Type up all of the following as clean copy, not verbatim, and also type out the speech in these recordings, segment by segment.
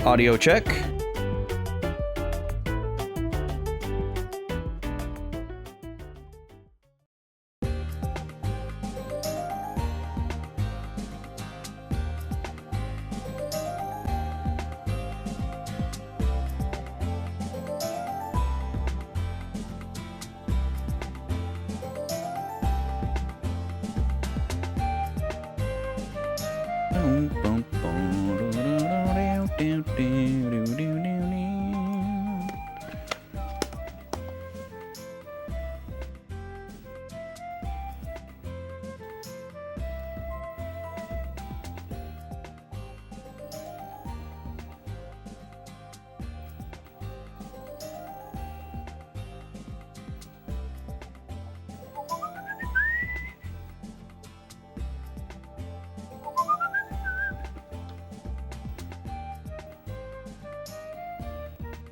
Audio check.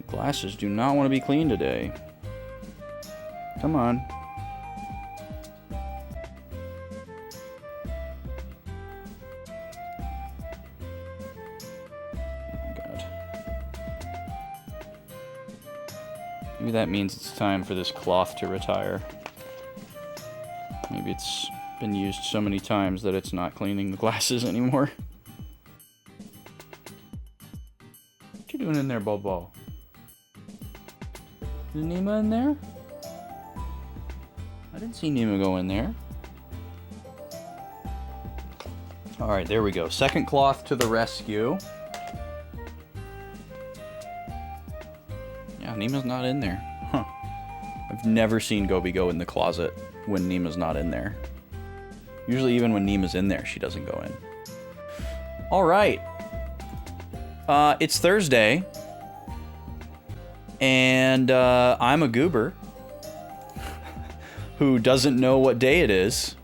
Glasses do not want to be cleaned today. Come on. Oh God. Maybe that means it's time for this cloth to retire. Maybe it's been used so many times that it's not cleaning the glasses anymore. What you doing in there, Bobo? Is Nima in there? I didn't see Nima go in there. Alright, there we go. Second cloth to the rescue. Yeah, Nima's not in there. Huh. I've never seen Gobi go in the closet when Nima's not in there. Usually even when Nima's in there, she doesn't go in. Alright. It's Thursday. And I'm a goober who doesn't know what day it is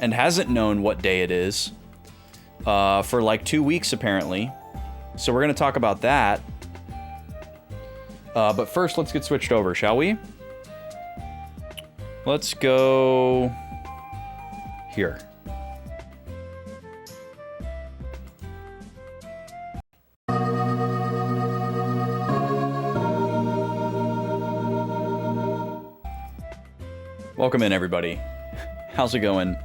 and hasn't known what day it is for like 2 weeks apparently. So we're going to talk about that. But first, let's get switched over, shall we? Let's go here. Welcome in, everybody. How's it going?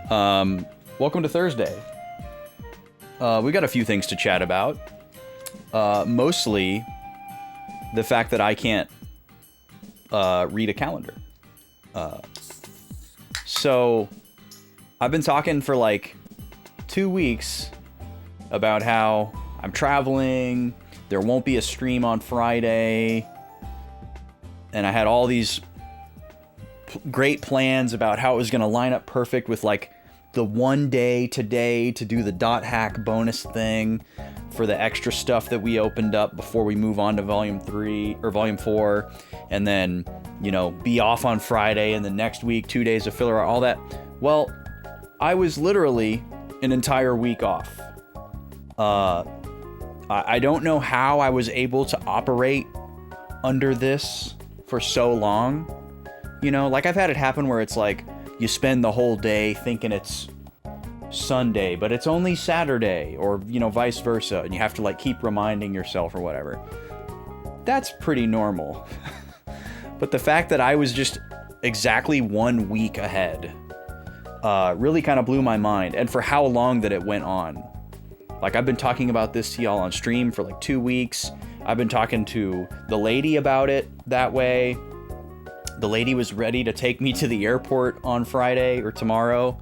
Welcome to Thursday. We got a few things to chat about. Mostly the fact that I can't read a calendar. So I've been talking for like 2 weeks about how I'm traveling, there won't be a stream on Friday, and I had all these great plans about how it was going to line up perfect with like the one day today to do the dot hack bonus thing for the extra stuff that we opened up before we move on to volume 3 or volume 4, and then, you know, be off on Friday and the next week 2 days of filler, all that. Well, I was literally an entire week off. I don't know how I was able to operate under this for so long. You know, like I've had it happen where it's like you spend the whole day thinking it's Sunday, but it's only Saturday, or, you know, vice versa, and you have to like keep reminding yourself or whatever. That's pretty normal. But the fact that I was just exactly 1 week ahead really kind of blew my mind, and for how long that it went on. Like, I've been talking about this to y'all on stream for like 2 weeks. I've been talking to the lady about it that way. The lady was ready to take me to the airport on Friday or tomorrow.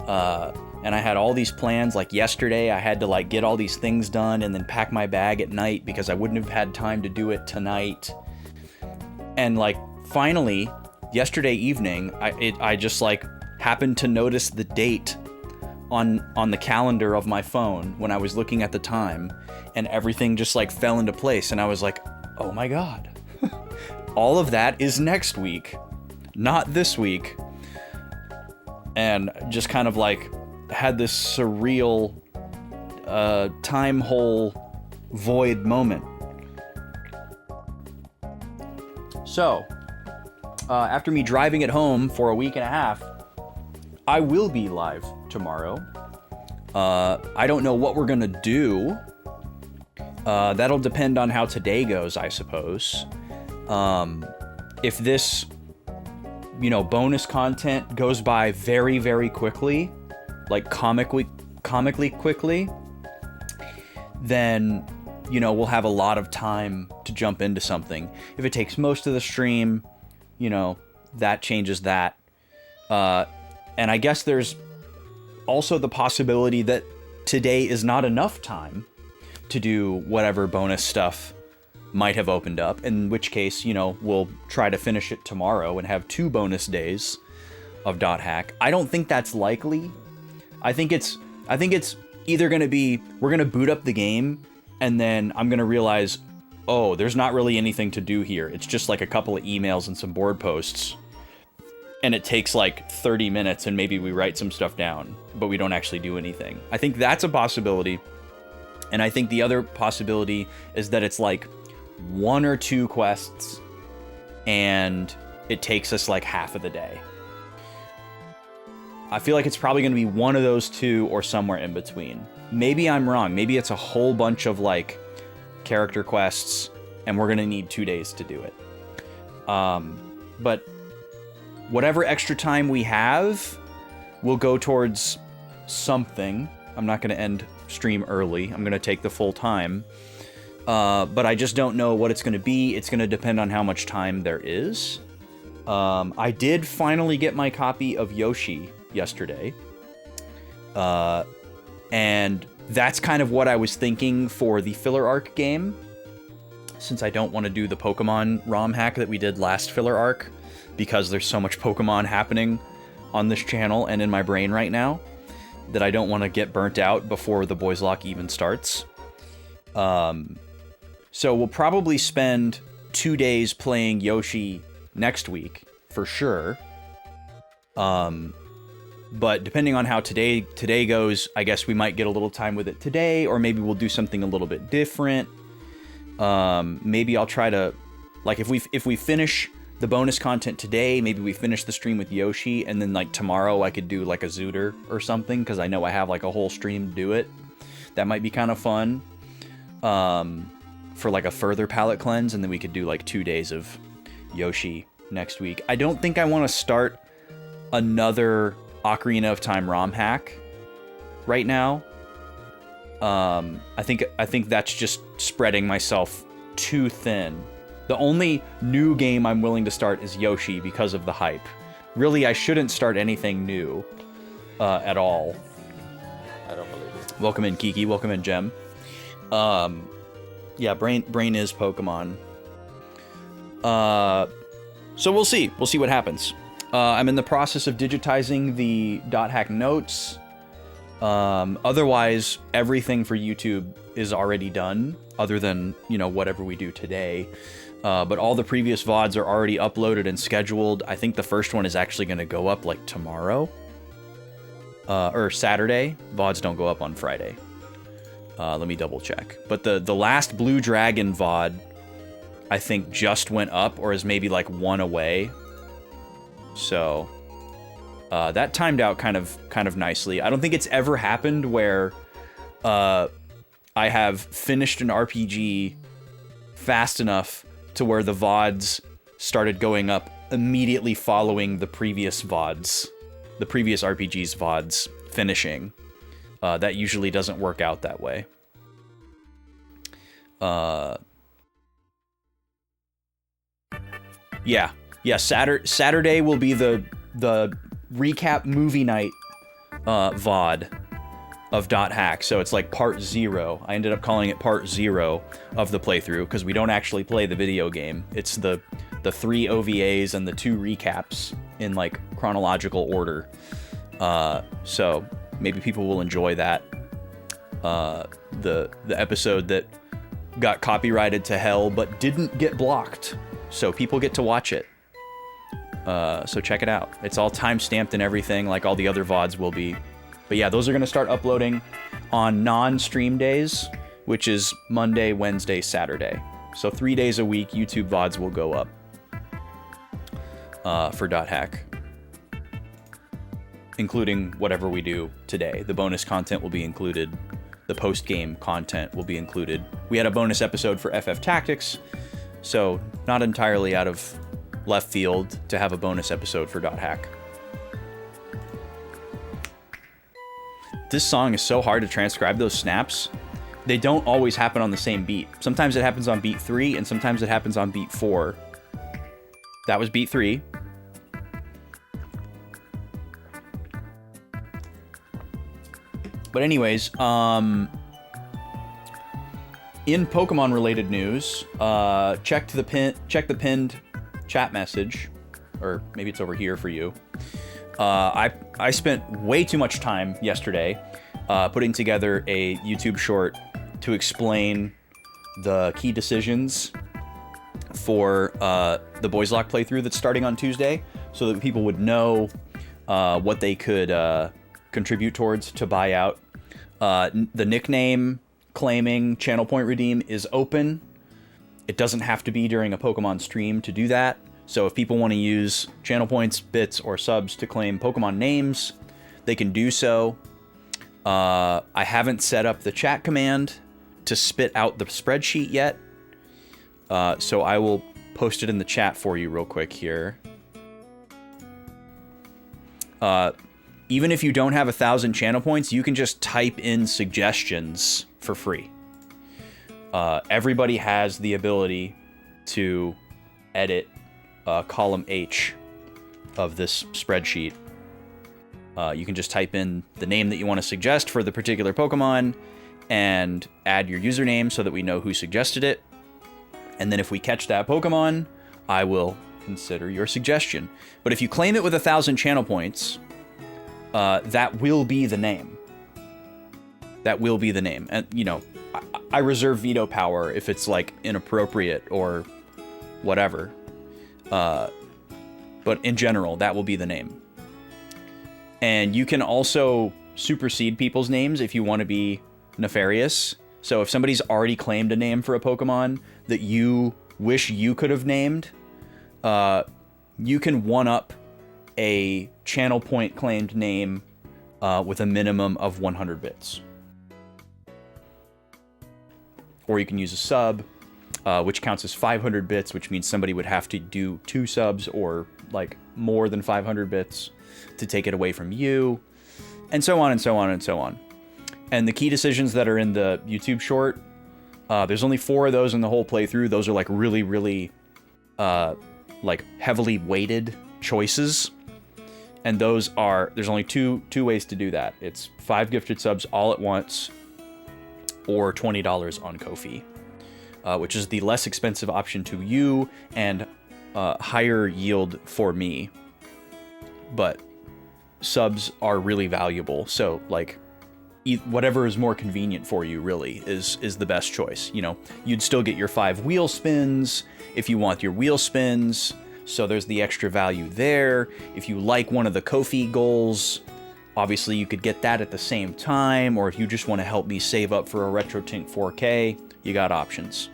And I had all these plans. Like yesterday, I had to like get all these things done and then pack my bag at night because I wouldn't have had time to do it tonight. And like finally, yesterday evening, I just like happened to notice the date on the calendar of my phone when I was looking at the time, and everything just like fell into place. And I was like, oh my God. All of that is next week, not this week. And just kind of like had this surreal time hole void moment. So, after me driving it home for a week and a half, I will be live tomorrow. I don't know what we're gonna do. That'll depend on how today goes, I suppose. If this, bonus content goes by very, very quickly, like comically quickly, then, we'll have a lot of time to jump into something. If it takes most of the stream, that changes that. And I guess there's also the possibility that today is not enough time to do whatever bonus stuff might have opened up, in which case, we'll try to finish it tomorrow and have 2 bonus days of .hack. I don't think that's likely. I think it's either going to be, we're going to boot up the game, and then I'm going to realize, oh, there's not really anything to do here. It's just like a couple of emails and some board posts, and it takes like 30 minutes, and maybe we write some stuff down, but we don't actually do anything. I think that's a possibility. And I think the other possibility is that it's like 1 or 2 quests, and it takes us like half of the day. I feel like it's probably going to be one of those 2 or somewhere in between. Maybe I'm wrong. Maybe it's a whole bunch of like character quests, and we're going to need 2 days to do it. But whatever extra time we have will go towards something. I'm not going to end stream early. I'm going to take the full time. But I just don't know what it's going to be. It's going to depend on how much time there is. I did finally get my copy of Yoshi yesterday. And that's kind of what I was thinking for the filler arc game, since I don't want to do the Pokemon ROM hack that we did last filler arc, because there's so much Pokemon happening on this channel and in my brain right now that I don't want to get burnt out before the Boys Lock even starts. So we'll probably spend 2 days playing Yoshi next week, for sure. But depending on how today goes, I guess we might get a little time with it today, or maybe we'll do something a little bit different. Maybe I'll try to, like, if we finish the bonus content today, maybe we finish the stream with Yoshi, and then like tomorrow I could do like a Zooter or something, because I know I have like a whole stream to do it. That might be kind of fun. For like a further palate cleanse, and then we could do like 2 days of Yoshi next week. I don't think I want to start another Ocarina of Time ROM hack right now. I think that's just spreading myself too thin. The only new game I'm willing to start is Yoshi because of the hype. Really, I shouldn't start anything new at all. I don't believe it. Welcome in, Kiki. Welcome in, Gem. Yeah, brain is Pokemon. So we'll see. We'll see what happens. I'm in the process of digitizing the .hack notes. Otherwise, everything for YouTube is already done, other than, whatever we do today. But all the previous VODs are already uploaded and scheduled. I think the first one is actually going to go up, like, tomorrow. Or Saturday. VODs don't go up on Friday. Let me double check. But the last Blue Dragon VOD, I think, just went up, or is maybe, like, 1 away. So, that timed out kind of nicely. I don't think it's ever happened where I have finished an RPG fast enough to where the VODs started going up immediately following the previous VODs, the previous RPG's VODs finishing. That usually doesn't work out that way. Yeah, Saturday will be the recap movie night VOD of .hack, so it's like part 0. I ended up calling it part 0 of the playthrough, because we don't actually play the video game. It's the 3 OVAs and the 2 recaps in like chronological order. So maybe people will enjoy that. The episode that got copyrighted to hell but didn't get blocked, so people get to watch it. So check it out. It's all time-stamped and everything, like all the other VODs will be. But yeah, those are going to start uploading on non-stream days, which is Monday, Wednesday, Saturday. So 3 days a week, YouTube VODs will go up for .hack, including whatever we do today. The bonus content will be included. The post-game content will be included. we had a bonus episode for FF Tactics, so not entirely out of left field to have a bonus episode for .hack. This song is so hard to transcribe those snaps. They don't always happen on the same beat. Sometimes it happens on beat 3, and sometimes it happens on beat 4. That was beat 3. But anyways, in Pokemon-related news, check the pinned chat message, or maybe it's over here for you. I spent way too much time yesterday putting together a YouTube short to explain the key decisions for the Boys Lock playthrough that's starting on Tuesday, so that people would know what they could contribute towards to buy out. The nickname claiming channel point redeem is open. It doesn't have to be during a Pokemon stream to do that. So if people want to use channel points, bits, or subs to claim Pokemon names, they can do so. I haven't set up the chat command to spit out the spreadsheet yet. So I will post it in the chat for you real quick here. Even if you don't have 1,000 channel points, you can just type in suggestions for free. Everybody has the ability to edit column H of this spreadsheet. You can just type in the name that you want to suggest for the particular Pokemon and add your username so that we know who suggested it. And then if we catch that Pokemon, I will consider your suggestion. But if you claim it with 1,000 channel points, that will be the name. That will be the name. And, you know, I reserve veto power if it's, like, inappropriate or whatever. But in general, that will be the name. And you can also supersede people's names if you want to be nefarious. So if somebody's already claimed a name for a Pokemon that you wish you could have named, you can one-up a channel point claimed name with a minimum of 100 bits. Or you can use a sub, which counts as 500 bits, which means somebody would have to do 2 subs or like more than 500 bits to take it away from you, and so on and so on and so on. And the key decisions that are in the YouTube short, there's only 4 of those in the whole playthrough. Those are like really, really like heavily weighted choices. And those are, there's only two ways to do that. It's 5 gifted subs all at once, or $20 on Ko-fi, which is the less expensive option to you and higher yield for me. But subs are really valuable, so like whatever is more convenient for you really is the best choice. You know, you'd still get your 5 wheel spins if you want your wheel spins, so there's the extra value there. If you like one of the Ko-fi goals, obviously you could get that at the same time, or if you just want to help me save up for a RetroTink 4K, you got options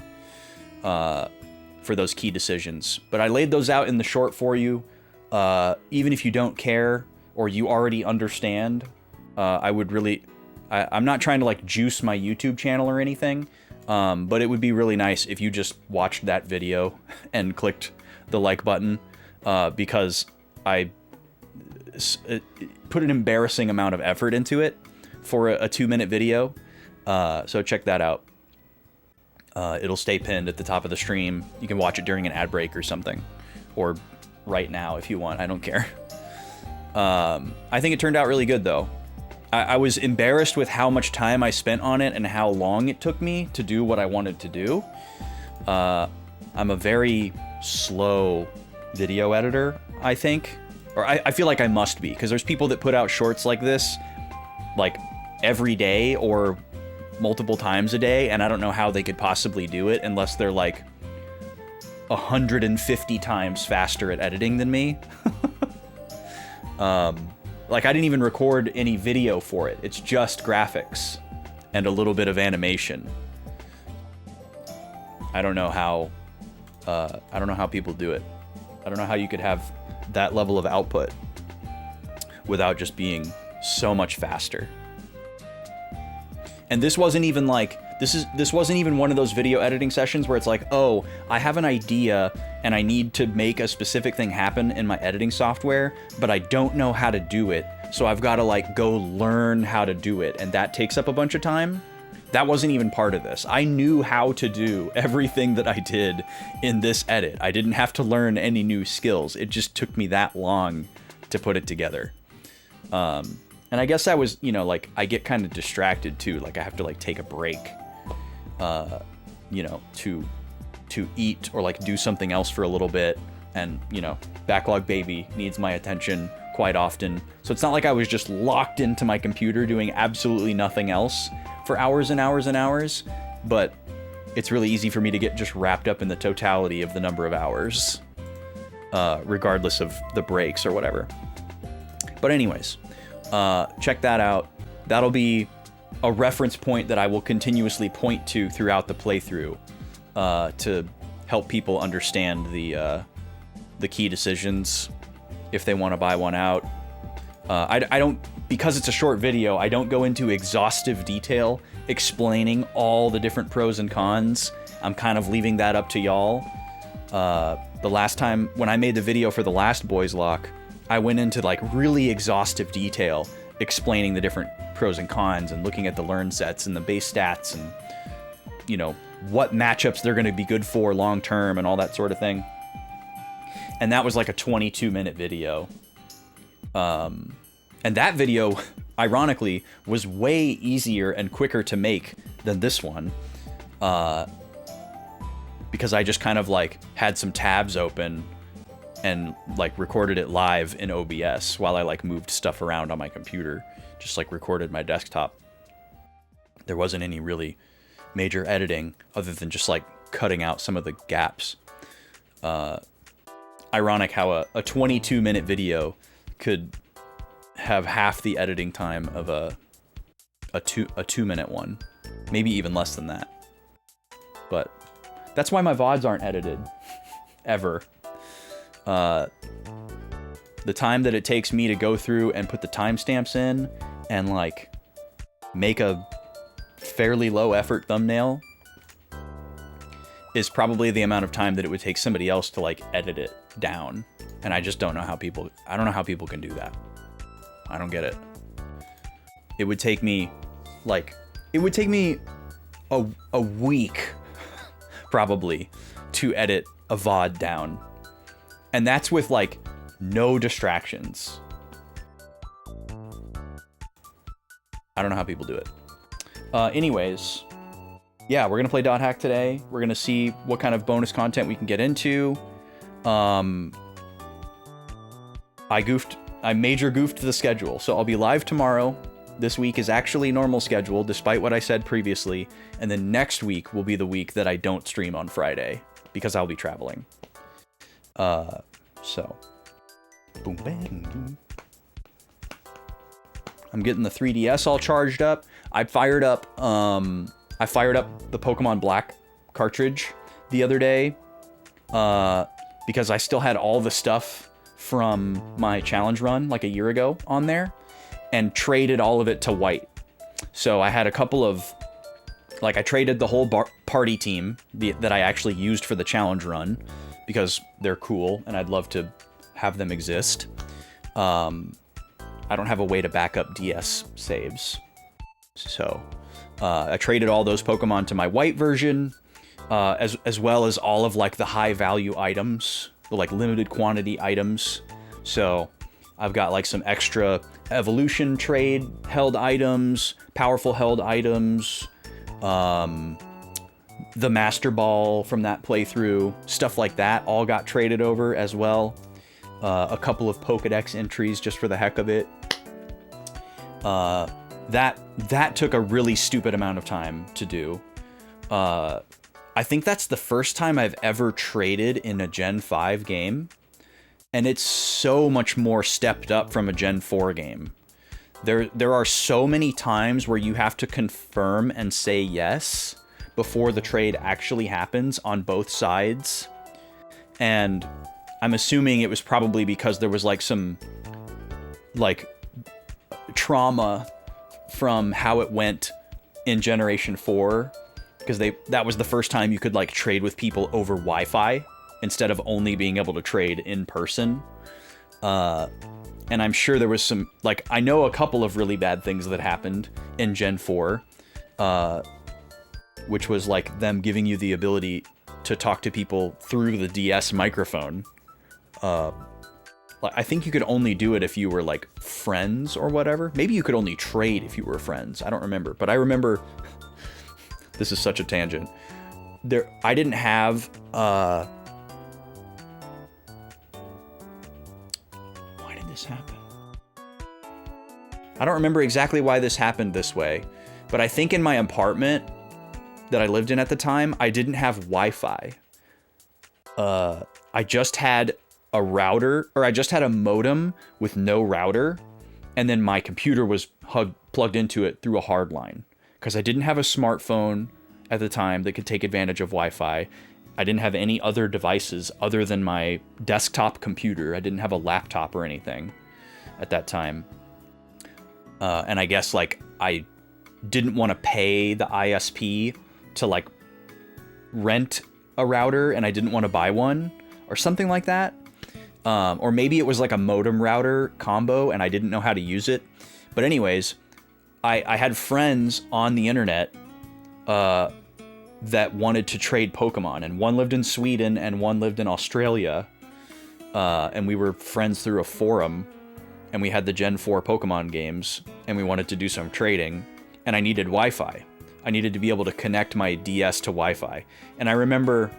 for those key decisions. But I laid those out in the short for you. Even if you don't care or you already understand, I would really... I'm not trying to like juice my YouTube channel or anything, but it would be really nice if you just watched that video and clicked the like button, because I put an embarrassing amount of effort into it for a 2-minute video. So check that out. It'll stay pinned at the top of the stream. You can watch it during an ad break or something, or right now if you want. I don't care. I think it turned out really good though. I was embarrassed with how much time I spent on it and how long it took me to do what I wanted to do. I'm a very slow video editor, I think. Or I feel like I must be, because there's people that put out shorts like this, like, every day or multiple times a day, and I don't know how they could possibly do it unless they're, like, 150 times faster at editing than me. Like, I didn't even record any video for it. It's just graphics and a little bit of animation. I don't know how people do it. I don't know how you could have that level of output without just being so much faster. And this wasn't even like This wasn't even one of those video editing sessions where it's like, oh, I have an idea and I need to make a specific thing happen in my editing software, but I don't know how to do it. So I've got to like go learn how to do it, and that takes up a bunch of time. That wasn't even part of this. I knew how to do everything that I did in this edit. I didn't have to learn any new skills. It just took me that long to put it together. And I guess I was, you know, like, I get kind of distracted too. Like, I have to like take a break, you know, to eat or like do something else for a little bit. And, you know, Backlog baby needs my attention quite often. So it's not like I was just locked into my computer doing absolutely nothing else for hours and hours and hours, but it's really easy for me to get just wrapped up in the totality of the number of hours, regardless of the breaks or whatever. But anyways, check that out. That'll be a reference point that I will continuously point to throughout the playthrough, to help people understand the key decisions if they want to buy one out. I don't, because it's a short video, I don't go into exhaustive detail explaining all the different pros and cons. I'm kind of leaving that up to y'all. The last time when I made the video for the last Boys Lock, I went into like really exhaustive detail explaining the different pros and cons and looking at the learn sets and the base stats and, you know, what matchups they're going to be good for long term and all that sort of thing. And that was like a 22-minute video. And that video, ironically, was way easier and quicker to make than this one. Because I just kind of like had some tabs open and like recorded it live in OBS while I like moved stuff around on my computer. Just like recorded my desktop. There wasn't any really major editing other than just like cutting out some of the gaps. Ironic how a 22-minute video could have half the editing time of a 2-minute one, maybe even less than that. But that's why my VODs aren't edited ever. The time that it takes me to go through and put the timestamps in and like make a fairly low effort thumbnail is probably the amount of time that it would take somebody else to like edit it down. And I just don't know how people can do that. I don't get it. It would take me a week probably to edit a VOD down. And that's with like no distractions. I don't know how people do it. Anyways, yeah, we're gonna play Dot Hack today. We're gonna see what kind of bonus content we can get into. I major goofed the schedule, so I'll be live tomorrow. This week is actually normal schedule, despite what I said previously. And then next week will be the week that I don't stream on Friday, because I'll be traveling. So. Boom, bang, boom. I'm getting the 3DS all charged up. I fired up the Pokemon Black cartridge the other day, because I still had all the stuff from my challenge run like a year ago on there and traded all of it to white. So I had a couple of, like, I traded the whole party team that I actually used for the challenge run because they're cool and I'd love to have them exist. I don't have a way to back up DS saves. So I traded all those Pokemon to my white version, as well as all of like the high value items, the like limited quantity items. So I've got like some extra evolution trade held items, powerful held items, the Master Ball from that playthrough, stuff like that all got traded over as well. A couple of Pokedex entries just for the heck of it. That took a really stupid amount of time to do. I think that's the first time I've ever traded in a Gen 5 game, and it's so much more stepped up from a Gen 4 game. There are so many times where you have to confirm and say yes before the trade actually happens on both sides. And I'm assuming it was probably because there was like some like trauma from how it went in Generation 4 because that was the first time you could like trade with people over Wi-Fi instead of only being able to trade in person. And I'm sure there was some, like, I know a couple of really bad things that happened in Gen 4, which was like them giving you the ability to talk to people through the DS microphone. I think you could only do it if you were like friends or whatever. Maybe you could only trade if you were friends. I don't remember, but I remember this is such a tangent. I didn't have why did this happen? I don't remember exactly why this happened this way, but I think in my apartment that I lived in at the time, I didn't have Wi-Fi. I just had a router, or I just had a modem with no router, and then my computer was plugged into it through a hard line, because I didn't have a smartphone at the time that could take advantage of Wi-Fi. I didn't have any other devices other than my desktop computer. I didn't have a laptop or anything at that time. And I guess like I didn't want to pay the ISP to like rent a router, and I didn't want to buy one or something like that. Or maybe it was like a modem router combo and I didn't know how to use it. But anyways, I had friends on the internet that wanted to trade Pokemon, and one lived in Sweden and one lived in Australia. And we were friends through a forum, and we had the Gen 4 Pokemon games, and we wanted to do some trading, and I needed Wi-Fi. I needed to be able to connect my DS to Wi-Fi. And I remember,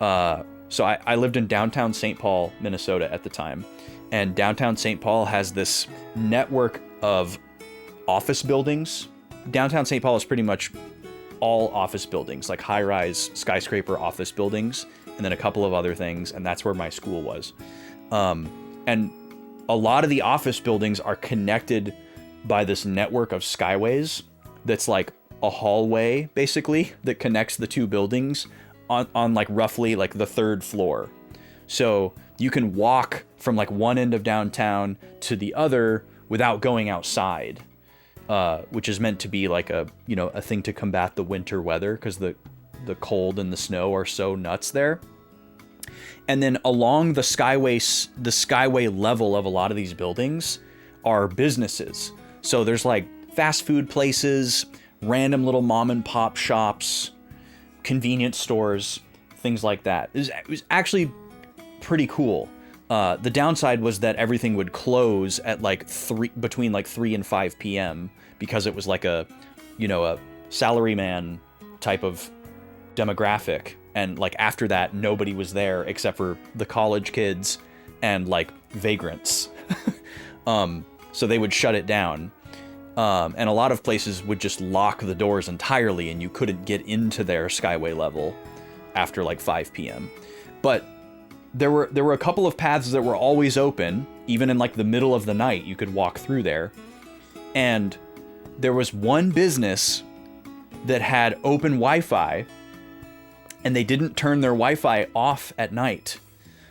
so I lived in downtown St. Paul, Minnesota at the time, and downtown St. Paul has this network of office buildings. Downtown St. Paul is pretty much all office buildings, like high-rise skyscraper office buildings, and then a couple of other things, and that's where my school was. And a lot of the office buildings are connected by this network of skyways that's like a hallway, basically, that connects the two buildings on like roughly like the third floor. So you can walk from like one end of downtown to the other without going outside, which is meant to be like a thing to combat the winter weather, because the cold and the snow are so nuts there. And then along the skyway level of a lot of these buildings are businesses. So there's like fast food places, random little mom and pop shops, convenience stores, things like that. It was actually pretty cool. The downside was that everything would close at like between like 3 and 5 p.m. because it was like a salaryman type of demographic. And like after that, nobody was there except for the college kids and like vagrants. So they would shut it down. And a lot of places would just lock the doors entirely, and you couldn't get into their skyway level after like 5 p.m. But there were a couple of paths that were always open, even in like the middle of the night. You could walk through there. And there was one business that had open Wi-Fi, and they didn't turn their Wi-Fi off at night.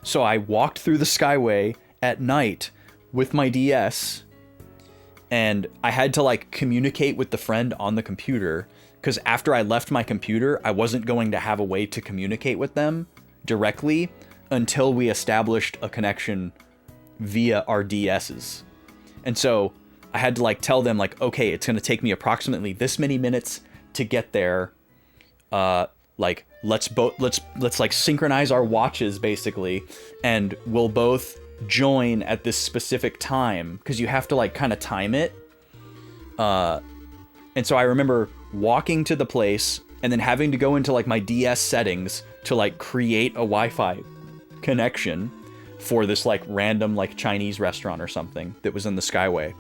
So I walked through the skyway at night with my DS, and I had to like communicate with the friend on the computer, because after I left my computer, I wasn't going to have a way to communicate with them directly until we established a connection via our DSs. And so I had to like tell them like, okay, it's going to take me approximately this many minutes to get there. Like let's like synchronize our watches basically, and we'll both join at this specific time, because you have to like kind of time it. And so I remember walking to the place and then having to go into like my DS settings to like create a Wi-Fi connection for this like random like Chinese restaurant or something that was in the skyway.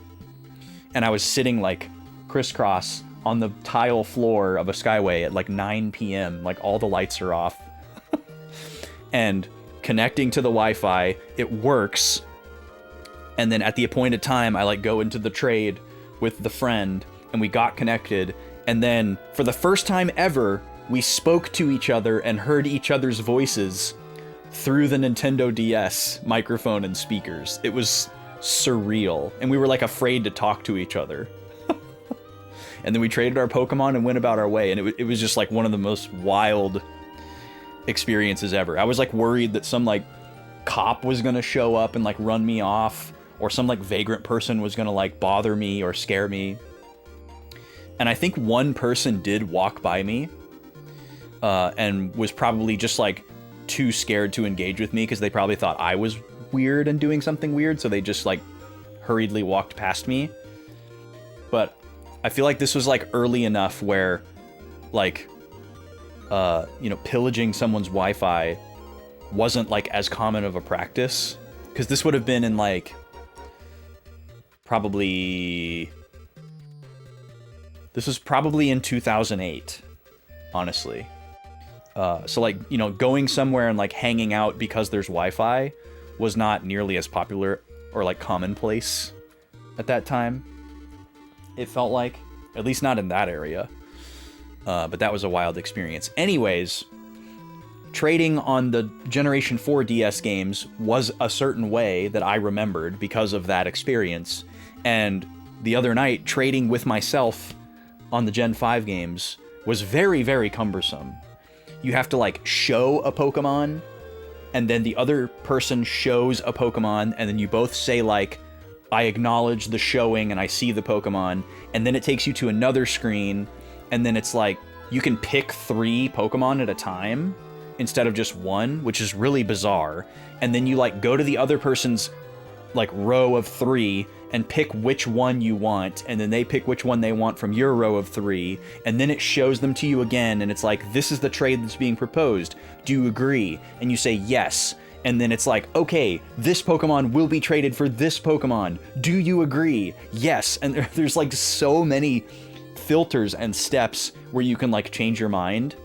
And I was sitting like crisscross on the tile floor of a skyway at like 9 p.m. like all the lights are off. And connecting to the Wi-Fi, it works. And then at the appointed time, I like go into the trade with the friend, and we got connected. And then for the first time ever, we spoke to each other and heard each other's voices through the Nintendo DS microphone and speakers. It was surreal. And we were like afraid to talk to each other. And then we traded our Pokemon and went about our way. And it was just like one of the most wild experiences ever. I was like worried that some like cop was gonna show up and like run me off, or some like vagrant person was gonna like bother me or scare me. And I think one person did walk by me and was probably just like too scared to engage with me because they probably thought I was weird and doing something weird, so they just like hurriedly walked past me. But I feel like this was like early enough where like you know, pillaging someone's Wi-Fi wasn't like as common of a practice, because this would have been in like this was probably in 2008, honestly. So like, you know, going somewhere and like hanging out because there's Wi-Fi was not nearly as popular or like commonplace at that time. It felt like, at least not in that area. But that was a wild experience. Anyways, trading on the Generation 4 DS games was a certain way that I remembered because of that experience. And the other night, trading with myself on the Gen 5 games was very, very cumbersome. You have to like show a Pokemon, and then the other person shows a Pokemon, and then you both say like, I acknowledge the showing and I see the Pokemon, and then it takes you to another screen, and then it's like, you can pick 3 Pokemon at a time instead of just one, which is really bizarre. And then you like go to the other person's like row of 3 and pick which one you want, and then they pick which one they want from your row of 3, and then it shows them to you again, and it's like, this is the trade that's being proposed. Do you agree? And you say yes. And then it's like, okay, this Pokemon will be traded for this Pokemon. Do you agree? Yes. And there's like so many filters and steps where you can like change your mind.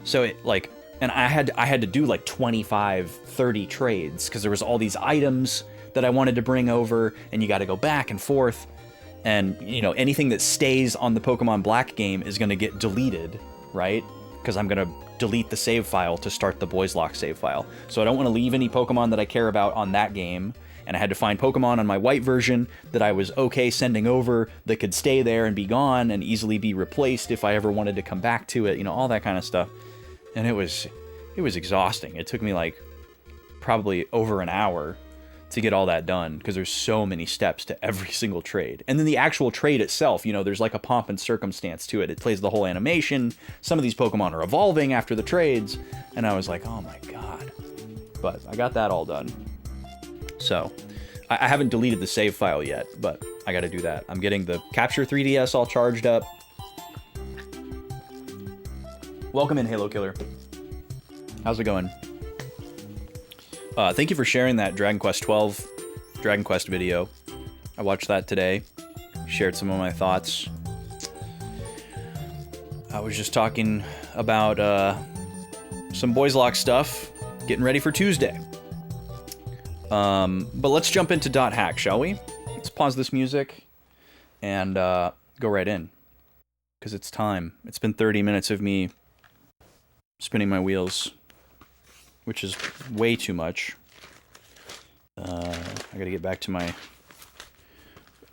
So it like, and I had to do like 25, 30 trades because there was all these items that I wanted to bring over, and you got to go back and forth. And, you know, anything that stays on the Pokemon Black game is going to get deleted, right? Because I'm going to delete the save file to start the Boys Lock save file. So I don't want to leave any Pokemon that I care about on that game. And I had to find Pokemon on my white version that I was okay sending over that could stay there and be gone and easily be replaced if I ever wanted to come back to it, you know, all that kind of stuff. And it was exhausting. It took me like probably over an hour to get all that done because there's so many steps to every single trade. And then the actual trade itself, you know, there's like a pomp and circumstance to it. It plays the whole animation. Some of these Pokemon are evolving after the trades. And I was like, oh my God. But I got that all done. So I haven't deleted the save file yet, but I got to do that. I'm getting the Capture 3DS all charged up. Welcome in, Halo Killer. How's it going? Thank you for sharing that Dragon Quest 12 Dragon Quest video. I watched that today. Shared some of my thoughts. I was just talking about some Boys Lock stuff, getting ready for Tuesday. But let's jump into .hack, shall we? Let's pause this music and go right in. Because it's time. It's been 30 minutes of me spinning my wheels, which is way too much. I gotta get back to my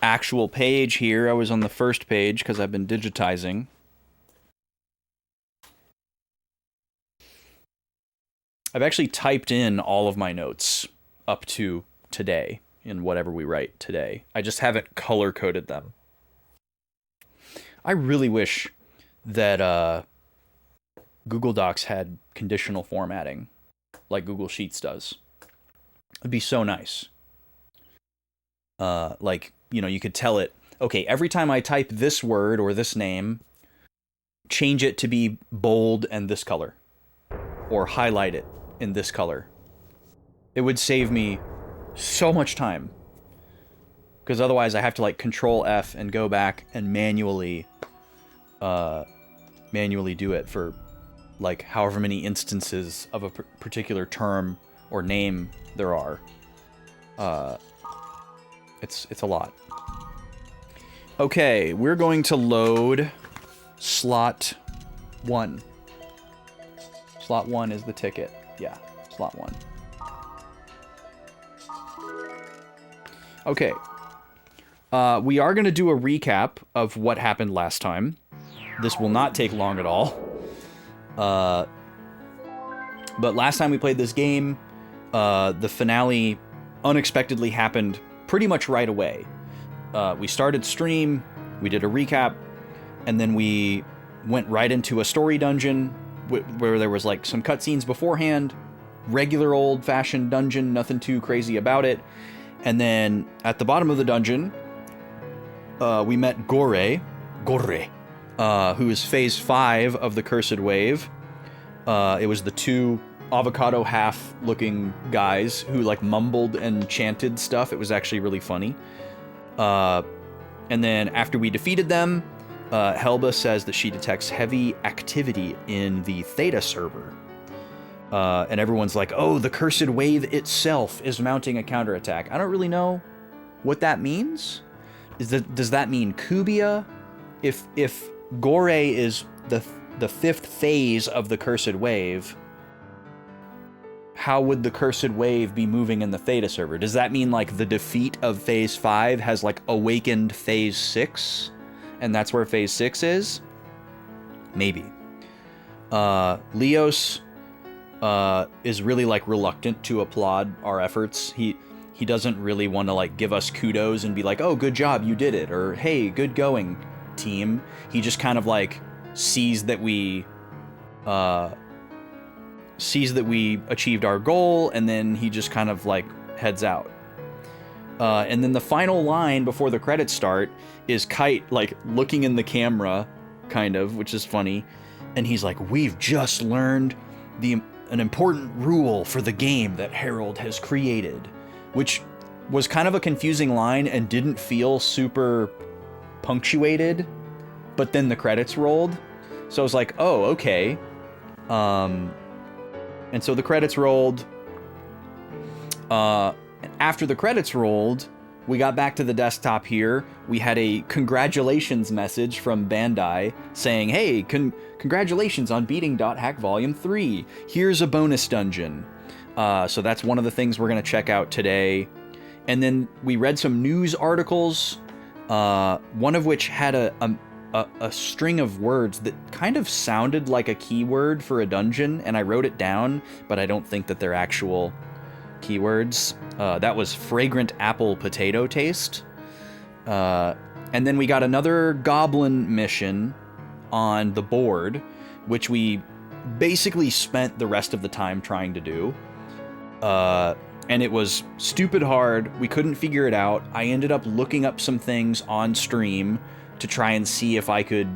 actual page here. I was on the first page because I've been digitizing. I've actually typed in all of my notes up to today in whatever we write today. I just haven't color-coded them. I really wish that Google Docs had conditional formatting like Google Sheets does. It'd be so nice. Like, you know, you could tell it, okay, every time I type this word or this name, change it to be bold and this color, or highlight it in this color. It would save me so much time, because otherwise I have to like Control F and go back and manually do it for like however many instances of a particular term or name there are. It's a lot. Okay, we're going to load slot 1. Slot 1 is the ticket. Yeah, slot 1. We are going to do a recap of what happened last time. This will not take long at all. But last time we played this game, the finale unexpectedly happened pretty much right away. We started stream, we did a recap, and then we went right into a story dungeon where there was like some cutscenes beforehand, regular old-fashioned dungeon, nothing too crazy about it. And then at the bottom of the dungeon, we met Gore, who is phase 5 of the Cursed Wave. It was the two avocado half-looking guys who like mumbled and chanted stuff. It was actually really funny. And then after we defeated them, Helba says that she detects heavy activity in the Theta server. And everyone's like, oh, the Cursed Wave itself is mounting a counterattack. I don't really know what that means. Does that mean Kubia? If Gore is the 5th phase of the Cursed Wave, how would the Cursed Wave be moving in the Theta server? Does that mean like the defeat of phase 5 has like awakened phase 6? And that's where phase 6 is? Maybe. Leos is really like reluctant to applaud our efforts. He doesn't really want to like give us kudos and be like, oh, good job, you did it, or hey, good going, team. He just kind of like sees that we achieved our goal, and then he just kind of like heads out. And then the final line before the credits start is Kite like looking in the camera, kind of, which is funny, and he's like, we've just learned an important rule for the game that Harold has created, which was kind of a confusing line and didn't feel super punctuated, but then the credits rolled, so I was like, oh, okay. And so the credits rolled. After the credits rolled, we got back to the desktop here. We had a congratulations message from Bandai saying, hey, congratulations on beating .hack Volume 3. Here's a bonus dungeon. So that's one of the things we're going to check out today. And then we read some news articles, one of which had a string of words that kind of sounded like a keyword for a dungeon, and I wrote it down, but I don't think that they're actual keywords. That was fragrant apple potato taste. And then we got another goblin mission on the board, which we basically spent the rest of the time trying to do. And it was stupid hard. We couldn't figure it out. I ended up looking up some things on stream to try and see if I could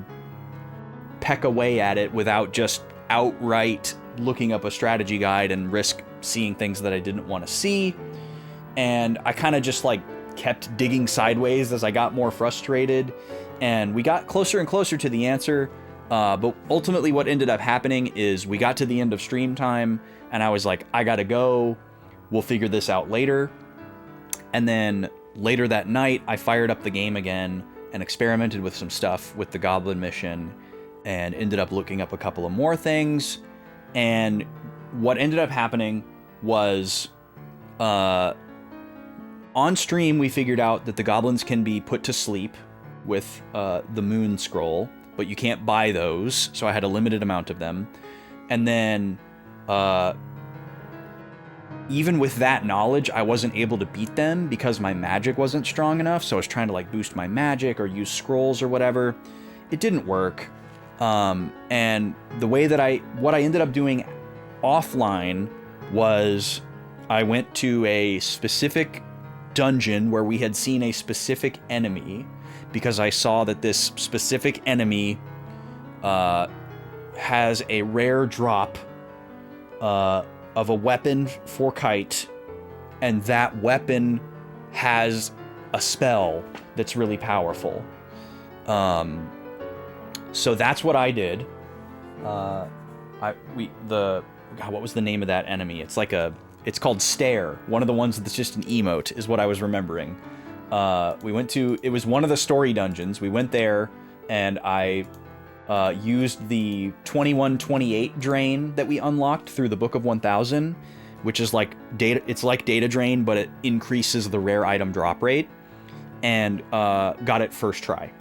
peck away at it without just outright looking up a strategy guide and risk seeing things that I didn't want to see. And I kind of just like kept digging sideways as I got more frustrated, and we got closer and closer to the answer. But ultimately what ended up happening is we got to the end of stream time and I was like, I gotta go. We'll figure this out later. And then later that night, I fired up the game again and experimented with some stuff with the Goblin mission and ended up looking up a couple of more things. And what ended up happening was, on stream, we figured out that the goblins can be put to sleep with the moon scroll, but you can't buy those, so I had a limited amount of them. And then, even with that knowledge, I wasn't able to beat them because my magic wasn't strong enough, so I was trying to like boost my magic or use scrolls or whatever. It didn't work. And the way that what I ended up doing offline was I went to a specific dungeon where we had seen a specific enemy, because I saw that this specific enemy has a rare drop of a weapon for Kite, and that weapon has a spell that's really powerful. So that's what I did. What was the name of that enemy? It's called Stare. One of the ones that's just an emote is what I was remembering. It was one of the story dungeons. We went there and I used the 2128 drain that we unlocked through the Book of 1000, which is like data. It's like data drain, but it increases the rare item drop rate. and got it first try.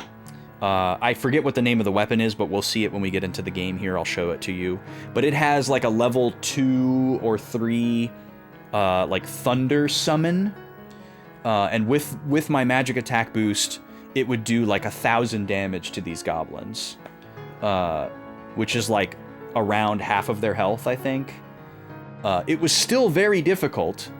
I forget what the name of the weapon is, but we'll see it when we get into the game here. I'll show it to you. But it has like a level 2 or 3 like thunder summon. And with my magic attack boost, it would do like 1,000 damage to these goblins. Which is like around half of their health, I think. It was still very difficult.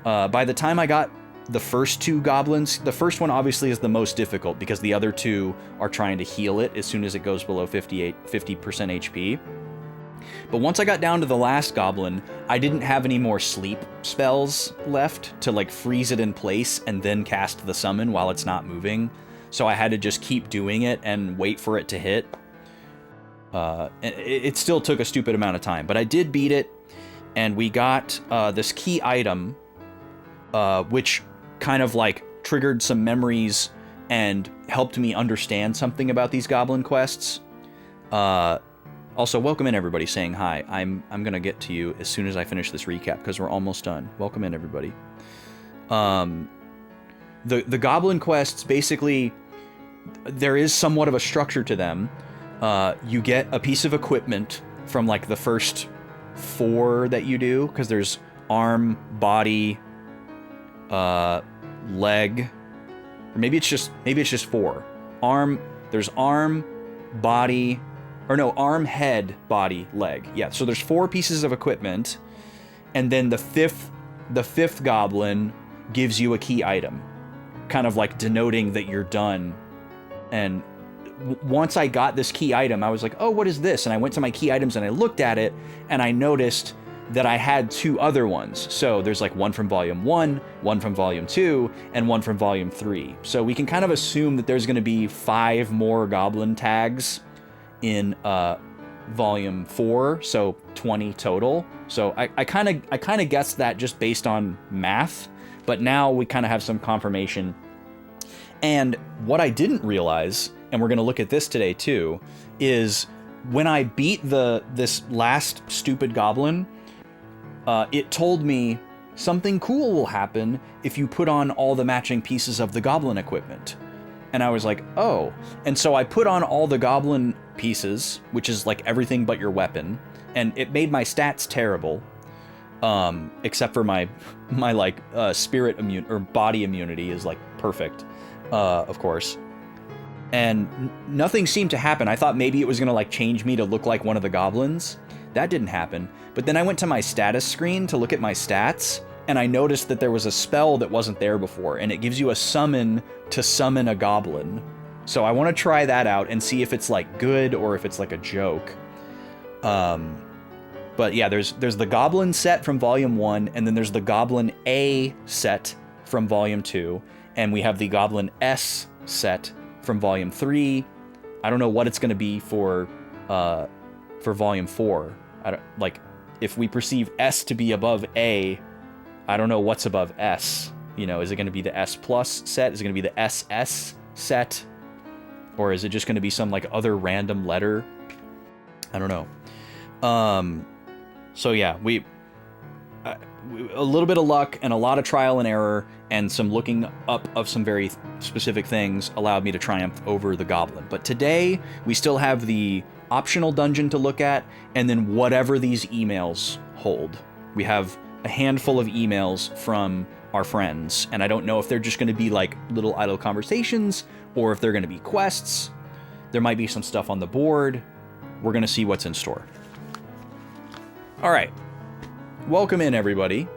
By the time I got the first 2 goblins, the first one obviously is the most difficult because the other 2 are trying to heal it as soon as it goes below 50% HP. But once I got down to the last goblin, I didn't have any more sleep spells left to like freeze it in place and then cast the summon while it's not moving. So I had to just keep doing it and wait for it to hit. It still took a stupid amount of time, but I did beat it, and we got this key item, which kind of like triggered some memories and helped me understand something about these goblin quests. Also, welcome in everybody saying hi. I'm gonna get to you as soon as I finish this recap because we're almost done. Welcome in everybody. The goblin quests, basically, there is somewhat of a structure to them. You get a piece of equipment from like the first 4 that you do, because there's arm, body, leg, or maybe it's just 4. There's arm, body, or no, arm, head, body, leg. Yeah, so there's 4 pieces of equipment, and then the fifth goblin gives you a key item, kind of like denoting that you're done. And once I got this key item, I was like, oh, what is this? And I went to my key items and I looked at it, and I noticed that I had 2 other ones. So there's like one from Volume 1, one from Volume 2, and one from Volume 3. So we can kind of assume that there's going to be 5 more goblin tags in Volume 4, so 20 total. So I kind of guessed that just based on math, but now we kind of have some confirmation. And what I didn't realize, and we're going to look at this today too, is when I beat this last stupid goblin, it told me something cool will happen if you put on all the matching pieces of the goblin equipment. And I was like, oh. And so I put on all the goblin pieces, which is like everything but your weapon, and it made my stats terrible, except for my like spirit immune or body immunity is like perfect, of course. And nothing seemed to happen. I thought maybe it was gonna like change me to look like one of the goblins. That didn't happen. But then I went to my status screen to look at my stats, and I noticed that there was a spell that wasn't there before, and it gives you a summon to summon a goblin. So I want to try that out and see if it's like good or if it's like a joke. But yeah, there's the goblin set from Volume 1, and then there's the Goblin A set from Volume 2, and we have the Goblin S set from Volume 3. I don't know what it's going to be for Volume 4. I don't, like, if we perceive S to be above A, I don't know what's above S. You know, is it going to be the S plus set? Is it going to be the SS set? Or is it just going to be some like other random letter? I don't know. So yeah, a little bit of luck and a lot of trial and error and some looking up of some very specific things allowed me to triumph over the goblin. But today we still have the optional dungeon to look at, and then whatever these emails hold. We have a handful of emails from our friends, and I don't know if they're just going to be like little idle conversations or if they're going to be quests. There might be some stuff on the board. We're going to see what's in store. All right. Welcome in, everybody.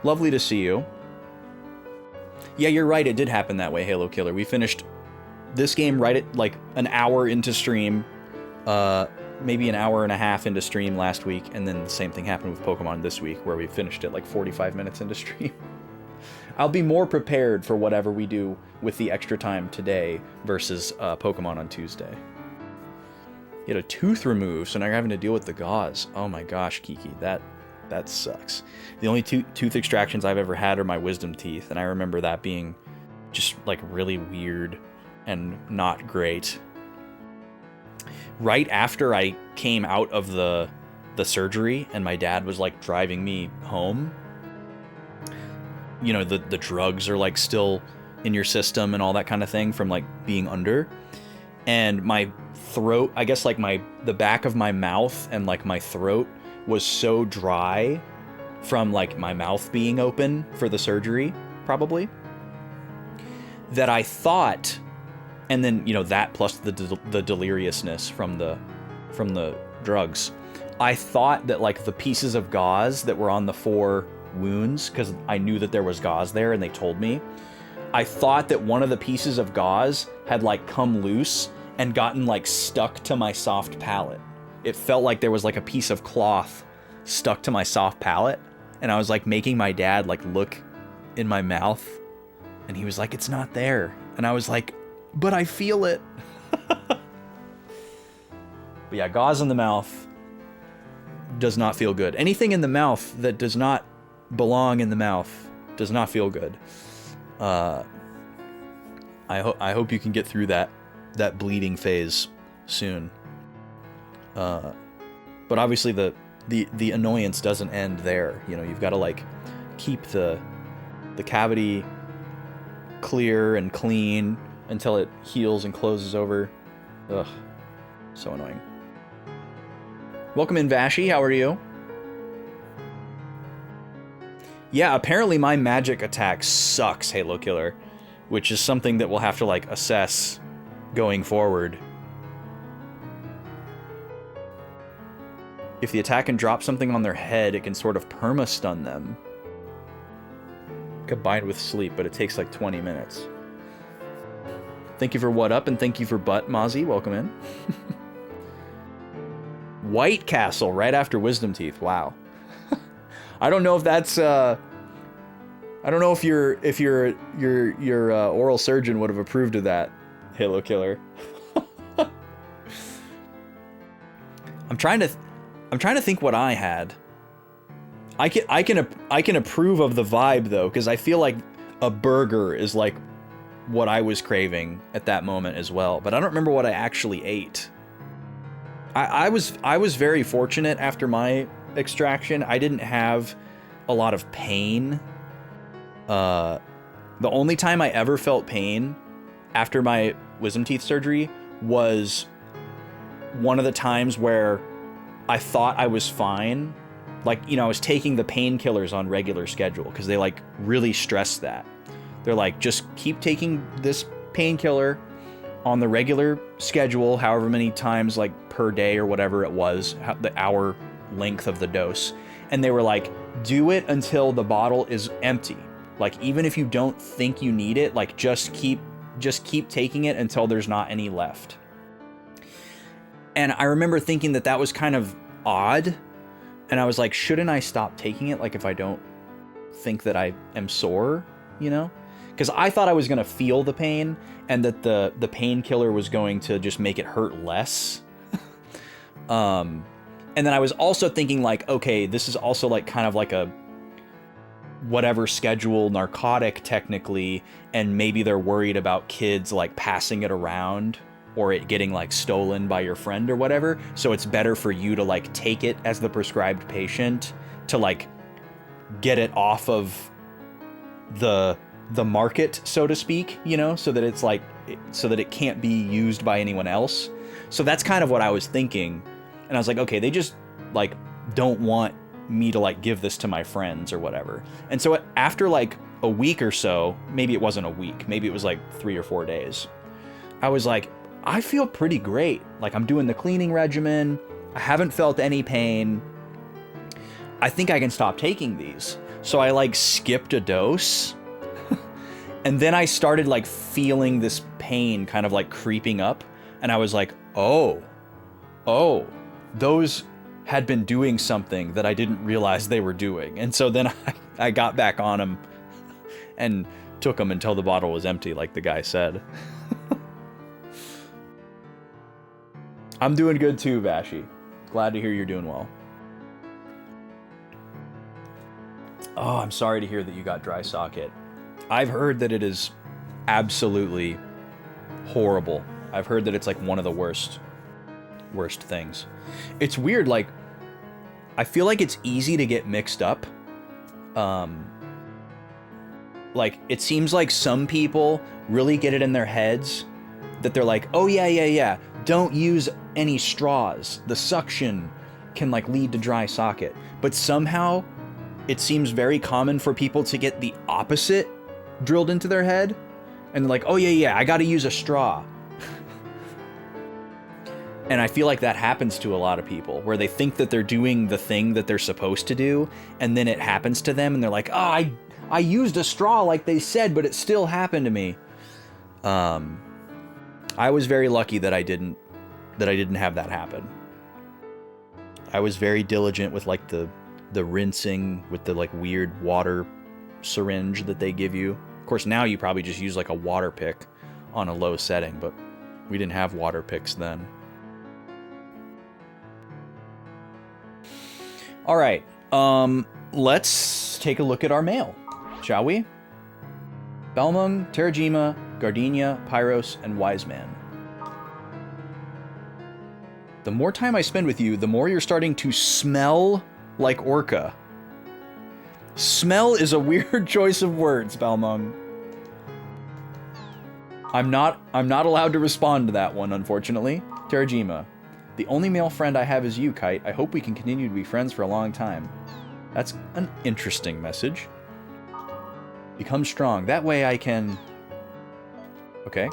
Lovely to see you. Yeah, you're right. It did happen that way, Halo Killer. We finished this game right at like an hour into stream, maybe an hour and a half into stream last week, and then the same thing happened with Pokemon this week, where we finished it like 45 minutes into stream. I'll be more prepared for whatever we do with the extra time today versus Pokemon on Tuesday. You had a tooth removed, so now you're having to deal with the gauze. Oh my gosh, Kiki, that sucks. The only tooth extractions I've ever had are my wisdom teeth, and I remember that being just like really weird and not great. Right after I came out of the surgery and my dad was like driving me home, you know, the drugs are like still in your system and all that kind of thing from like being under. And my throat, I guess like the back of my mouth and like my throat was so dry from like my mouth being open for the surgery, probably, that I thought, and then, you know, that plus the deliriousness from the drugs, I thought that like the pieces of gauze that were on the 4 wounds, because I knew that there was gauze there and they told me, I thought that one of the pieces of gauze had like come loose and gotten like stuck to my soft palate. It felt like there was like a piece of cloth stuck to my soft palate, and I was like making my dad like look in my mouth, and he was like, it's not there. And I was like, but I feel it. But yeah, gauze in the mouth does not feel good. Anything in the mouth that does not belong in the mouth does not feel good. I hope you can get through that bleeding phase soon. But obviously the annoyance doesn't end there. You know, you've got to like keep the cavity clear and clean until it heals and closes over. Ugh, so annoying. Welcome in, Vashi. How are you? Yeah, apparently my magic attack sucks, Halo Killer, which is something that we'll have to like assess going forward. If the attack can drop something on their head, it can sort of perma-stun them. Combined with sleep, but it takes like 20 minutes. Thank you for what up, and thank you for butt, Mozzie. Welcome in. White Castle right after Wisdom Teeth. Wow. I don't know if that's I don't know if your oral surgeon would have approved of that, Halo Killer. I'm trying to think what I had. I can approve of the vibe though, because I feel like a burger is like what I was craving at that moment as well, but I don't remember what I actually ate. I was very fortunate after my extraction. I didn't have a lot of pain. The only time I ever felt pain after my wisdom teeth surgery was one of the times where I thought I was fine. Like, you know, I was taking the painkillers on regular schedule because they like really stress that. They're like, just keep taking this painkiller on the regular schedule, however many times like per day or whatever it was, the hour length of the dose. And they were like, do it until the bottle is empty. Like, even if you don't think you need it, like just keep taking it until there's not any left. And I remember thinking that was kind of odd. And I was like, shouldn't I stop taking it? Like, if I don't think that I am sore, you know? Because I thought I was going to feel the pain and that the painkiller was going to just make it hurt less. And then I was also thinking like, okay, this is also like kind of like a whatever schedule narcotic technically, and maybe they're worried about kids like passing it around or it getting like stolen by your friend or whatever. So it's better for you to like take it as the prescribed patient to like get it off of the market, so to speak, you know, so that it's like, so that it can't be used by anyone else. So that's kind of what I was thinking. And I was like, okay, they just like don't want me to like give this to my friends or whatever. And so after like a week or so, maybe it wasn't a week, maybe it was like 3 or 4 days, I was like, I feel pretty great. Like, I'm doing the cleaning regimen. I haven't felt any pain. I think I can stop taking these. So I like skipped a dose. And then I started like feeling this pain kind of like creeping up. And I was like, oh, those had been doing something that I didn't realize they were doing. And so then I got back on them and took them until the bottle was empty, like the guy said. I'm doing good too, Vashi. Glad to hear you're doing well. Oh, I'm sorry to hear that you got dry socket. I've heard that it is absolutely horrible. I've heard that it's like one of the worst things. It's weird, like, I feel like it's easy to get mixed up. like, it seems like some people really get it in their heads that they're like, oh yeah, don't use any straws. The suction can like lead to dry socket. But somehow it seems very common for people to get the opposite drilled into their head. And like, oh yeah, I gotta use a straw. And I feel like that happens to a lot of people, where they think that they're doing the thing that they're supposed to do, and then it happens to them, and they're like, oh, I used a straw like they said, but it still happened to me. I was very lucky that I didn't have that happen. I was very diligent with like the rinsing with the like weird water syringe that they give you. Of course, now you probably just use like a water pick on a low setting, but we didn't have water picks then. All right, let's take a look at our mail, shall we? Belmung, Terajima, Gardenia, Pyros, and Wiseman. The more time I spend with you, the more you're starting to smell like Orca. Smell is a weird choice of words, Belmung. I'm not allowed to respond to that one, unfortunately. Terajima. The only male friend I have is you, Kite. I hope we can continue to be friends for a long time. That's an interesting message. Become strong. That way I can... Okay.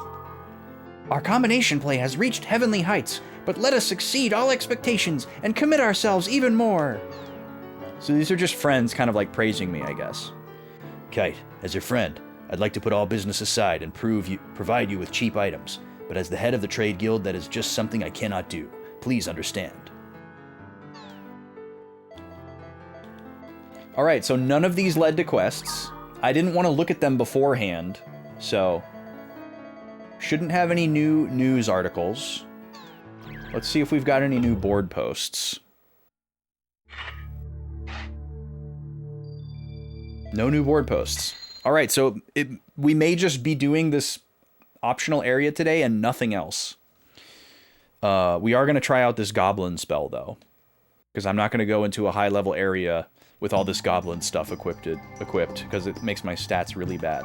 Our combination play has reached heavenly heights, but let us exceed all expectations and commit ourselves even more. So these are just friends kind of like praising me, I guess. Kite, as your friend, I'd like to put all business aside and provide you with cheap items, but as the head of the trade guild, that is just something I cannot do. Please understand. Alright, so none of these led to quests. I didn't want to look at them beforehand, so... Shouldn't have any new news articles. Let's see if we've got any new board posts. No new board posts. Alright, so we may just be doing this optional area today and nothing else. We are going to try out this goblin spell, though. Because I'm not going to go into a high-level area with all this goblin stuff equipped, because it makes my stats really bad.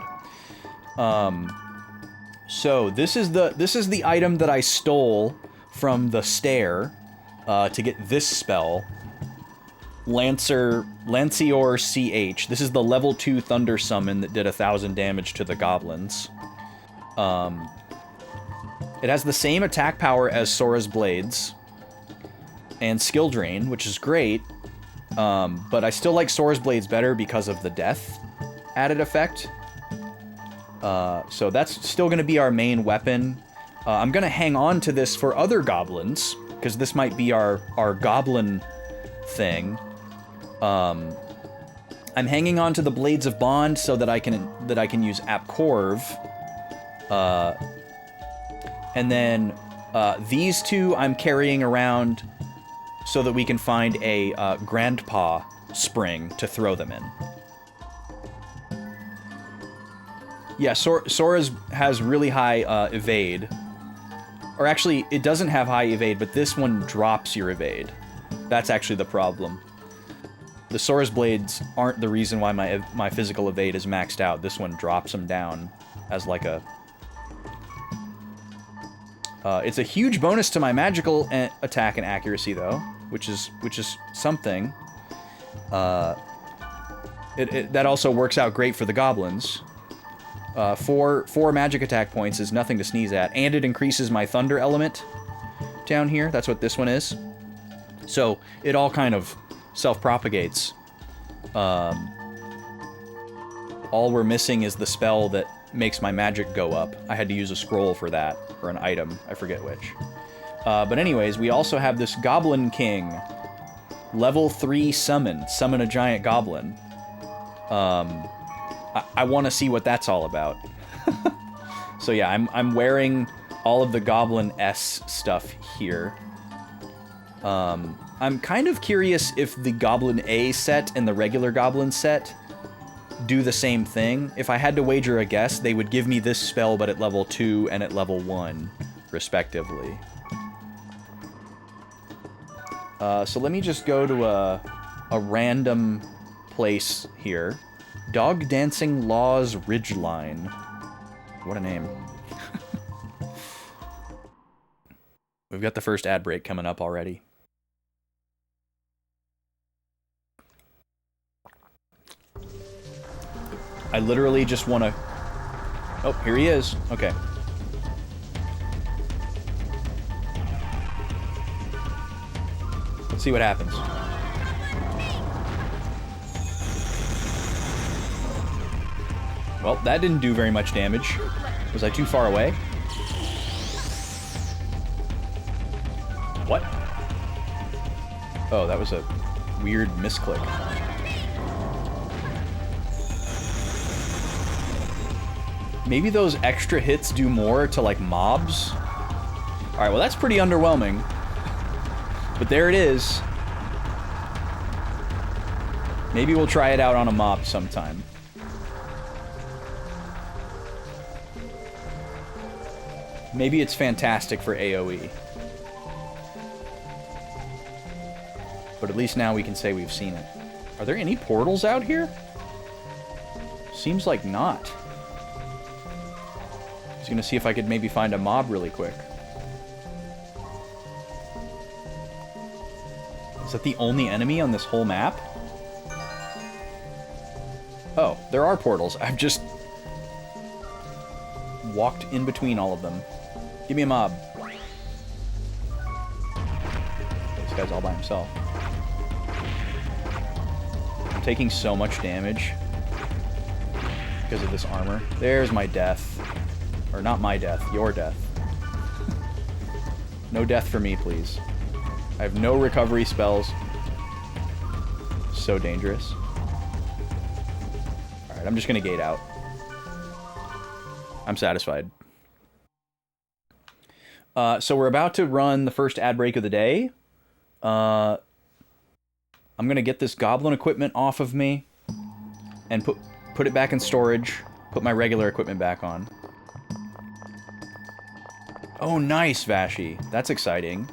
So, this is the item that I stole from the stair to get this spell. Lancior CH. This is the level 2 Thunder Summon that did 1,000 damage to the goblins. It has the same attack power as Sora's Blades, and skill drain, which is great, but I still like Sora's Blades better because of the death added effect. So that's still going to be our main weapon. I'm going to hang on to this for other goblins, because this might be our goblin thing. I'm hanging on to the Blades of Bond so that I can use Apcorv. And then these two I'm carrying around so that we can find a Grandpa spring to throw them in. Yeah, Sora's has really high evade. Or actually, it doesn't have high evade, but this one drops your evade. That's actually the problem. The Sora's Blades aren't the reason why my physical evade is maxed out. This one drops them down as like a... it's a huge bonus to my magical attack and accuracy, though, which is something. That also works out great for the goblins. 4 magic attack points is nothing to sneeze at, and it increases my thunder element down here. That's what this one is. So it all kind of self-propagates. All we're missing is the spell that makes my magic go up. I had to use a scroll for that, or an item, I forget which. But anyways, we also have this Goblin King. Level 3 summon a giant goblin. I want to see what that's all about. So yeah, I'm wearing all of the Goblin S stuff here. I'm kind of curious if the Goblin A set and the regular Goblin set do the same thing. If I had to wager a guess, they would give me this spell but at level 2 and at level 1, respectively. So let me just go to a random place here. Dog Dancing Laws Ridgeline. What a name. We've got the first ad break coming up already. I literally just want to... Oh, here he is. Okay. Let's see what happens. Well, that didn't do very much damage. Was I too far away? What? Oh, that was a weird misclick. Maybe those extra hits do more to, like, mobs? Alright, well, that's pretty underwhelming. But there it is. Maybe we'll try it out on a mob sometime. Maybe it's fantastic for AoE. But at least now we can say we've seen it. Are there any portals out here? Seems like not. I was gonna see if I could maybe find a mob really quick. Is that the only enemy on this whole map? Oh, there are portals. I've just walked in between all of them. Give me a mob. This guy's all by himself. I'm taking so much damage because of this armor. There's my death. Or not my death, your death. No death for me, please. I have no recovery spells. So dangerous. Alright, I'm just gonna gate out. I'm satisfied. So we're about to run the first ad break of the day. I'm gonna get this goblin equipment off of me and put it back in storage. Put my regular equipment back on. Oh, nice, Vashi. That's exciting.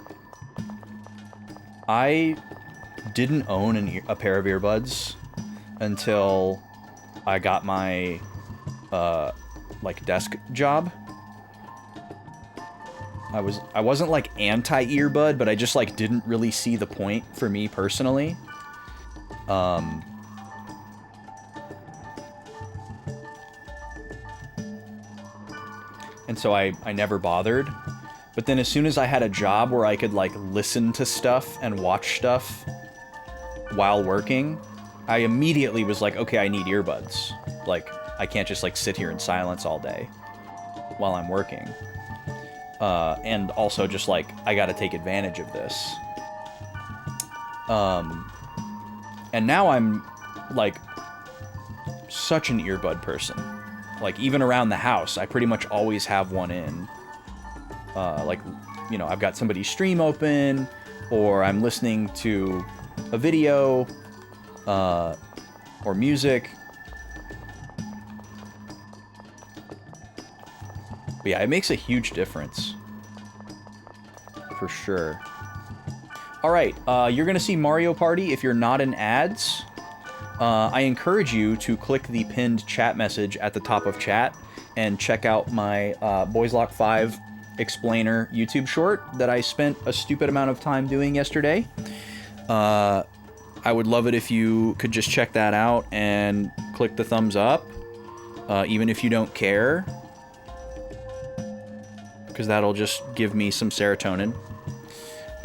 I didn't own a pair of earbuds until I got my, like, desk job. I wasn't, like, anti-earbud, but I just, like, didn't really see the point for me personally. And so I never bothered. But then as soon as I had a job where I could, like, listen to stuff and watch stuff while working, I immediately was like, okay, I need earbuds. Like, I can't just, like, sit here in silence all day while I'm working. And also just, like, I gotta take advantage of this. And now I'm, like, such an earbud person. Like, even around the house, I pretty much always have one in. Like, you know, I've got somebody's stream open, or I'm listening to a video, or music. But yeah, it makes a huge difference. For sure. Alright, you're gonna see Mario Party if you're not in ads. I encourage you to click the pinned chat message at the top of chat and check out my Boys Lock 5 explainer YouTube short that I spent a stupid amount of time doing yesterday. I would love it if you could just check that out and click the thumbs up, even if you don't care, because that'll just give me some serotonin.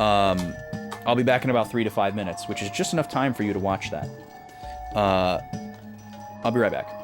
I'll be back in about 3 to 5 minutes, which is just enough time for you to watch that. I'll be right back.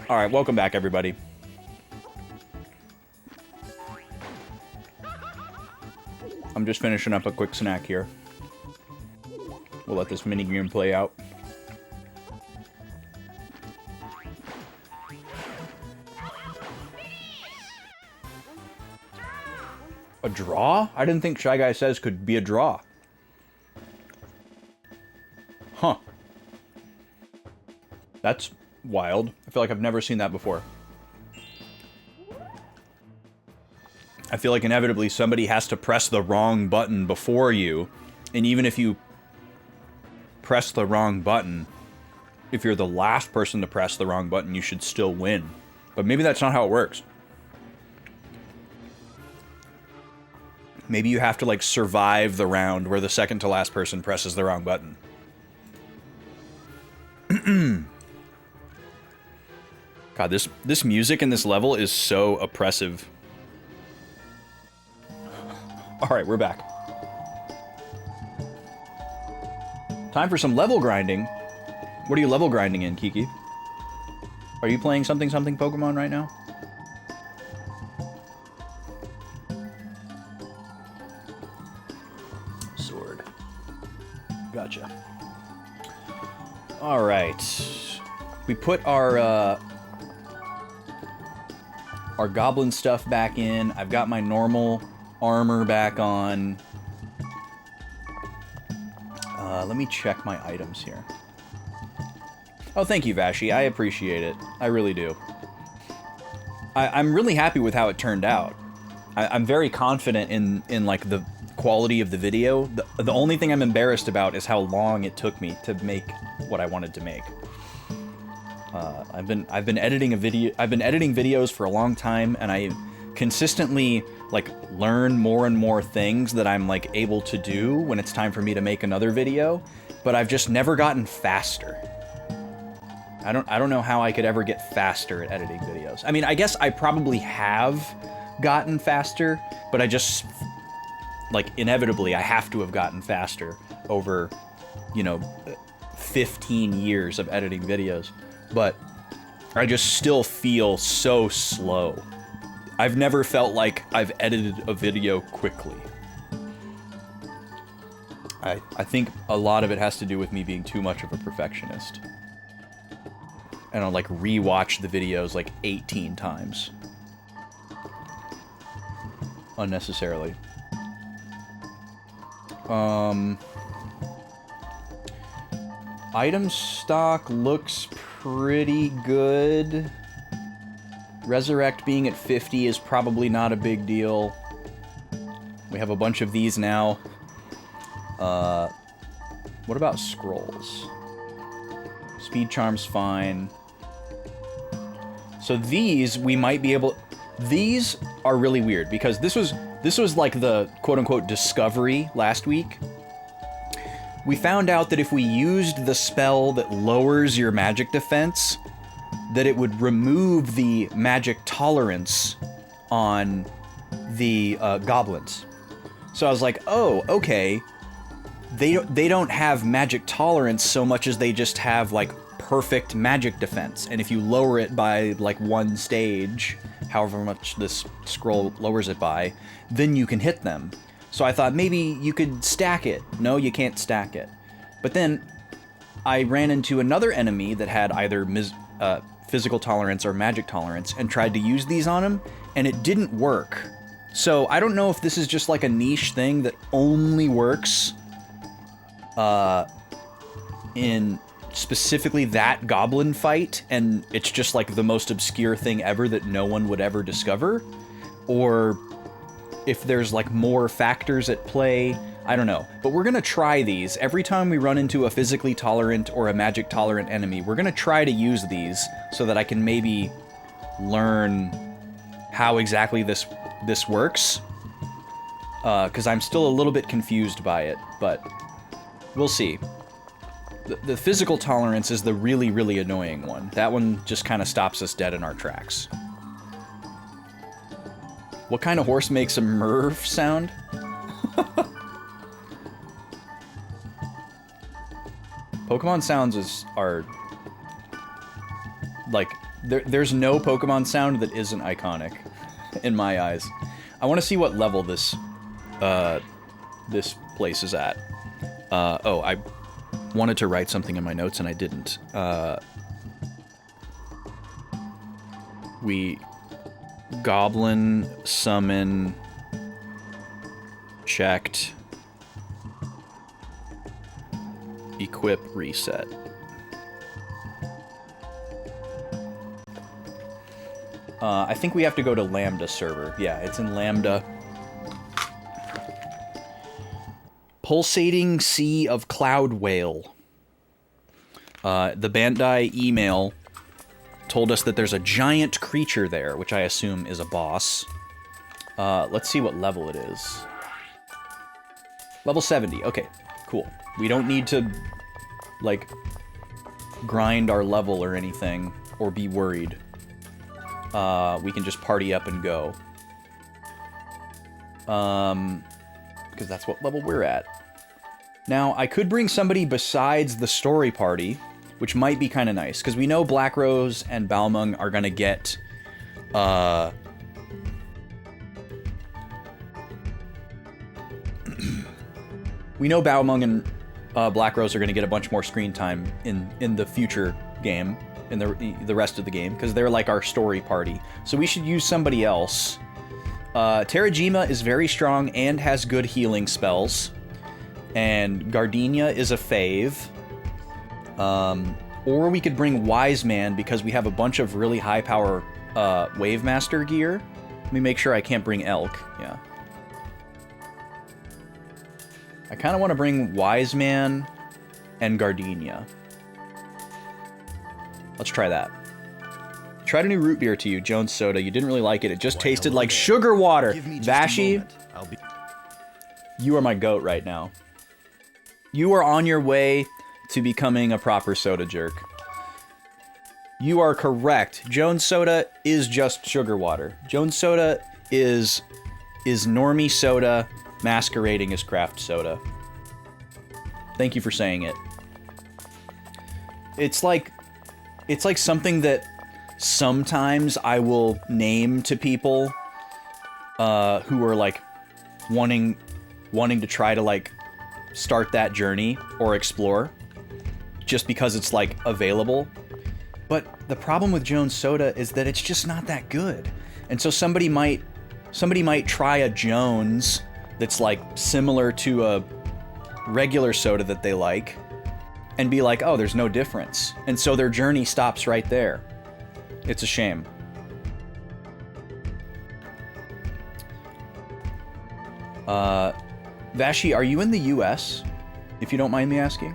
Alright, welcome back, everybody. I'm just finishing up a quick snack here. We'll let this mini-game play out. A draw? I didn't think Shy Guy Says could be a draw. Huh. That's wild. I feel like I've never seen that before. I feel like inevitably somebody has to press the wrong button before you, and even if you press the wrong button, if you're the last person to press the wrong button, you should still win. But maybe that's not how it works. Maybe you have to, like, survive the round where the second to last person presses the wrong button. God, this music in this level is so oppressive. Alright, we're back. Time for some level grinding. What are you level grinding in, Kiki? Are you playing something Pokemon right now? Sword. Gotcha. Alright. We put our goblin stuff back in. I've got my normal armor back on. Let me check my items here. Oh, thank you, Vashi. I appreciate it. I really do. I'm really happy with how it turned out. I'm very confident in like the quality of the video. The only thing I'm embarrassed about is how long it took me to make what I wanted to make. I've been editing videos for a long time, and I consistently like learn more and more things that I'm like able to do when it's time for me to make another video, but I've just never gotten faster. I don't know how I could ever get faster at editing videos. I mean, I guess I probably have gotten faster, but I just like inevitably I have to have gotten faster over, you know, 15 years of editing videos. But I just still feel so slow. I've never felt like I've edited a video quickly. I think a lot of it has to do with me being too much of a perfectionist. And I'll like rewatch the videos like 18 times. Unnecessarily. Item stock looks pretty good. Resurrect being at 50 is probably not a big deal. We have a bunch of these now. What about scrolls? Speed charm's fine. So these, we might be able... These are really weird, because this was like the quote-unquote discovery last week. We found out that if we used the spell that lowers your magic defense, that it would remove the magic tolerance on the goblins. So I was like, oh, okay. They don't have magic tolerance so much as they just have like perfect magic defense. And if you lower it by like one stage, however much this scroll lowers it by, then you can hit them. So I thought maybe you could stack it. No, you can't stack it. But then I ran into another enemy that had either physical tolerance or magic tolerance and tried to use these on him, and it didn't work. So I don't know if this is just like a niche thing that only works in specifically that goblin fight, and it's just like the most obscure thing ever that no one would ever discover, or if there's like more factors at play. I don't know. But we're gonna try these. Every time we run into a physically tolerant or a magic tolerant enemy, we're gonna try to use these so that I can maybe learn how exactly this works. Because I'm still a little bit confused by it, but we'll see. The physical tolerance is the really, really annoying one. That one just kind of stops us dead in our tracks. What kind of horse makes a Merv sound? Pokemon sounds are like, there's no Pokemon sound that isn't iconic in my eyes. I want to see what level this place is at. Oh, I wanted to write something in my notes and I didn't. We Goblin summon checked. Equip reset. I think we have to go to Lambda server. Yeah, it's in Lambda. Pulsating Sea of Cloud Whale. The Bandai email told us that there's a giant creature there, which I assume is a boss. Let's see what level it is. Level 70. Okay, cool. We don't need to, like, grind our level or anything, or be worried. We can just party up and go. Because that's what level we're at. Now, I could bring somebody besides the story party, which might be kind of nice, because we know Black Rose and Balmung are going to get, we know Balmung and Black Rose are going to get a bunch more screen time in the future game, in the rest of the game, because they're like our story party. So we should use somebody else. Terrajima is very strong and has good healing spells. And Gardenia is a fave. Or we could bring Wise Man because we have a bunch of really high power Wave Master gear. Let me make sure I can't bring Elk. Yeah. I kind of want to bring Wise Man and Gardenia. Let's try that. Tried a new root beer to you, Jones Soda. You didn't really like it. It just tasted like sugar water. Vashi, you are my goat right now. You are on your way to becoming a proper soda jerk. You are correct. Jones Soda is just sugar water. Jones Soda is normie soda masquerading as craft soda. Thank you for saying it. It's like something that sometimes I will name to people who are like wanting to try to like start that journey or explore just because it's like available. But the problem with Jones Soda is that it's just not that good. And so somebody might try a Jones that's like similar to a regular soda that they like and be like, oh, there's no difference. And so their journey stops right there. It's a shame. Vashi, are you in the US? If you don't mind me asking.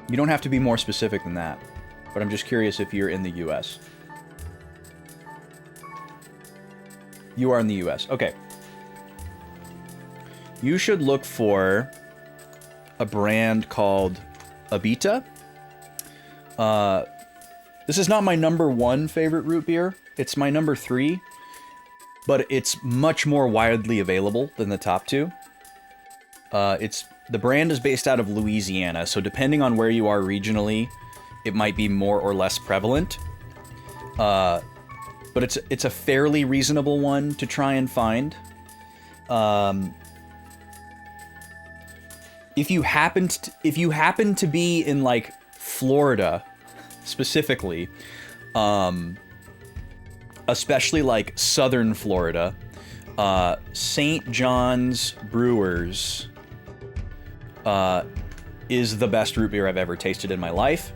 You don't have to be more specific than that, but I'm just curious if you're in the US. You are in the US. Okay. You should look for a brand called Abita. This is not my #1 favorite root beer. It's my #3, but it's much more widely available than the top two. The brand is based out of Louisiana, so depending on where you are regionally, it might be more or less prevalent. But it's a fairly reasonable one to try and find. If you happen to be in like Florida, specifically, especially like southern Florida, St. John's Brewers is the best root beer I've ever tasted in my life,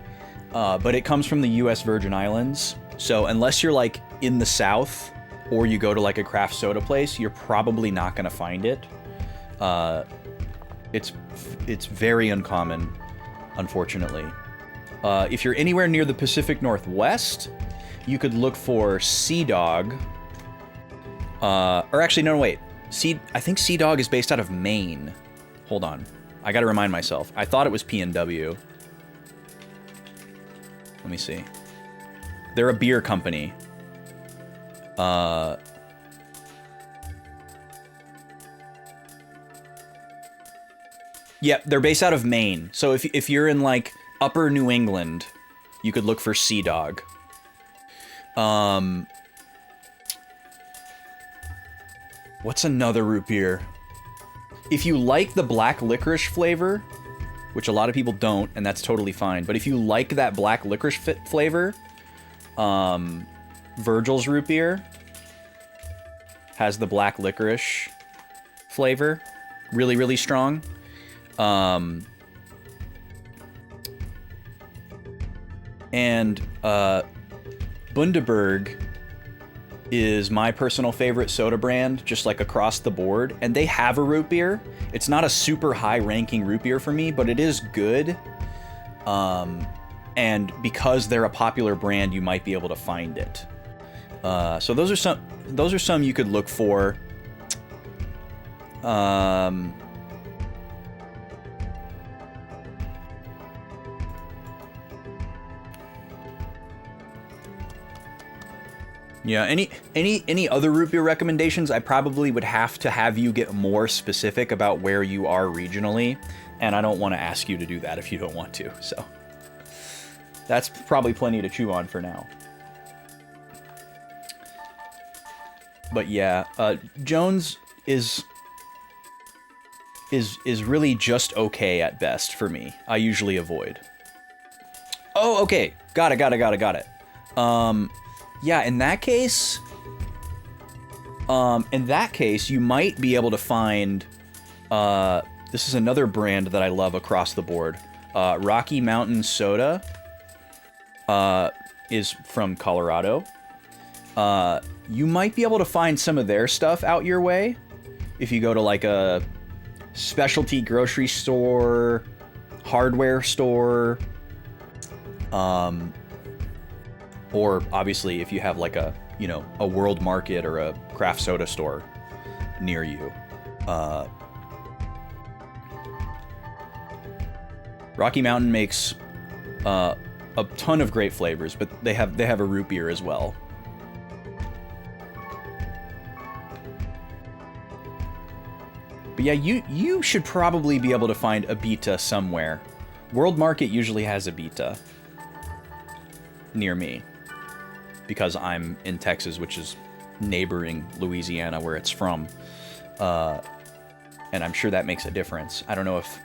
but it comes from the U.S. Virgin Islands. So unless you're like in the South or you go to like a craft soda place, you're probably not going to find it. It's very uncommon, unfortunately. If you're anywhere near the Pacific Northwest, you could look for Sea Dog. Or actually, no, wait. I think Sea Dog is based out of Maine. Hold on. I gotta remind myself. I thought it was P&W. Let me see. They're a beer company. Yeah, they're based out of Maine. So if you're in like upper New England, You could look for Sea Dog. What's another root beer? If you like the black licorice flavor, which a lot of people don't, and that's totally fine, but if you like that black licorice flavor, Virgil's root beer has the black licorice flavor. Really, really strong. And Bundaberg is my personal favorite soda brand, just like across the board. And they have a root beer. It's not a super high ranking root beer for me, but it is good. And because they're a popular brand, you might be able to find it. So those are some you could look for. Yeah, any other root beer recommendations? I probably would have to have you get more specific about where you are regionally, and I don't want to ask you to do that if you don't want to. So that's probably plenty to chew on for now. But yeah, Jones is really just okay at best for me. I usually avoid. Oh, okay. Got it. Yeah, in that case, you might be able to find, this is another brand that I love across the board. Rocky Mountain Soda, is from Colorado. You might be able to find some of their stuff out your way if you go to like a specialty grocery store, hardware store, or obviously if you have like a, you know, a World Market or a craft soda store near you. Rocky Mountain makes a ton of great flavors, but they have a root beer as well. But yeah, you should probably be able to find a Beta somewhere. World Market usually has a Beta near me, because I'm in Texas, which is neighboring Louisiana, where it's from. And I'm sure that makes a difference. I don't know if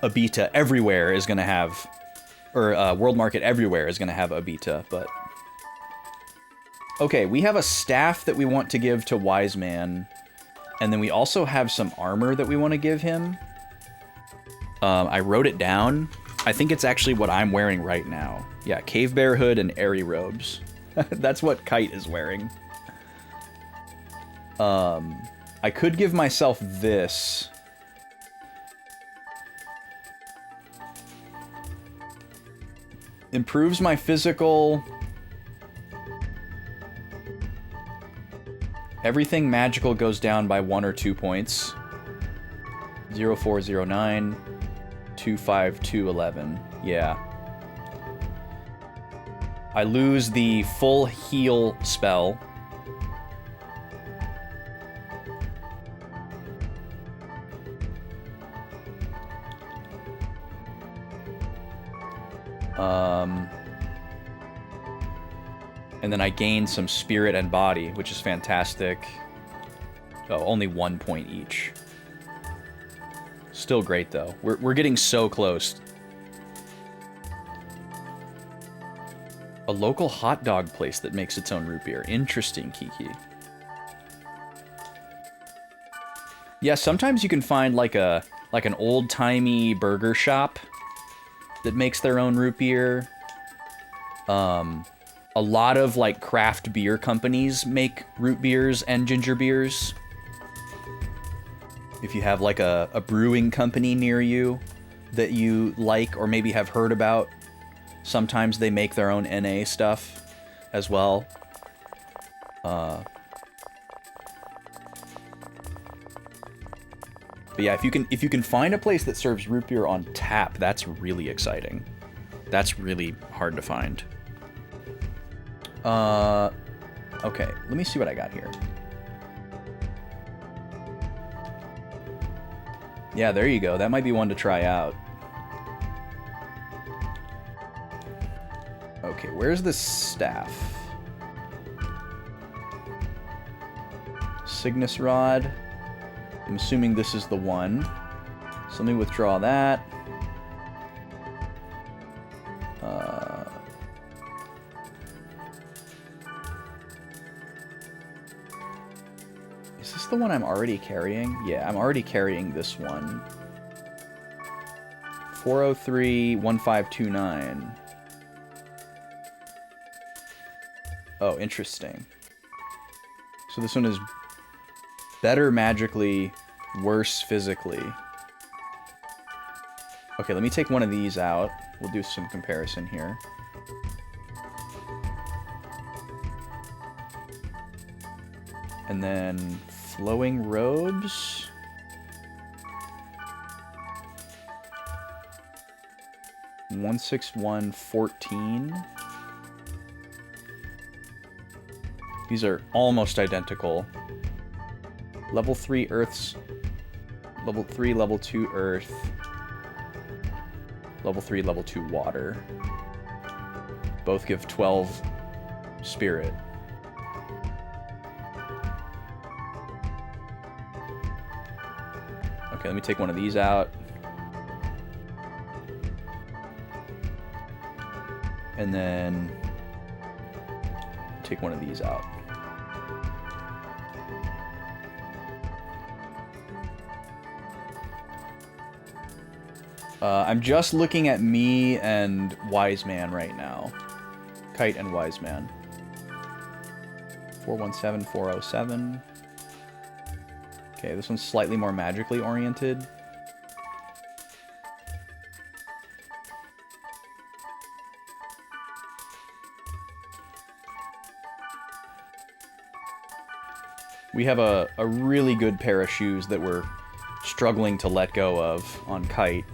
a Beta everywhere is going to have, or World Market everywhere is going to have a Beta, but... Okay, we have a staff that we want to give to Wise Man, and then we also have some armor that we want to give him. I wrote it down. I think it's actually what I'm wearing right now. Yeah, Cave Bear Hood and Airy Robes. That's what Kite is wearing. I could give myself this. Improves my physical. Everything magical goes down by 1 or 2 points. 0409 25211. Yeah. I lose the full heal spell. And then I gain some spirit and body, which is fantastic. Oh, only 1 point each. Still great, though. We're getting so close. A local hot dog place that makes its own root beer. Interesting, Kiki. Yeah, sometimes you can find like an old-timey burger shop that makes their own root beer. A lot of like craft beer companies make root beers and ginger beers. If you have like a brewing company near you that you like or maybe have heard about, sometimes they make their own NA stuff as well. But yeah, if you can find a place that serves root beer on tap, that's really exciting. That's really hard to find. Okay, let me see what I got here. Yeah, there you go. That might be one to try out. Okay, where's the staff? Cygnus Rod. I'm assuming this is the one. So let me withdraw that. Is this the one I'm already carrying? Yeah, I'm already carrying this one. 403-1529. Oh, interesting. So this one is better magically, worse physically. Okay, let me take one of these out. We'll do some comparison here. And then flowing robes. $161.14. These are almost identical. Level 3 Earth's... Level 3, Level 2 Earth. Level 3, Level 2 Water. Both give 12 Spirit. Okay, let me take one of these out. And then take one of these out. I'm just looking at me and Wise Man right now. Kite and Wise Man. 417, 407. Okay, this one's slightly more magically oriented. We have a really good pair of shoes that we're struggling to let go of on Kite.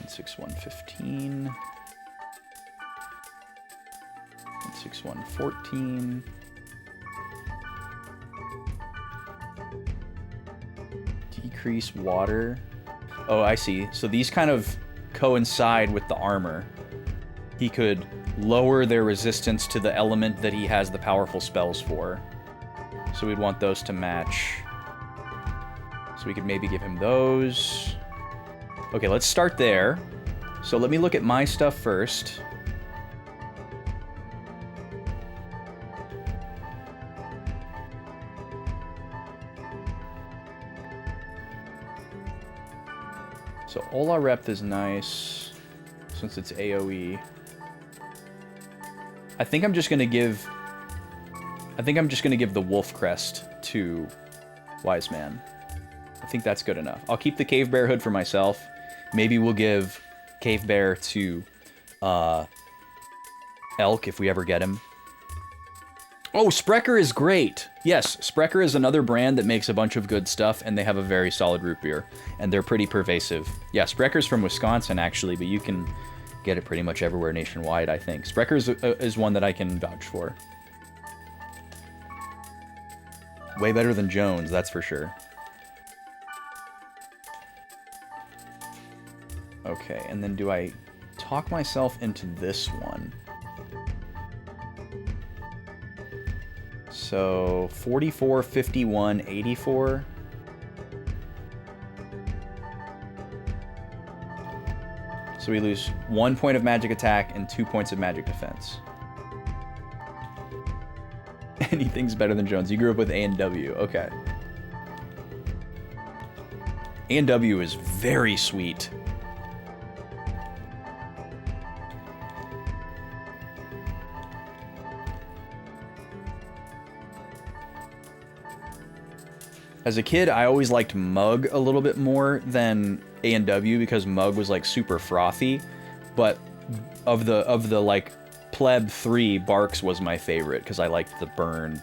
$161.15. $161.14. Decrease water. Oh, I see. So these kind of coincide with the armor. He could lower their resistance to the element that he has the powerful spells for. So we'd want those to match. So we could maybe give him those. Okay, let's start there. So let me look at my stuff first. So Ola Rep is nice, since it's AoE. I think I'm just gonna give the Wolf Crest to Wise Man. I think that's good enough. I'll keep the Cave Bear hood for myself. Maybe we'll give Cave Bear to Elk if we ever get him. Oh, Sprecher is great! Yes, Sprecher is another brand that makes a bunch of good stuff, and they have a very solid root beer. And they're pretty pervasive. Yeah, Sprecher's from Wisconsin, actually, but you can get it pretty much everywhere nationwide, I think. Sprecher is one that I can vouch for. Way better than Jones, that's for sure. Okay, and then do I talk myself into this one? So 44, 51, 84. So we lose 1 point of magic attack and 2 points of magic defense. Anything's better than Jones. You grew up with A&W. Okay. A&W is very sweet. As a kid, I always liked Mug a little bit more than A&W because Mug was like super frothy, but of the like pleb 3, Barks was my favorite because I liked the burn.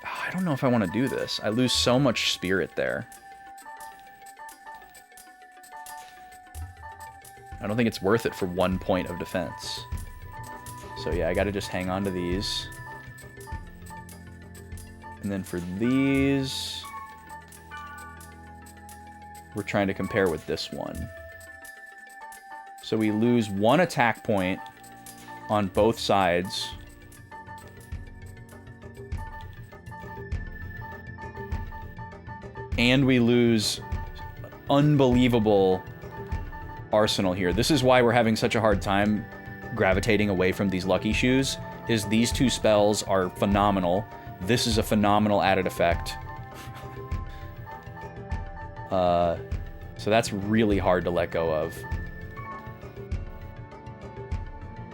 I don't know if I want to do this. I lose so much spirit there. I don't think it's worth it for 1 point of defense. So yeah, I gotta just hang on to these. And then for these, we're trying to compare with this one. So we lose 1 attack point on both sides. And we lose unbelievable arsenal here. This is why we're having such a hard time gravitating away from these lucky shoes, is these 2 spells are phenomenal. This is a phenomenal added effect. So that's really hard to let go of.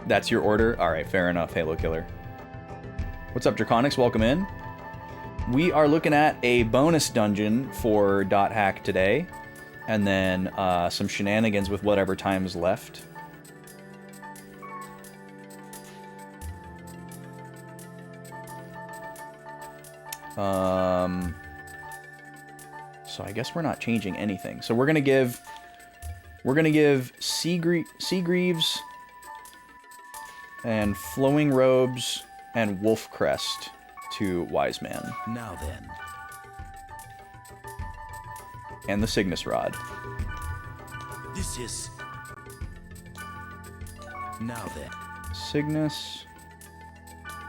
That's your order? Alright, fair enough, Halo Killer. What's up, Draconics? Welcome in. We are looking at a bonus dungeon for Dot Hack today, and then some shenanigans with whatever time is left. So I guess we're not changing anything. So we're gonna give Seagreaves and Flowing Robes and Wolf Crest to Wise Man. Now then. And the Cygnus Rod. This is... Now then. Cygnus,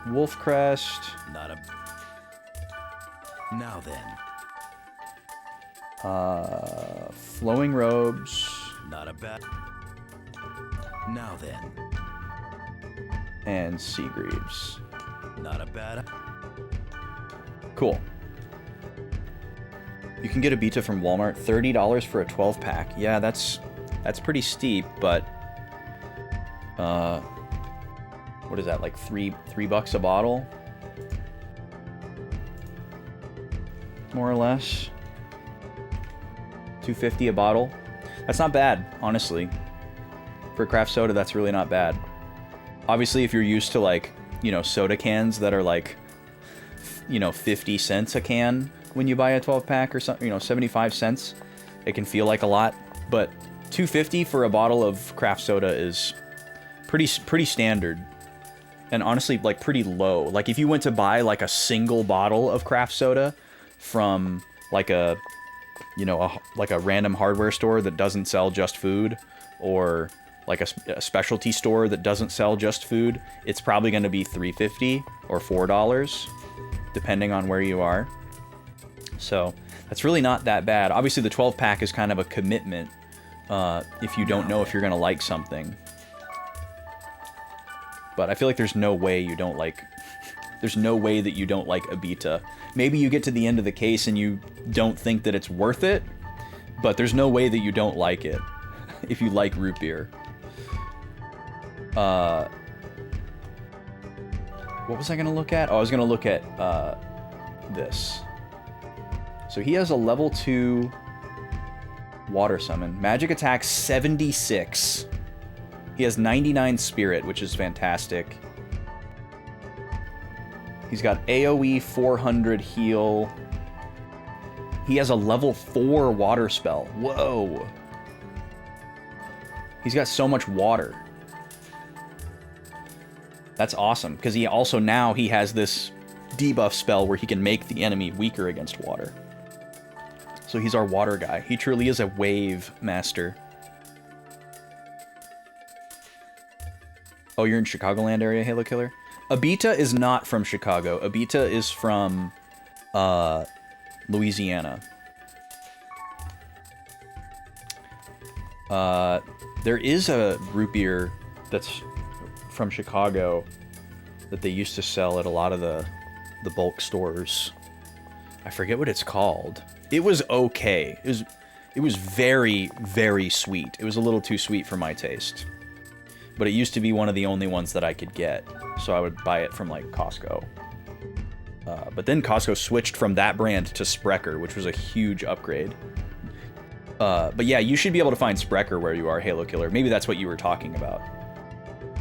Wolf Crest. Not a... Now then. Flowing Robes. Not a bad... Now then. And Seagreaves. Not a bad... Cool. You can get a beta from Walmart, $30 for a 12-pack. Yeah, that's pretty steep, but what is that, like three bucks a bottle? More or less. $2.50 a bottle. That's not bad, honestly. For craft soda, that's really not bad. Obviously, if you're used to, like, you know, soda cans that are like, you know, 50 cents a can when you buy a 12-pack or something, you know, 75 cents, it can feel like a lot, but $2.50 for a bottle of craft soda is pretty standard, and honestly, like, pretty low. Like, if you went to buy like a single bottle of craft soda from like a, you know, like a random hardware store that doesn't sell just food, or like a specialty store that doesn't sell just food, it's probably going to be $3.50 or $4, depending on where you are. So that's really not that bad. Obviously, the 12-pack is kind of a commitment if you don't know if you're going to like something. But I feel like there's no way you don't like... There's no way that you don't like Abita. Maybe you get to the end of the case and you don't think that it's worth it, but there's no way that you don't like it if you like root beer. What was I going to look at? Oh, I was going to look at this. So he has a level 2 water summon. Magic attack 76. He has 99 spirit, which is fantastic. He's got AoE 400 heal. He has a level 4 water spell. Whoa. He's got so much water. That's awesome, because he also now he has this debuff spell where he can make the enemy weaker against water. So he's our water guy. He truly is a wave master. Oh, you're in Chicagoland area, Halo Killer? Abita is not from Chicago. Abita is from Louisiana. There is a root beer that's from Chicago that they used to sell at a lot of the bulk stores. I forget what it's called. It was okay. It was very, very sweet. It was a little too sweet for my taste. But it used to be one of the only ones that I could get, so I would buy it from, like, Costco. But then Costco switched from that brand to Sprecher, which was a huge upgrade. But yeah, you should be able to find Sprecher where you are, Halo Killer. Maybe that's what you were talking about.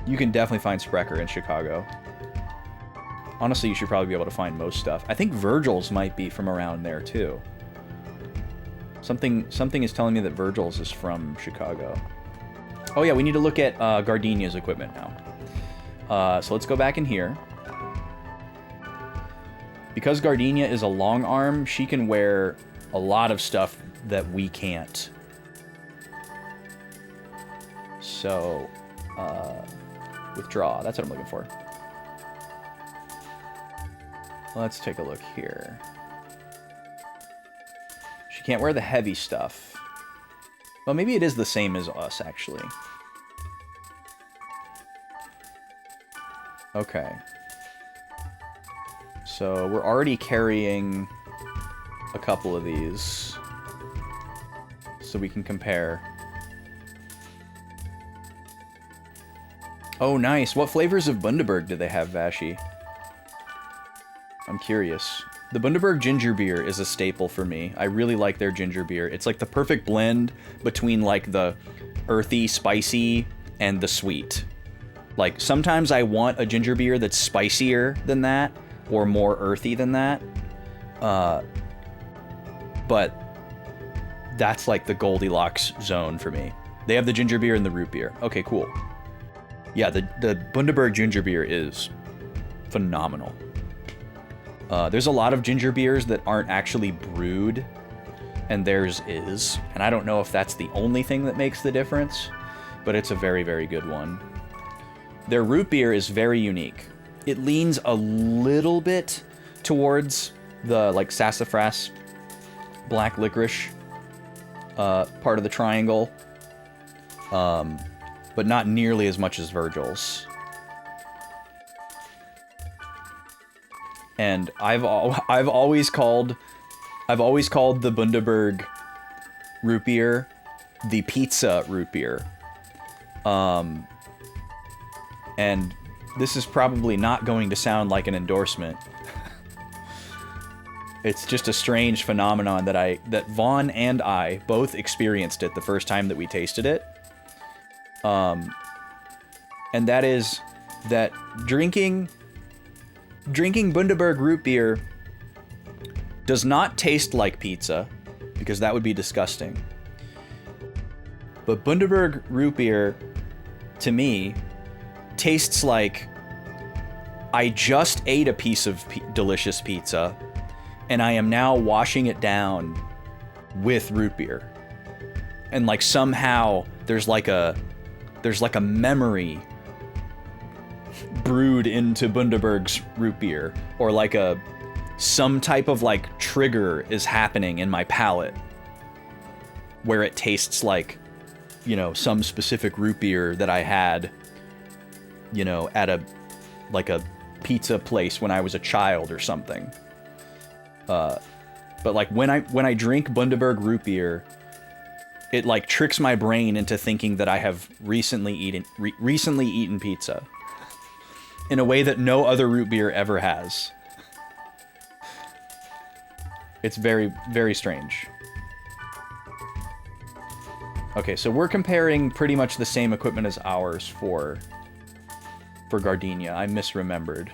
You can definitely find Sprecher in Chicago. Honestly, you should probably be able to find most stuff. I think Virgil's might be from around there, too. Something is telling me that Virgil's is from Chicago. Oh yeah, we need to look at Gardenia's equipment now. So let's go back in here. Because Gardenia is a long arm, she can wear a lot of stuff that we can't. So, withdraw. That's what I'm looking for. Let's take a look here. She can't wear the heavy stuff. Well, maybe it is the same as us, actually. Okay. So, we're already carrying a couple of these. So we can compare. Oh, nice. What flavors of Bundaberg do they have, Vashi? I'm curious. The Bundaberg ginger beer is a staple for me. I really like their ginger beer. It's like the perfect blend between like the earthy, spicy, and the sweet. Like sometimes I want a ginger beer that's spicier than that or more earthy than that. But that's like the Goldilocks zone for me. They have the ginger beer and the root beer. Okay, cool. Yeah, the Bundaberg ginger beer is phenomenal. There's a lot of ginger beers that aren't actually brewed, and theirs is. And I don't know if that's the only thing that makes the difference, but it's a very, very good one. Their root beer is very unique. It leans a little bit towards the, like, sassafras black licorice part of the triangle, but not nearly as much as Virgil's. And I've always called the Bundaberg root beer the pizza root beer. And this is probably not going to sound like an endorsement. It's just a strange phenomenon that Vaughn and I both experienced it the first time that we tasted it. And that is that drinking Bundaberg root beer does not taste like pizza, because that would be disgusting. But Bundaberg root beer, to me, tastes like I just ate a piece of delicious pizza, and I am now washing it down with root beer. And like somehow there's like a memory brewed into Bundaberg's root beer, or like some type of like trigger is happening in my palate where it tastes like, you know, some specific root beer that I had, you know, at a pizza place when I was a child or something. But like when I drink Bundaberg root beer, it like tricks my brain into thinking that I have recently eaten pizza in a way that no other root beer ever has. It's very, very strange. Okay, so we're comparing pretty much the same equipment as ours for Gardenia. I misremembered.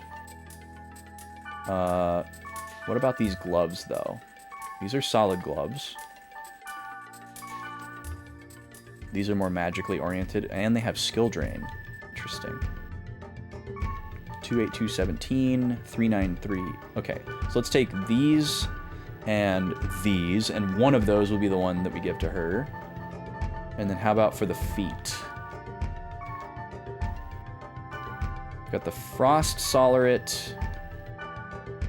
What about these gloves, though? These are solid gloves. These are more magically oriented, and they have skill drain. Interesting. 28217, 393. Okay, so let's take these, and one of those will be the one that we give to her. And then how about for the feet? Got the Frost Soleret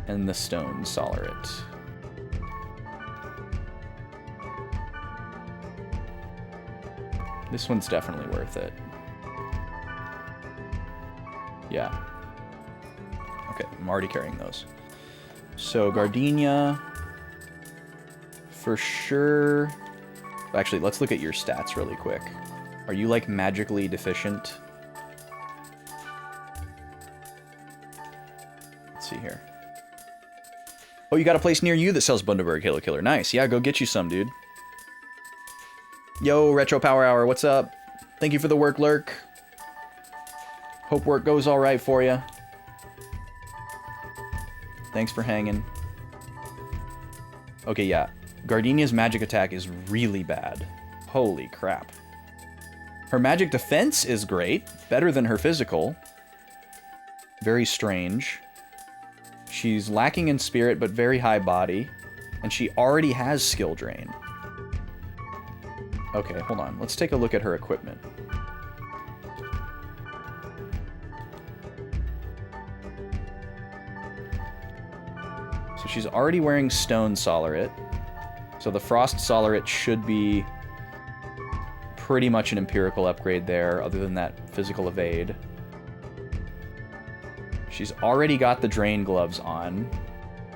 and the Stone Soleret. This one's definitely worth it. Yeah. Okay, I'm already carrying those. So Gardenia, for sure. Actually, let's look at your stats really quick. Are you like magically deficient? Let's see here. Oh, you got a place near you that sells Bundaberg Halo Killer. Nice. Yeah, go get you some, dude. Yo, Retro Power Hour, what's up? Thank you for the work, Lurk. Hope work goes all right for you. Thanks for hanging. Okay, yeah. Gardenia's magic attack is really bad. Holy crap. Her magic defense is great. Better than her physical. Very strange. She's lacking in spirit, but very high body. And she already has skill drain. Okay, hold on. Let's take a look at her equipment. So she's already wearing Stone Solariet. So the Frost Solariet should be pretty much an empirical upgrade there, other than that physical evade. She's already got the Drain Gloves on.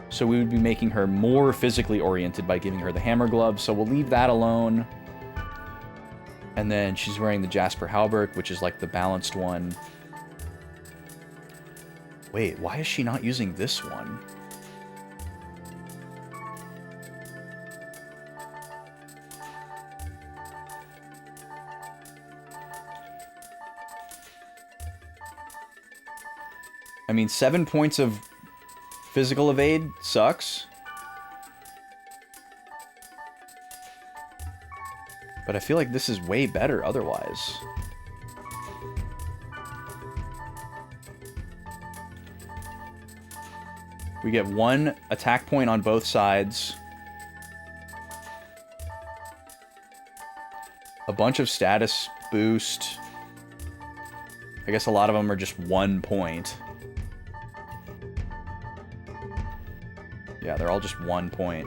So we would be making her more physically oriented by giving her the Hammer Gloves, so we'll leave that alone. And then she's wearing the Jasper Halberd, which is like the balanced one. Wait, why is she not using this one? I mean, 7 points of physical evade sucks. But I feel like this is way better otherwise. We get 1 attack point on both sides. A bunch of status boost. I guess a lot of them are just 1 point. Yeah, they're all just 1 point.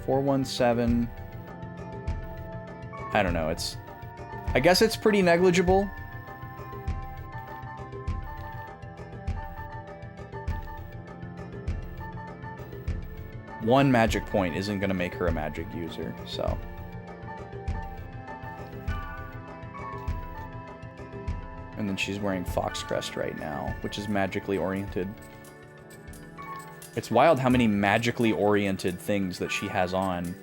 417. I don't know, I guess it's pretty negligible. One magic point isn't going to make her a magic user, so. And then she's wearing Fox Crest right now, which is magically oriented. It's wild how many magically oriented things that she has on.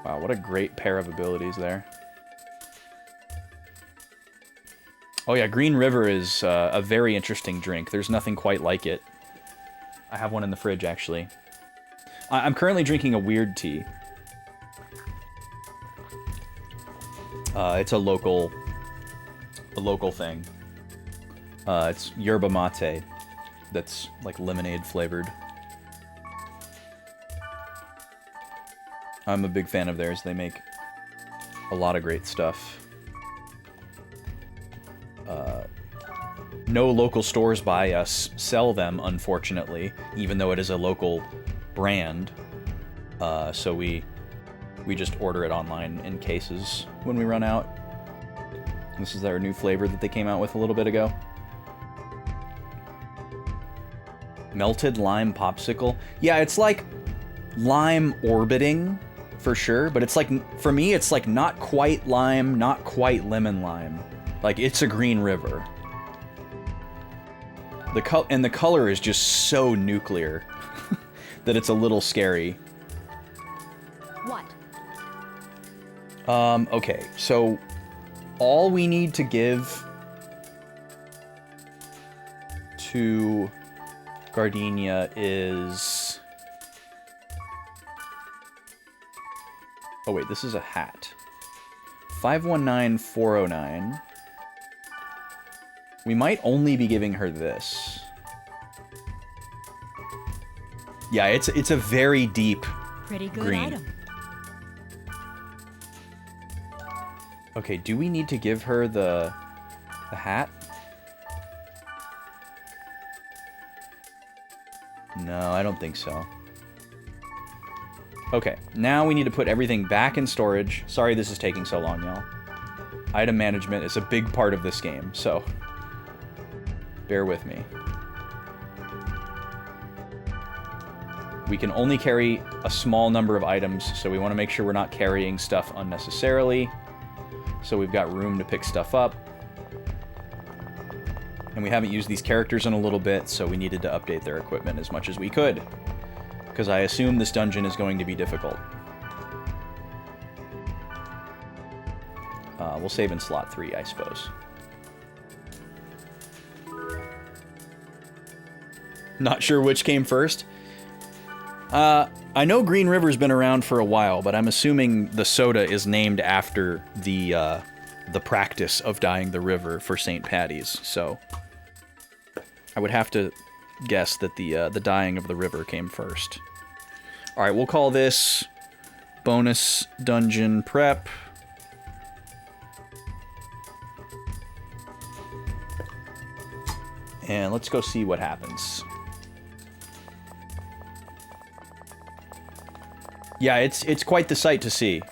Wow, what a great pair of abilities there. Oh yeah, Green River is a very interesting drink. There's nothing quite like it. I have one in the fridge, actually. I'm currently drinking a weird tea. It's a local thing. It's yerba mate. That's like lemonade flavored. I'm a big fan of theirs. They make a lot of great stuff. No local stores by us sell them, unfortunately, even though it is a local brand. So we just order it online in cases when we run out. This is their new flavor that they came out with a little bit ago. Melted lime popsicle. Yeah, it's like lime orbiting for sure, but it's like, for me, it's like not quite lime, not quite lemon lime. Like, it's a Green River. The color is just so nuclear that it's a little scary. What? Okay, so all we need to give to Gardenia is... Oh wait, this is a hat. 519409. We might only be giving her this. Yeah, it's a very deep Pretty good green. item. Okay, do we need to give her the hat? No, I don't think so. Okay, now we need to put everything back in storage. Sorry this is taking so long, y'all. Item management is a big part of this game, so bear with me. We can only carry a small number of items, so we want to make sure we're not carrying stuff unnecessarily. So we've got room to pick stuff up. And we haven't used these characters in a little bit, so we needed to update their equipment as much as we could. Because I assume this dungeon is going to be difficult. We'll save in slot 3, I suppose. Not sure which came first. I know Green River's been around for a while, but I'm assuming the soda is named after the practice of dyeing the river for St. Patty's, so I would have to guess that the dyeing of the river came first. Alright, we'll call this bonus dungeon prep. And let's go see what happens. Yeah, it's quite the sight to see.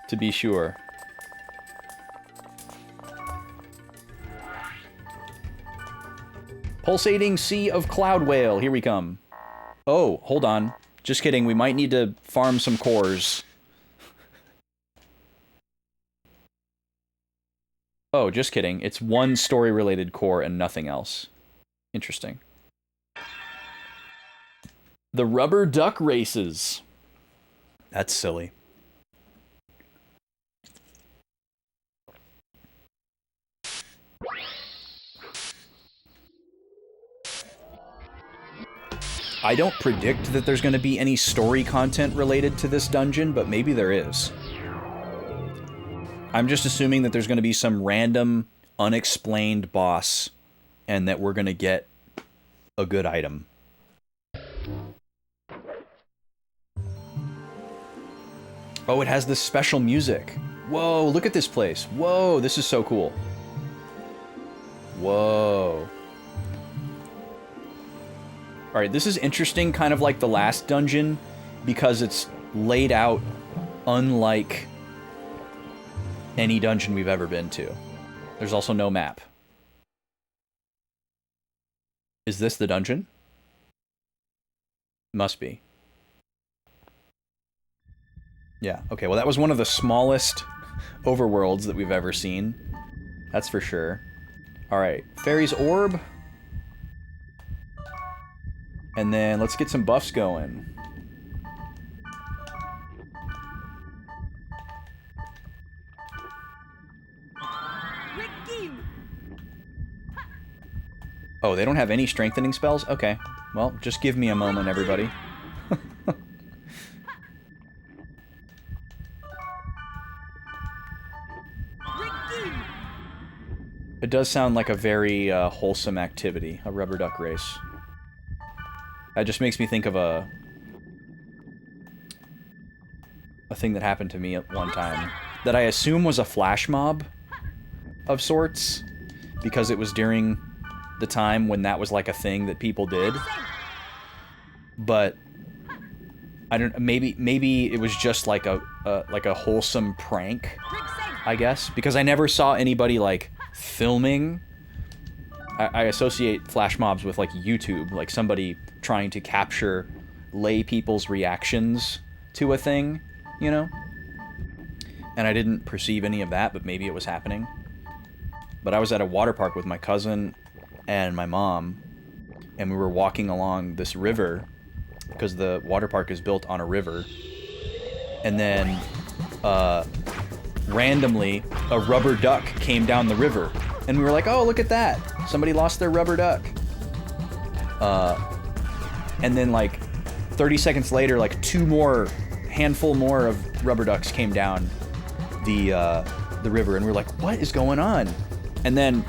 To be sure. Pulsating Sea of Cloud Whale, here we come. Oh, hold on. Just kidding, we might need to farm some cores. Oh, just kidding. It's one story-related core and nothing else. Interesting. The rubber duck races. That's silly. I don't predict that there's going to be any story content related to this dungeon, but maybe there is. I'm just assuming that there's going to be some random, unexplained boss, and that we're going to get a good item. Oh, it has this special music. Whoa, look at this place. Whoa, this is so cool. Whoa. Alright, this is interesting, kind of like the last dungeon, because it's laid out unlike any dungeon we've ever been to. There's also no map. Is this the dungeon? Must be. Yeah, okay, well that was one of the smallest overworlds that we've ever seen. That's for sure. Alright, Fairy's Orb. And then let's get some buffs going. Oh, they don't have any strengthening spells? Okay. Well, just give me a moment, everybody. It does sound like a very wholesome activity, a rubber duck race. That just makes me think of a thing that happened to me at one time that I assume was a flash mob of sorts, because it was during the time when that was like a thing that people did. But I don't, maybe it was just like a wholesome prank, I guess, because I never saw anybody like filming. I associate flash mobs with like YouTube, like somebody trying to capture lay people's reactions to a thing, you know? And I didn't perceive any of that, but maybe it was happening. But I was at a water park with my cousin and my mom, and we were walking along this river, because the water park is built on a river. And then, randomly, a rubber duck came down the river. And we were like, oh, look at that! Somebody lost their rubber duck. And then, like, 30 seconds later, like, handful more of rubber ducks came down the river, and we were like, what is going on? And then,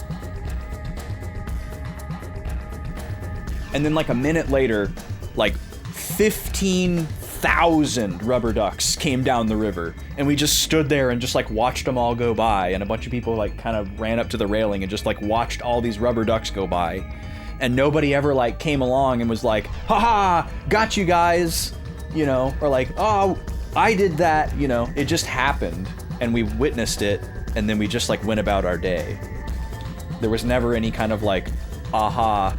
like, a minute later, like, 15,000 rubber ducks came down the river, and we just stood there and just like watched them all go by, and a bunch of people like kind of ran up to the railing and just like watched all these rubber ducks go by, and nobody ever like came along and was like, haha, got you guys, you know, or like, oh, I did that, you know. It just happened, and we witnessed it, and then we just like went about our day. There was never any kind of like aha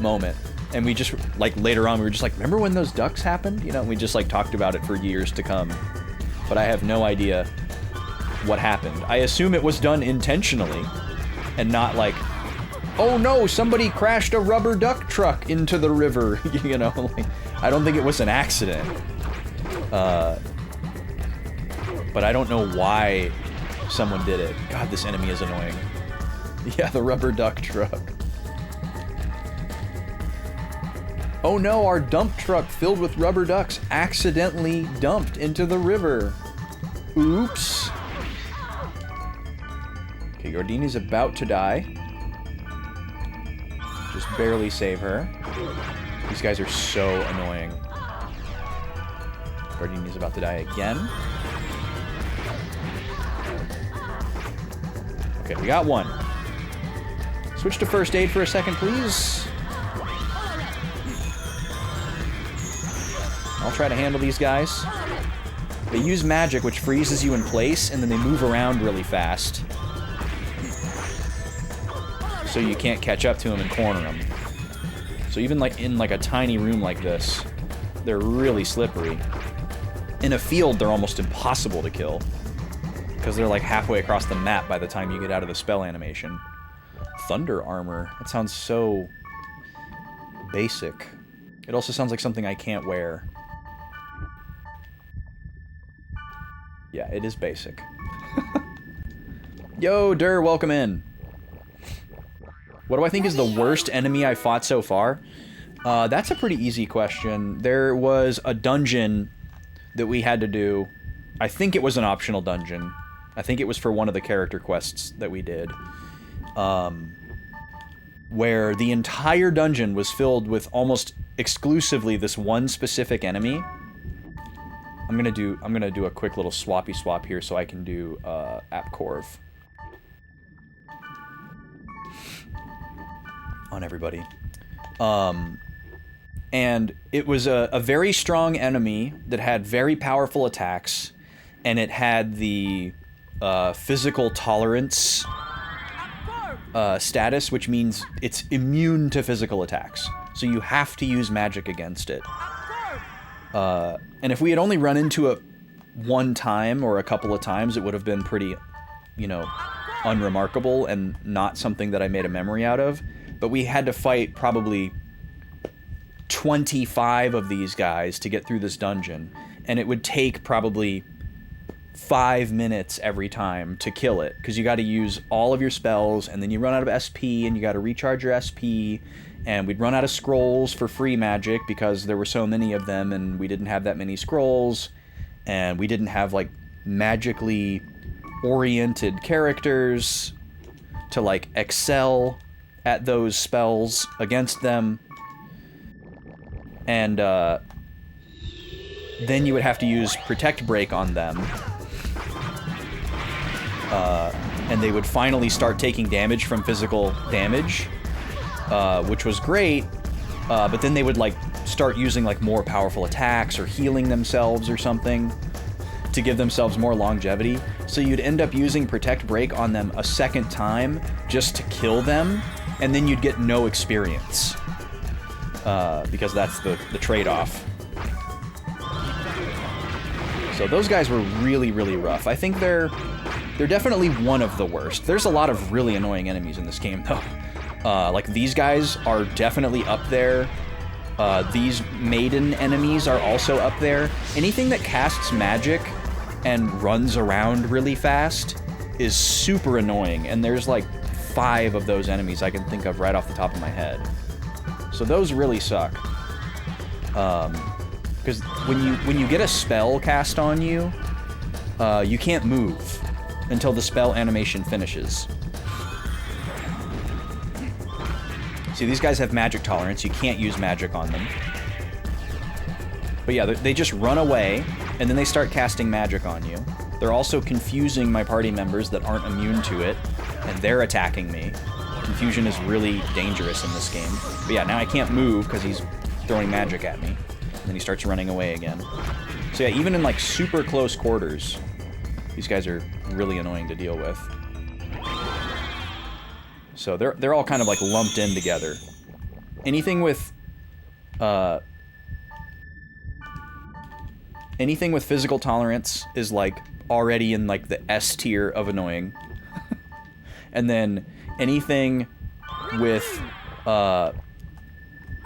moment. And we just, like, later on, we were just like, remember when those ducks happened? You know, and we just, like, talked about it for years to come. But I have no idea what happened. I assume it was done intentionally, and not like, oh no, somebody crashed a rubber duck truck into the river, you know? Like, I don't think it was an accident. But I don't know why someone did it. God, this enemy is annoying. Yeah, the rubber duck truck. Oh no, our dump truck filled with rubber ducks accidentally dumped into the river. Oops. Okay, Gardini's about to die. Just barely save her. These guys are so annoying. Gardini's about to die again. Okay, we got one. Switch to first aid for a second, please. I'll try to handle these guys. They use magic, which freezes you in place, and then they move around really fast. So you can't catch up to them and corner them. So even like in like a tiny room like this, they're really slippery. In a field, they're almost impossible to kill, because they're like halfway across the map by the time you get out of the spell animation. Thunder armor. That sounds so basic. It also sounds like something I can't wear. Yeah, it is basic. Yo, Dur, welcome in. What do I think is the worst enemy I fought so far? That's a pretty easy question. There was a dungeon that we had to do. I think it was an optional dungeon. I think it was for one of the character quests that we did. Where the entire dungeon was filled with almost exclusively this one specific enemy. I'm gonna do a quick little swappy swap here so I can do AppCorv on everybody. And it was a very strong enemy that had very powerful attacks, and it had the physical tolerance status, which means it's immune to physical attacks. So you have to use magic against it. And if we had only run into it one time or a couple of times, it would have been pretty, you know, unremarkable and not something that I made a memory out of. But we had to fight probably 25 of these guys to get through this dungeon. And it would take probably 5 minutes every time to kill it, because you got to use all of your spells, and then you run out of SP, and you got to recharge your SP, and we'd run out of scrolls for free magic because there were so many of them, and we didn't have that many scrolls, and we didn't have, like, magically oriented characters to, like, excel at those spells against them. And then you would have to use Protect Break on them. And they would finally start taking damage from physical damage, which was great, but then they would like start using like more powerful attacks or healing themselves or something to give themselves more longevity. So you'd end up using Protect Break on them a second time just to kill them, and then you'd get no experience, because that's the trade-off. So those guys were really, really rough. I think they're definitely one of the worst. There's a lot of really annoying enemies in this game, though. Like, these guys are definitely up there. These maiden enemies are also up there. Anything that casts magic and runs around really fast is super annoying, and there's like 5 of those enemies I can think of right off the top of my head. So those really suck. Because when you get a spell cast on you, you can't move until the spell animation finishes. See, these guys have magic tolerance. You can't use magic on them. But yeah, they just run away, and then they start casting magic on you. They're also confusing my party members that aren't immune to it, and they're attacking me. Confusion is really dangerous in this game. But yeah, now I can't move because he's throwing magic at me. And then he starts running away again. So yeah, even in like super close quarters, these guys are really annoying to deal with. So they're all kind of like lumped in together. Anything with physical tolerance is like already in like the S tier of annoying. And then anything with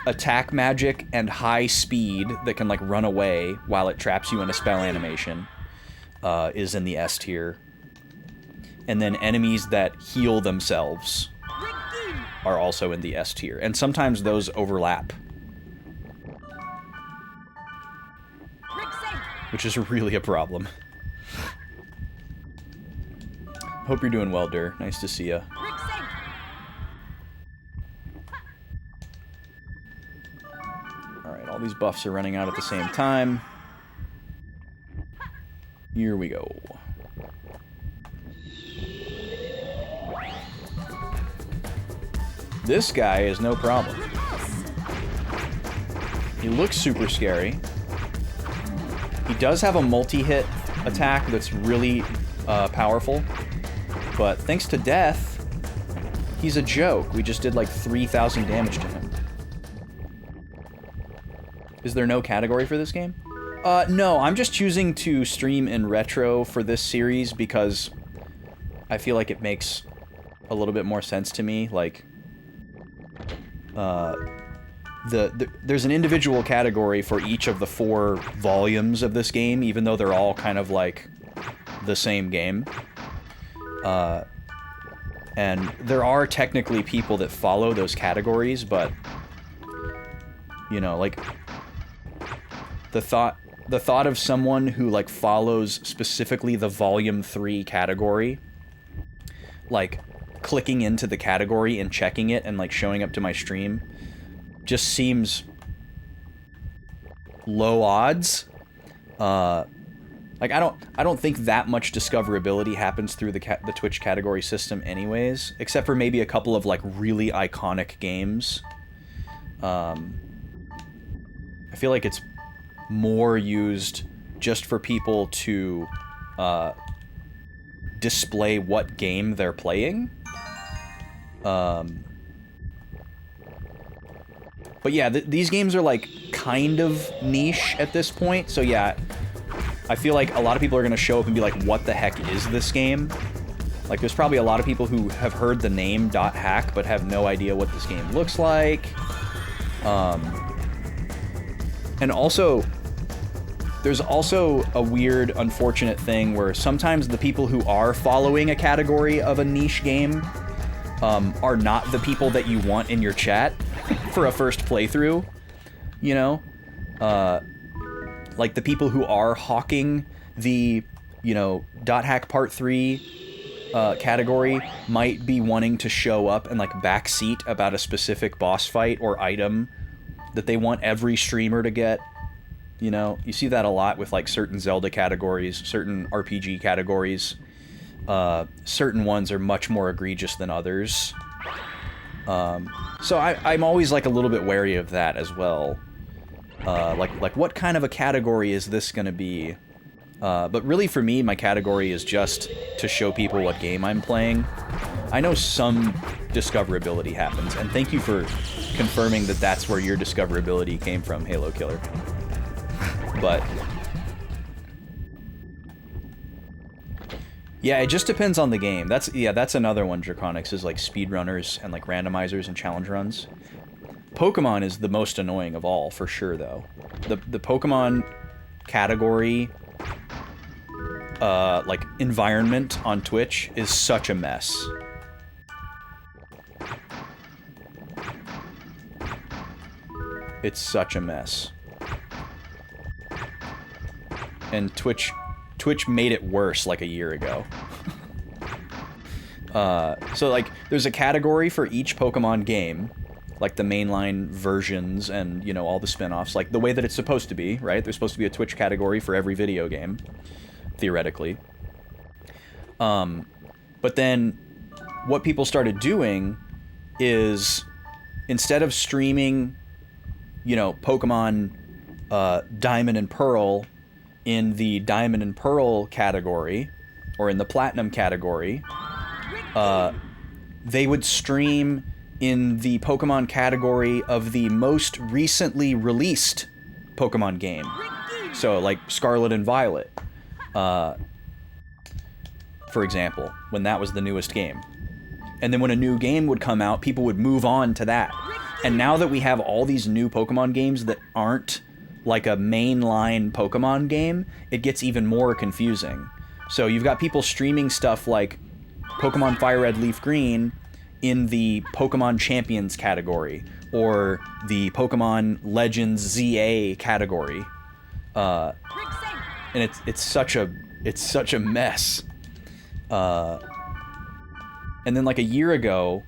attack magic and high speed that can like run away while it traps you in a spell animation is in the S tier. And then enemies that heal themselves are also in the S tier. And sometimes those overlap which is really a problem. Hope you're doing well, Dur. Nice to see ya. Alright, all these buffs are running out at the same time. Here we go. This guy is no problem. He looks super scary. He does have a multi-hit attack that's really powerful. But thanks to death, he's a joke. We just did like 3,000 damage to him. Is there no category for this game? No, I'm just choosing to stream in retro for this series because I feel like it makes a little bit more sense to me. Like, there's an individual category for each of the 4 volumes of this game, even though they're all kind of like the same game. And there are technically people that follow those categories, but, you know, like, the thought of someone who, like, follows specifically the Volume 3 category, like, clicking into the category and checking it and, like, showing up to my stream, just seems low odds. Like, I don't think that much discoverability happens through the Twitch category system anyways, except for maybe a couple of, like, really iconic games. I feel like it's more used just for people to display what game they're playing. But yeah, these games are, like, kind of niche at this point, so yeah, I feel like a lot of people are going to show up and be like, what the heck is this game? Like, there's probably a lot of people who have heard the name .hack but have no idea what this game looks like. And also, there's also a weird, unfortunate thing where sometimes the people who are following a category of a niche game are not the people that you want in your chat for a first playthrough, you know? Like, the people who are hawking the, you know, .hack Part 3 category might be wanting to show up and, like, backseat about a specific boss fight or item that they want every streamer to get. You know, you see that a lot with, like, certain Zelda categories, certain RPG categories. Certain ones are much more egregious than others. So I'm always, like, a little bit wary of that as well. Like what kind of a category is this gonna be? But really for me, my category is just to show people what game I'm playing. I know some discoverability happens, and thank you for confirming that that's where your discoverability came from, Halo Killer. But yeah, it just depends on the game. That's another one, Draconics, is like speedrunners and like randomizers and challenge runs. Pokemon is the most annoying of all, for sure, though. The Pokemon category, like, environment on Twitch is such a mess. It's such a mess. And Twitch made it worse, like, a year ago. So, like, there's a category for each Pokemon game, like the mainline versions and, you know, all the spin-offs, like the way that it's supposed to be, right? There's supposed to be a Twitch category for every video game, theoretically. But then what people started doing is, instead of streaming, you know, Pokemon Diamond and Pearl in the Diamond and Pearl category, or in the Platinum category, they would stream in the Pokemon category of the most recently released Pokemon game. So, like, Scarlet and Violet, for example, when that was the newest game. And then when a new game would come out, people would move on to that. And now that we have all these new Pokemon games that aren't like a mainline Pokemon game, it gets even more confusing. So you've got people streaming stuff like Pokemon Fire Red, Leaf Green in the Pokemon Champions category, or the Pokemon Legends ZA category. and it's such a mess. And then like a year ago,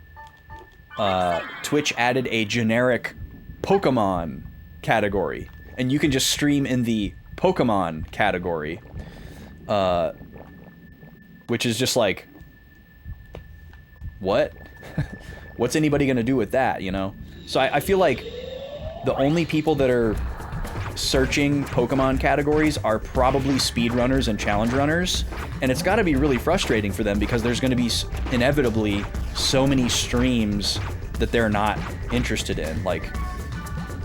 Twitch added a generic Pokemon category, and you can just stream in the Pokemon category, which is just like, what? What's anybody gonna do with that, you know? So I feel like the only people that are searching Pokemon categories are probably speedrunners and challenge runners, and it's got to be really frustrating for them because there's going to be inevitably so many streams that they're not interested in. Like,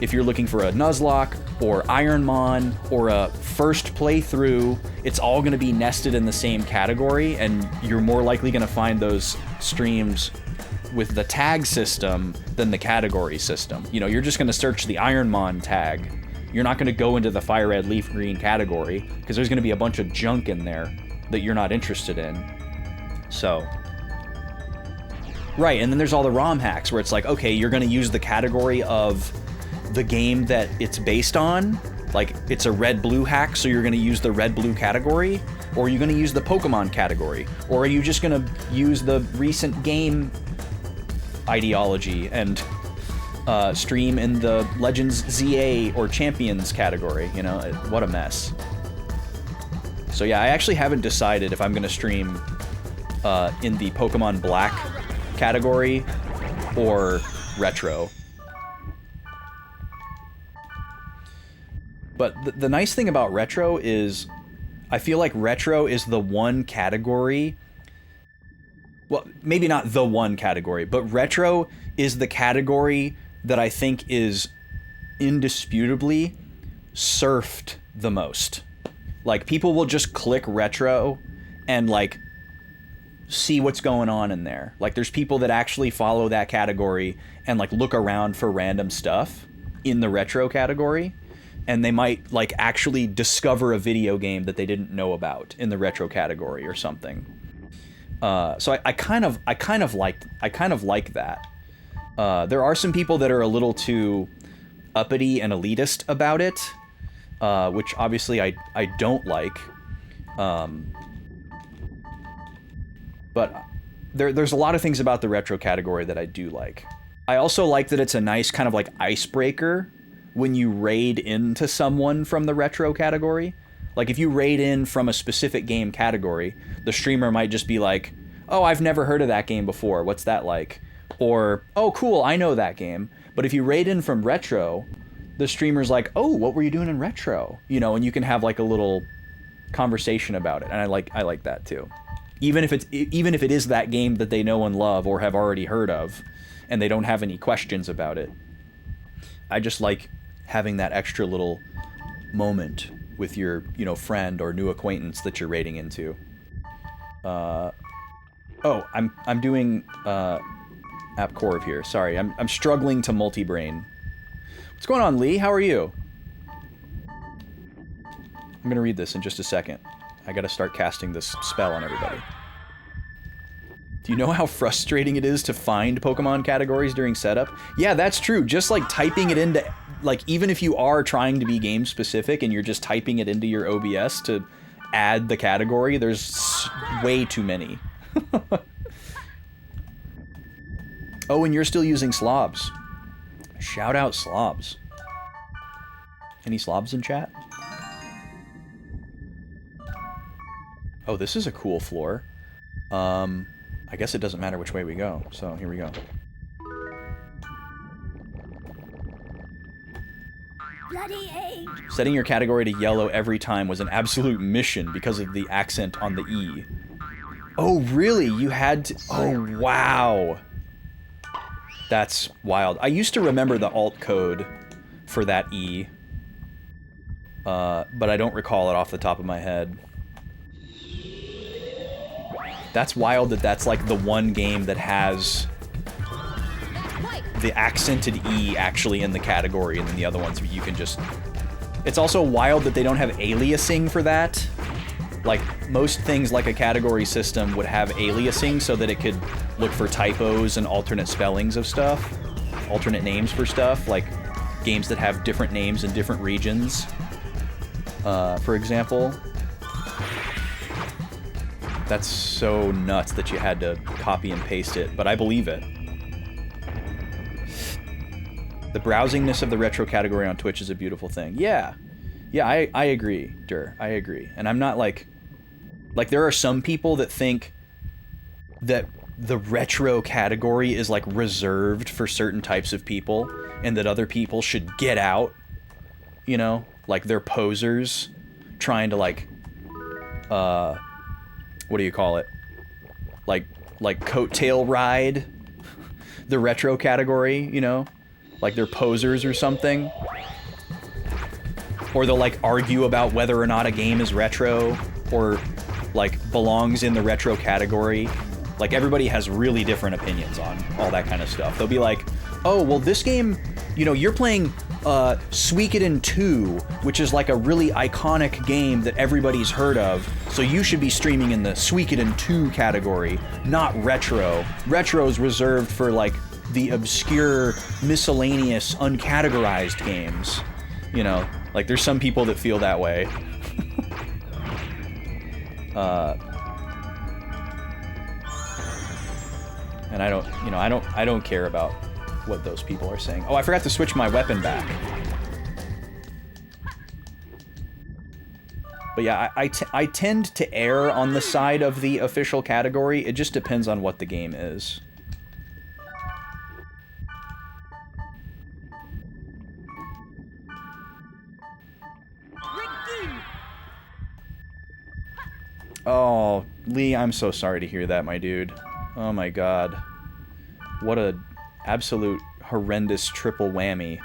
if you're looking for a Nuzlocke or Ironmon or a first playthrough, it's all going to be nested in the same category, and you're more likely going to find those streams with the tag system than the category system. You know, you're just going to search the Ironmon tag. You're not going to go into the fire red, leaf green category because there's going to be a bunch of junk in there that you're not interested in. So, right, and then there's all the ROM hacks where it's like, okay, you're going to use the category of the game that it's based on. Like, it's a red-blue hack, so you're going to use the red-blue category, or are you going to use the Pokemon category, or are you just going to use the recent game ideology and stream in the Legends ZA or Champions category? You know, what a mess. So yeah, I actually haven't decided if I'm going to stream in the Pokemon Black category or Retro. But the nice thing about Retro is I feel like Retro is the one category. Well, maybe not the one category, but Retro is the category that I think is indisputably surfed the most. Like, people will just click Retro and, like, see what's going on in there. Like, there's people that actually follow that category and, like, look around for random stuff in the Retro category. And they might, like, actually discover a video game that they didn't know about in the Retro category or something. So I kind of like that. There are some people that are a little too uppity and elitist about it, which obviously I don't like. But there's a lot of things about the Retro category that I do like. I also like that it's a nice kind of like icebreaker when you raid into someone from the Retro category. Like, if you raid in from a specific game category, the streamer might just be like, oh, I've never heard of that game before. What's that like? Or, oh, cool, I know that game. But if you raid in from Retro, the streamer's like, oh, what were you doing in Retro? You know, and you can have like a little conversation about it. And I like that too. Even if it is that game that they know and love or have already heard of, and they don't have any questions about it. I just like having that extra little moment with your, you know, friend or new acquaintance that you're raiding into. Oh, I'm doing AppCorv here. Sorry, I'm struggling to multi-brain. What's going on, Lee? How are you? I'm gonna read this in just a second. I gotta start casting this spell on everybody. Do you know how frustrating it is to find Pokemon categories during setup? Yeah, that's true. Just like typing it into, like, even if you are trying to be game specific and you're just typing it into your OBS to add the category, there's way too many. Oh, and you're still using slobs. Shout out slobs. Any slobs in chat? Oh, this is a cool floor. I guess it doesn't matter which way we go, so here we go. Bloody A. Setting your category to yellow every time was an absolute mission because of the accent on the E. Oh, really? You had to... Oh, wow. That's wild. I used to remember the alt code for that E, but I don't recall it off the top of my head. That's wild that that's like the one game that has the accented E actually in the category, and then the other ones you can just... It's also wild that they don't have aliasing for that. Like, most things like a category system would have aliasing so that it could look for typos and alternate spellings of stuff. Alternate names for stuff, like games that have different names in different regions, for example. That's so nuts that you had to copy and paste it, but I believe it. The browsingness of the retro category on Twitch is a beautiful thing. Yeah. Yeah, I agree, Dur. I agree. And I'm not like there are some people that think that the retro category is like reserved for certain types of people and that other people should get out, you know? Like they're posers trying to like what do you call it? Like coattail ride the retro category, you know? Like they're posers or something. Or they'll like argue about whether or not a game is retro or like belongs in the retro category. Like everybody has really different opinions on all that kind of stuff. They'll be like, oh, well this game, you know, you're playing Suikoden 2, which is like a really iconic game that everybody's heard of, so you should be streaming in the Suikoden 2 category, not retro. Retro is reserved for like the obscure, miscellaneous, uncategorized games. You know, like there's some people that feel that way. And I don't care about what those people are saying. Oh, I forgot to switch my weapon back. But yeah, I tend to err on the side of the official category. It just depends on what the game is. Oh, Lee, I'm so sorry to hear that, my dude. Oh my god. What a absolute horrendous triple whammy.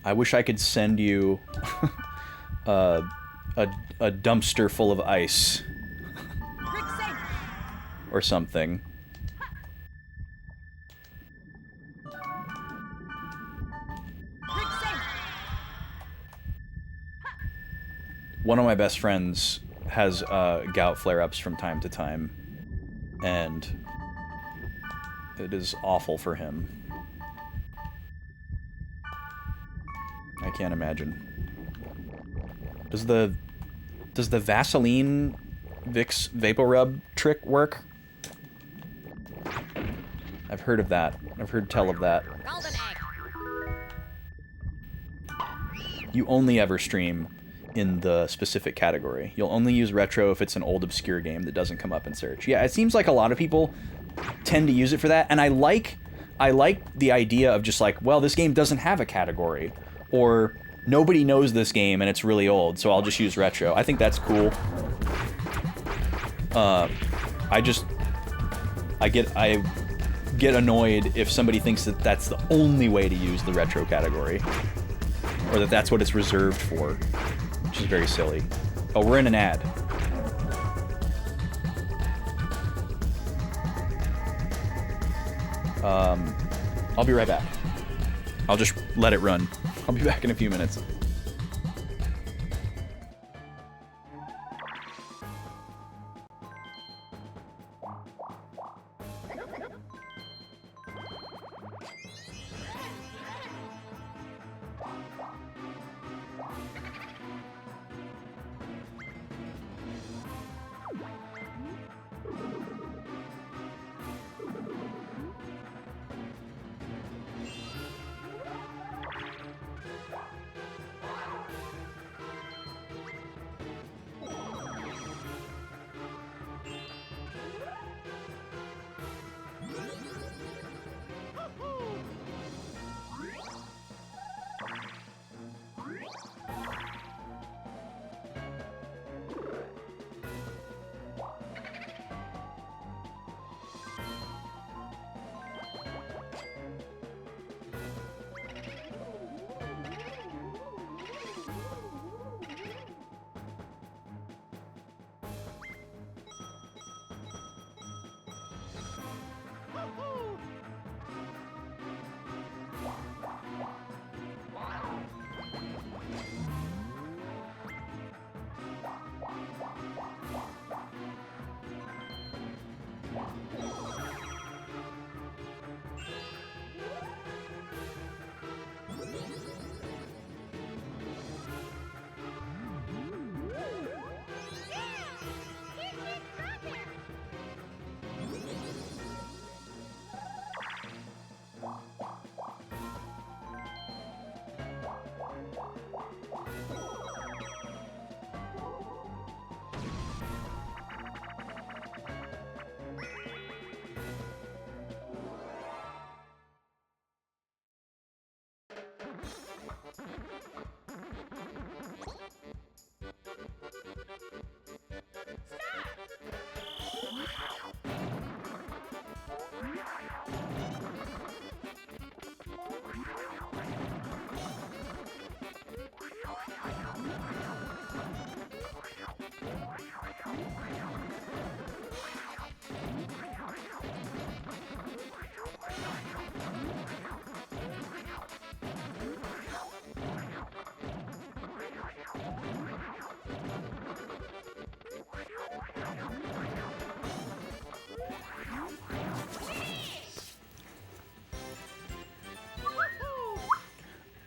I wish I could send you a dumpster full of ice. Or something. One of my best friends has gout flare-ups from time to time, and it is awful for him. I can't imagine. Does the Vaseline Vicks Vapor Rub trick work? I've heard of that. I've heard tell of that. You only ever stream in the specific category. You'll only use retro if it's an old obscure game that doesn't come up in search. Yeah, it seems like a lot of people tend to use it for that, and I like the idea of just like, well, this game doesn't have a category, or nobody knows this game and it's really old, so I'll just use retro. I think that's cool. I get annoyed if somebody thinks that that's the only way to use the retro category, or that that's what it's reserved for, which is very silly. Oh, we're in an ad. I'll be right back. I'll just let it run. I'll be back in a few minutes.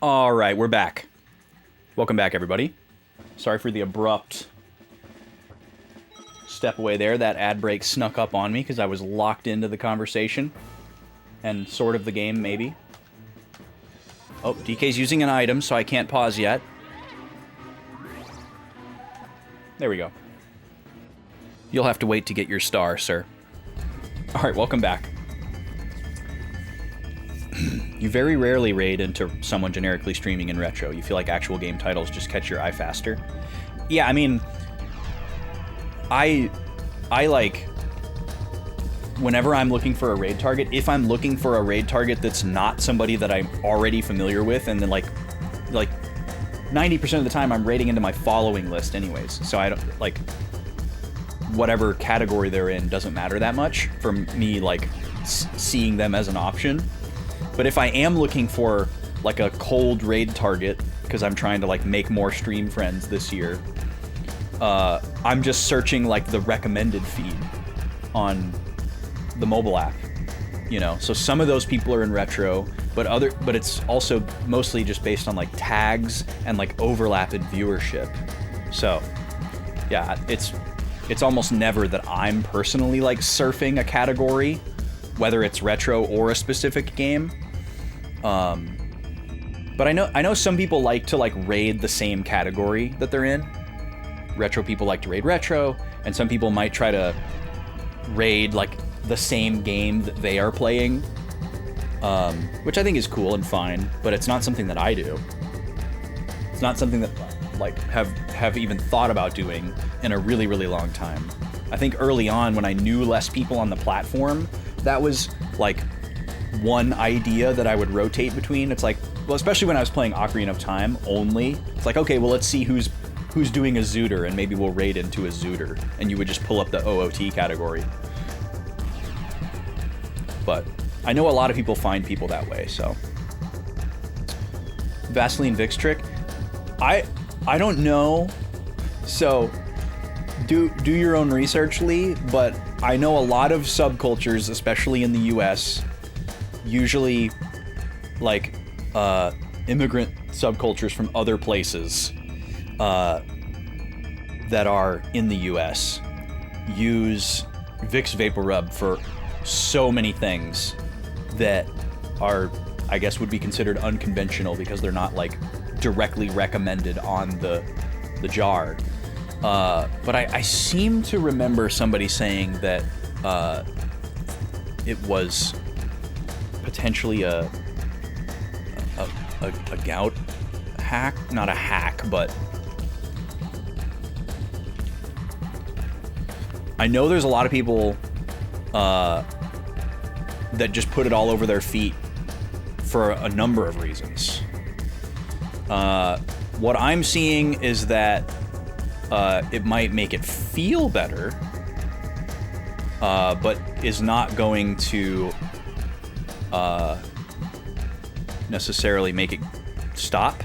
All right, we're back. Welcome back, everybody. Sorry for the abrupt step away there. That ad break snuck up on me because I was locked into the conversation and sort of the game, maybe. Oh, DK's using an item, so I can't pause yet. There we go. You'll have to wait to get your star, sir. All right, welcome back. You very rarely raid into someone generically streaming in retro. You feel like actual game titles just catch your eye faster. Yeah, I mean, I like, whenever I'm looking for a raid target, if I'm looking for a raid target that's not somebody that I'm already familiar with, and then like 90% of the time I'm raiding into my following list anyways, so I don't, like, whatever category they're in doesn't matter that much for me, like, seeing them as an option. But if I am looking for, like, a cold raid target, because I'm trying to, like, make more stream friends this year, I'm just searching, like, the recommended feed on the mobile app, you know? So some of those people are in retro, but it's also mostly just based on, like, tags and, like, overlap in viewership. So, yeah, it's almost never that I'm personally, like, surfing a category, whether it's retro or a specific game. But I know some people like to, like, raid the same category that they're in. Retro people like to raid retro, and some people might try to raid, like, the same game that they are playing, which I think is cool and fine, but it's not something that I do. It's not something that, like, have even thought about doing in a really, really long time. I think early on, when I knew less people on the platform, that was, like, one idea that I would rotate between. It's like, well, especially when I was playing Ocarina of Time only, it's like, okay, well, let's see who's doing a Zooter, and maybe we'll raid into a Zooter, and you would just pull up the OOT category. But I know a lot of people find people that way, so. Vaseline Vix trick? I don't know. So, do your own research, Lee, but I know a lot of subcultures, especially in the US, usually, like, immigrant subcultures from other places that are in the US, use Vicks Vapor Rub for so many things that are, I guess, would be considered unconventional because they're not, like, directly recommended on the jar. But I seem to remember somebody saying that it was potentially a gout hack, not a hack, but I know there's a lot of people that just put it all over their feet for a number of reasons. What I'm seeing is that it might make it feel better, but is not going to necessarily make it stop.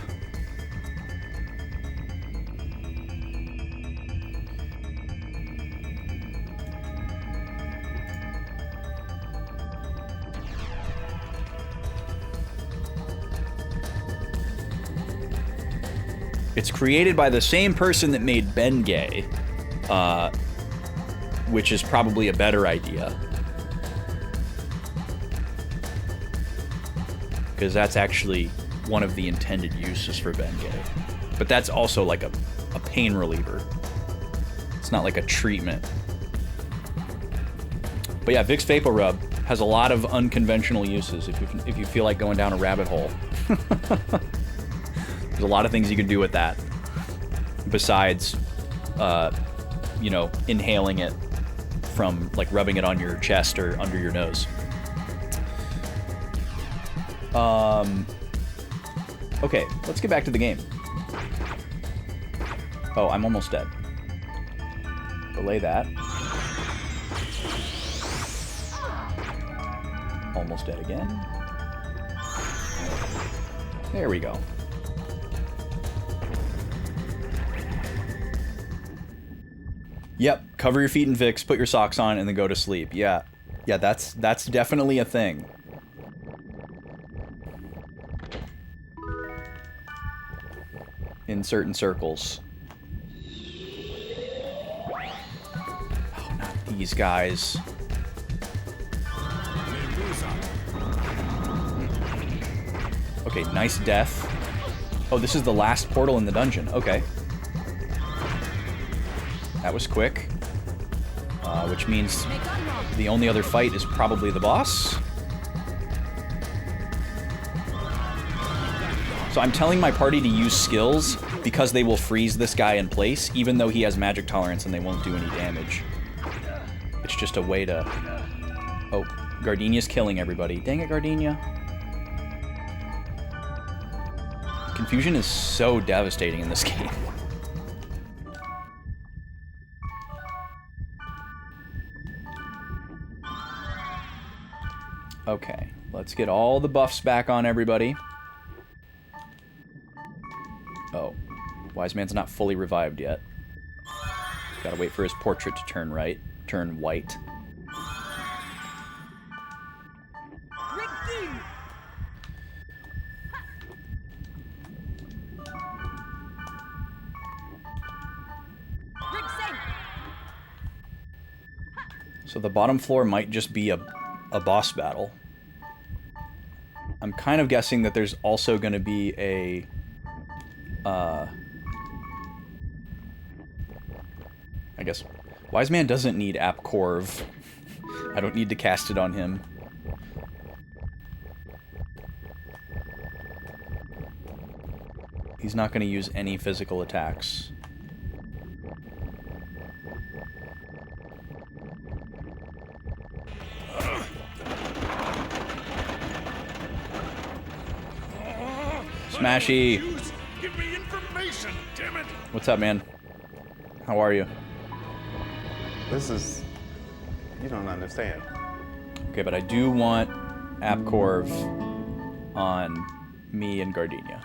It's created by the same person that made Bengay, which is probably a better idea. Because that's actually one of the intended uses for Bengay. But that's also like a pain reliever. It's not like a treatment. But yeah, Vicks Vapor Rub has a lot of unconventional uses if you feel like going down a rabbit hole. There's a lot of things you can do with that besides, you know, inhaling it from, like, rubbing it on your chest or under your nose. Okay, let's get back to the game. Oh, I'm almost dead. Delay that. Almost dead again. There we go. Yep, cover your feet in Vicks, put your socks on, and then go to sleep. Yeah, that's definitely a thing. in certain circles. Oh, not these guys. Okay, nice death. Oh, this is the last portal in the dungeon. Okay. That was quick. Which means the only other fight is probably the boss. So I'm telling my party to use skills because they will freeze this guy in place, even though he has magic tolerance and they won't do any damage. It's just a way to... Oh, Gardenia's killing everybody. Dang it, Gardenia. Confusion is so devastating in this game. Okay, let's get all the buffs back on everybody. Oh, Wise Man's not fully revived yet. Gotta wait for his portrait to turn white. So the bottom floor might just be a boss battle. I'm kind of guessing that there's also going to be a... I guess... Wise Man doesn't need App Corv. I don't need to cast it on him. He's not going to use any physical attacks. Smashy! Give me information, damn it! What's up, man? How are you? This is... You don't understand. Okay, but I do want AppCorv on me and Gardenia.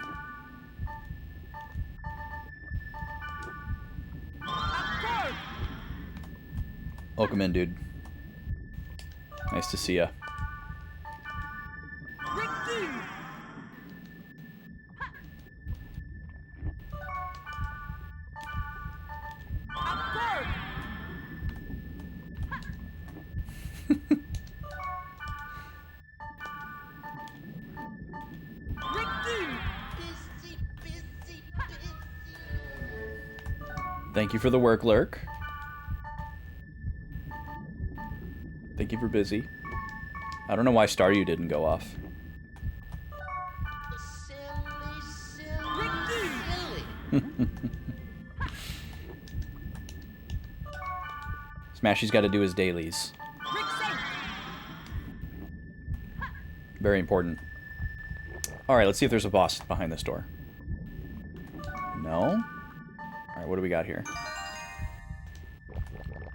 Welcome in, dude. Nice to see ya. Thank you for the work, Lurk. Thank you for busy. I don't know why Staryu didn't go off. Smashy's got to do his dailies. Very important. Alright, let's see if there's a boss behind this door. No? Alright, what do we got here?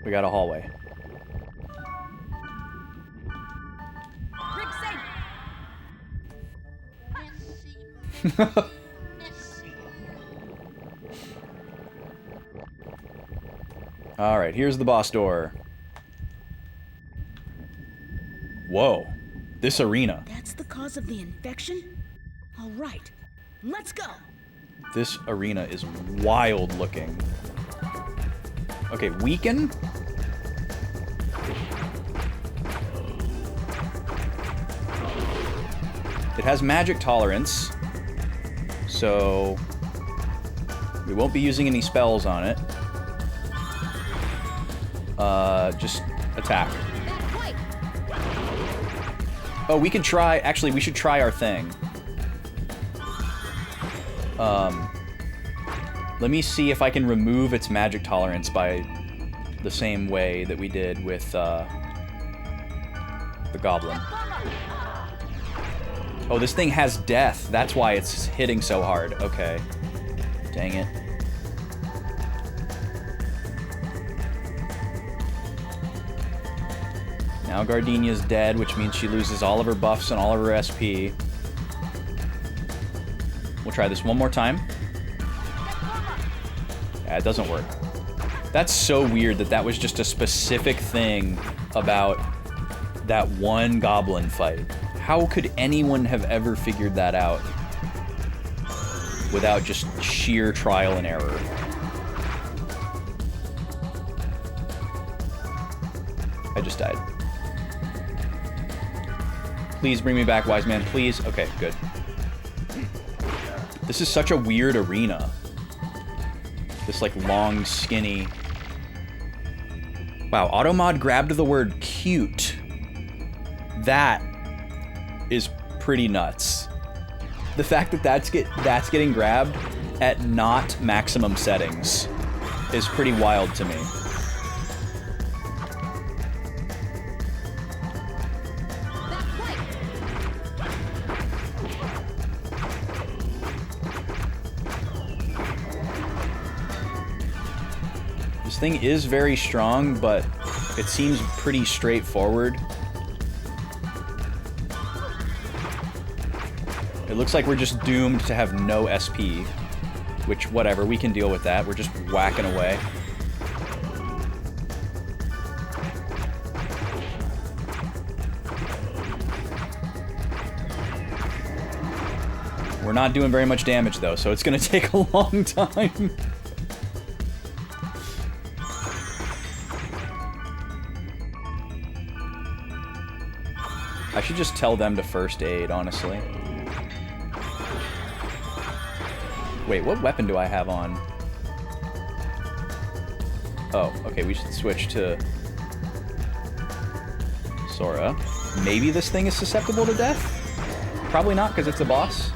We got a hallway. Alright, here's the boss door. Whoa. This arena. That's the cause of the infection? Alright, let's go! This arena is wild looking. Okay, weaken? It has magic tolerance, so we won't be using any spells on it. Just attack. Oh, we could try... Actually, we should try our thing. Let me see if I can remove its magic tolerance by the same way that we did with, the goblin. Oh, this thing has death. That's why it's hitting so hard. Okay. Dang it. Now Gardenia's dead, which means she loses all of her buffs and all of her SP. We'll try this one more time. Yeah, it doesn't work. That's so weird that that was just a specific thing about that one goblin fight. How could anyone have ever figured that out? without just sheer trial and error. I just died. Please bring me back, wise man, please. Okay, good. This is such a weird arena. This, like, long, skinny... Wow, Automod grabbed the word cute. That is pretty nuts. The fact that that's getting grabbed at not maximum settings is pretty wild to me. This thing is very strong, but it seems pretty straightforward. It looks like we're just doomed to have no SP, which, whatever, we can deal with that. We're just whacking away. We're not doing very much damage, though, so it's gonna take a long time. I should just tell them to first aid, honestly. Wait, what weapon do I have on? Oh, okay, we should switch to Sora. Maybe this thing is susceptible to death? Probably not, because it's a boss.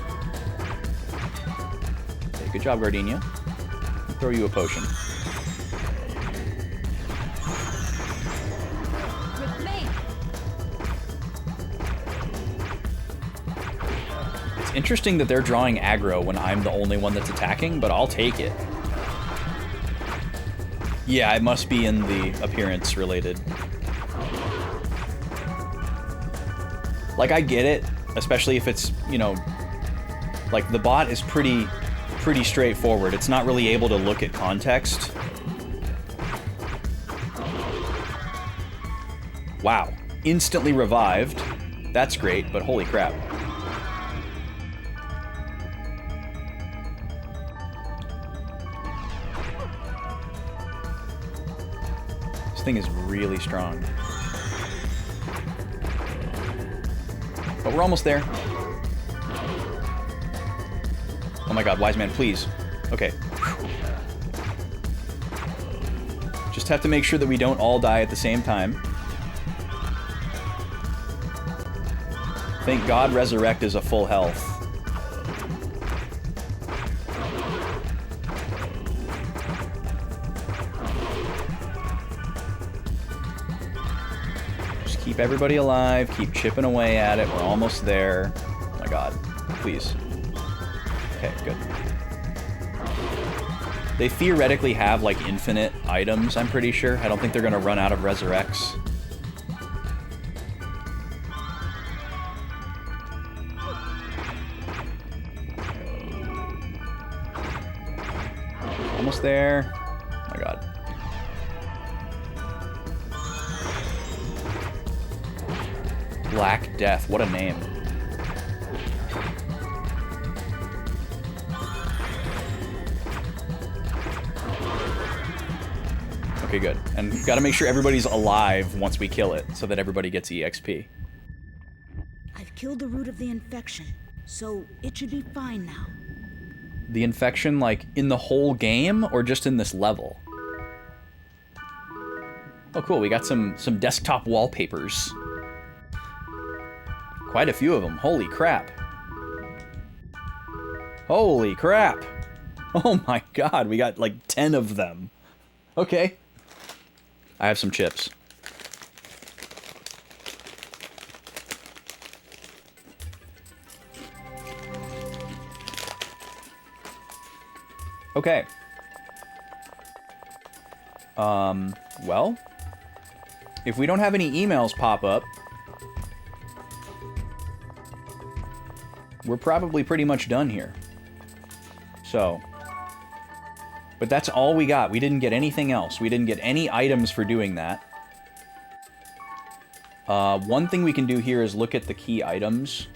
Okay, good job, Gardenia. I'll throw you a potion. It's interesting that they're drawing aggro when I'm the only one that's attacking, but I'll take it. Yeah, it must be in the appearance related. Like, I get it, especially if it's, you know, like, the bot is pretty straightforward. It's not really able to look at context. Wow. Instantly revived. That's great, but holy crap. This thing is really strong. But we're almost there. Oh my god, wise man, please. Okay. Just have to make sure that we don't all die at the same time. Thank God Resurrect is a full health. Just keep everybody alive, keep chipping away at it, we're almost there. Oh my god, please. Okay, good. They theoretically have, like, infinite items, I'm pretty sure. I don't think they're gonna run out of resurrects. Almost there. Oh my god. Black Death, what a name. Okay, good. And we've got to make sure everybody's alive once we kill it, so that everybody gets EXP. I've killed the root of the infection, so it should be fine now. The infection, like, in the whole game, or just in this level? Oh, cool. We got some desktop wallpapers. Quite a few of them. Holy crap. Holy crap. Oh my god, we got, like, 10 of them. Okay. I have some chips. Okay. Well, if we don't have any emails pop up, we're probably pretty much done here. So, but that's all we got. We didn't get anything else. We didn't get any items for doing that. One thing we can do here is look at the key items.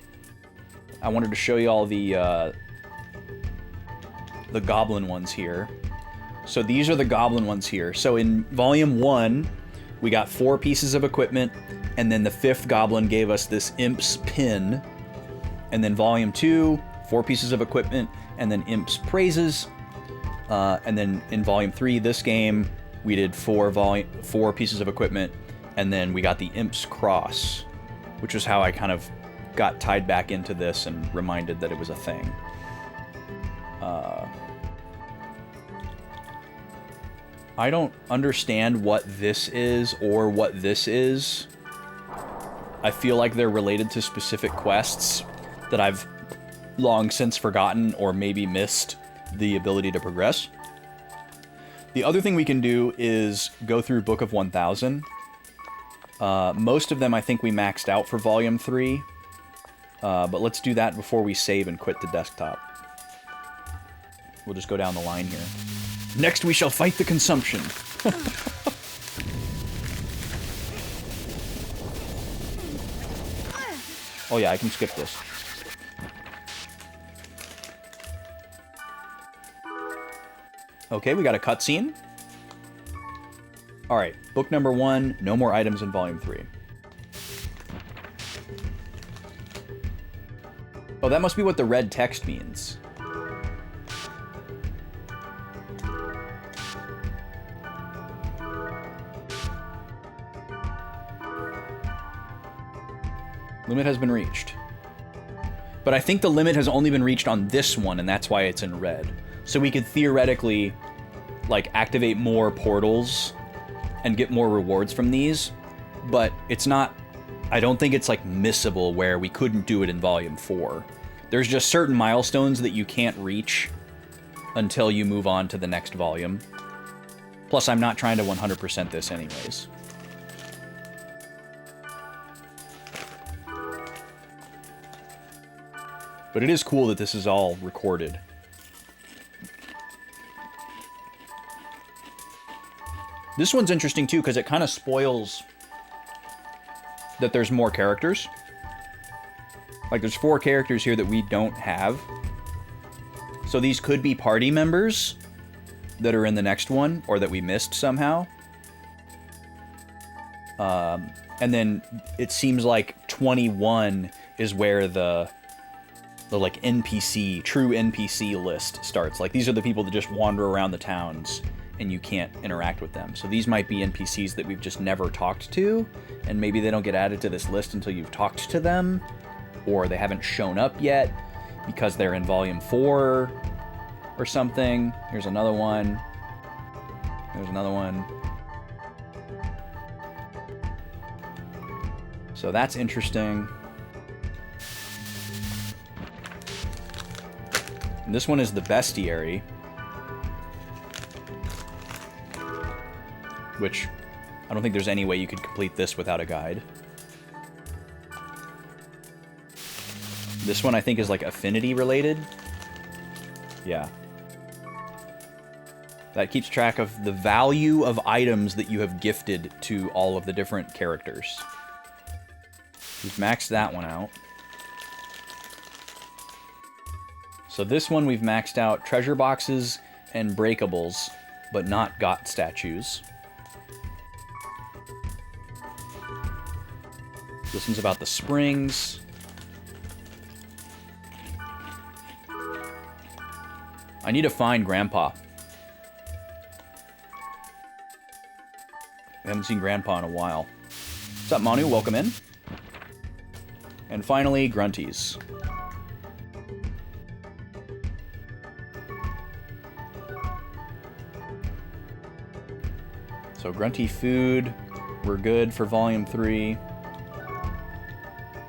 I wanted to show you all the the goblin ones here. So these are the goblin ones here. So in Volume 1, we got 4 pieces of equipment, and then the 5th goblin gave us this Imp's pin. And then Volume 2, 4 pieces of equipment, and then Imp's praises. And then in Volume 3, this game, we did 4 pieces of equipment, and then we got the Imp's cross, which is how I kind of got tied back into this and reminded that it was a thing. I don't understand what this is or what this is. I feel like they're related to specific quests that I've long since forgotten or maybe missed the ability to progress. The other thing we can do is go through Book of 1000. Most of them I think we maxed out for Volume 3. But let's do that before we save and quit the desktop. We'll just go down the line here. Next we shall fight the consumption. Oh yeah, I can skip this. Okay, we got a cutscene. Alright, book number 1, no more items in Volume 3. Oh, that must be what the red text means. Limit has been reached. But I think the limit has only been reached on this one, and that's why it's in red. So we could theoretically, like, activate more portals and get more rewards from these, but it's not... I don't think it's, like, missable where we couldn't do it in Volume 4. There's just certain milestones that you can't reach until you move on to the next volume. Plus, I'm not trying to 100% this anyways. But it is cool that this is all recorded. This one's interesting too, because it kind of spoils that there's more characters. Like, there's 4 characters here that we don't have. So these could be party members that are in the next one, or that we missed somehow. And then it seems like 21 is where the like NPC, true NPC list starts. Like, these are the people that just wander around the towns and you can't interact with them. So these might be NPCs that we've just never talked to, and maybe they don't get added to this list until you've talked to them, or they haven't shown up yet because they're in Volume 4 or something. Here's another one. There's another one. So that's interesting. And this one is the bestiary, which I don't think there's any way you could complete this without a guide. This one I think is like affinity related. Yeah. That keeps track of the value of items that you have gifted to all of the different characters. We've maxed that one out. So this one we've maxed out treasure boxes and breakables, but not got statues. This one's about the springs. I need to find Grandpa. I haven't seen Grandpa in a while. What's up, Manu? Welcome in. And finally, Grunties. So Grunty food, we're good for Volume 3.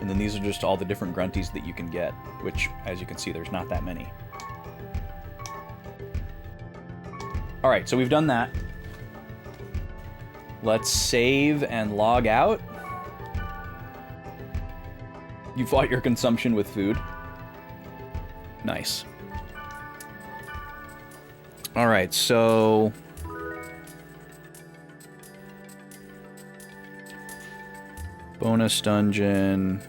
And then these are just all the different Grunties that you can get, which, as you can see, there's not that many. Alright, so we've done that. Let's save and log out. You fought your consumption with food. Nice. Alright, so... bonus dungeon.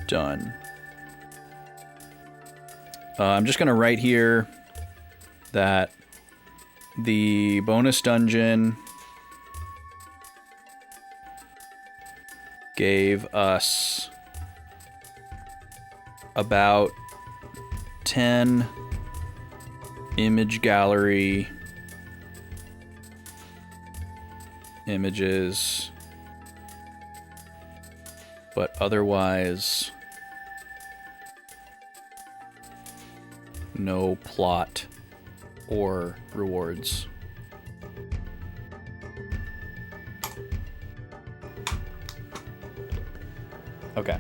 Done. I'm just going to write here that the bonus dungeon gave us about 10 image gallery images, but otherwise no plot or rewards. Okay.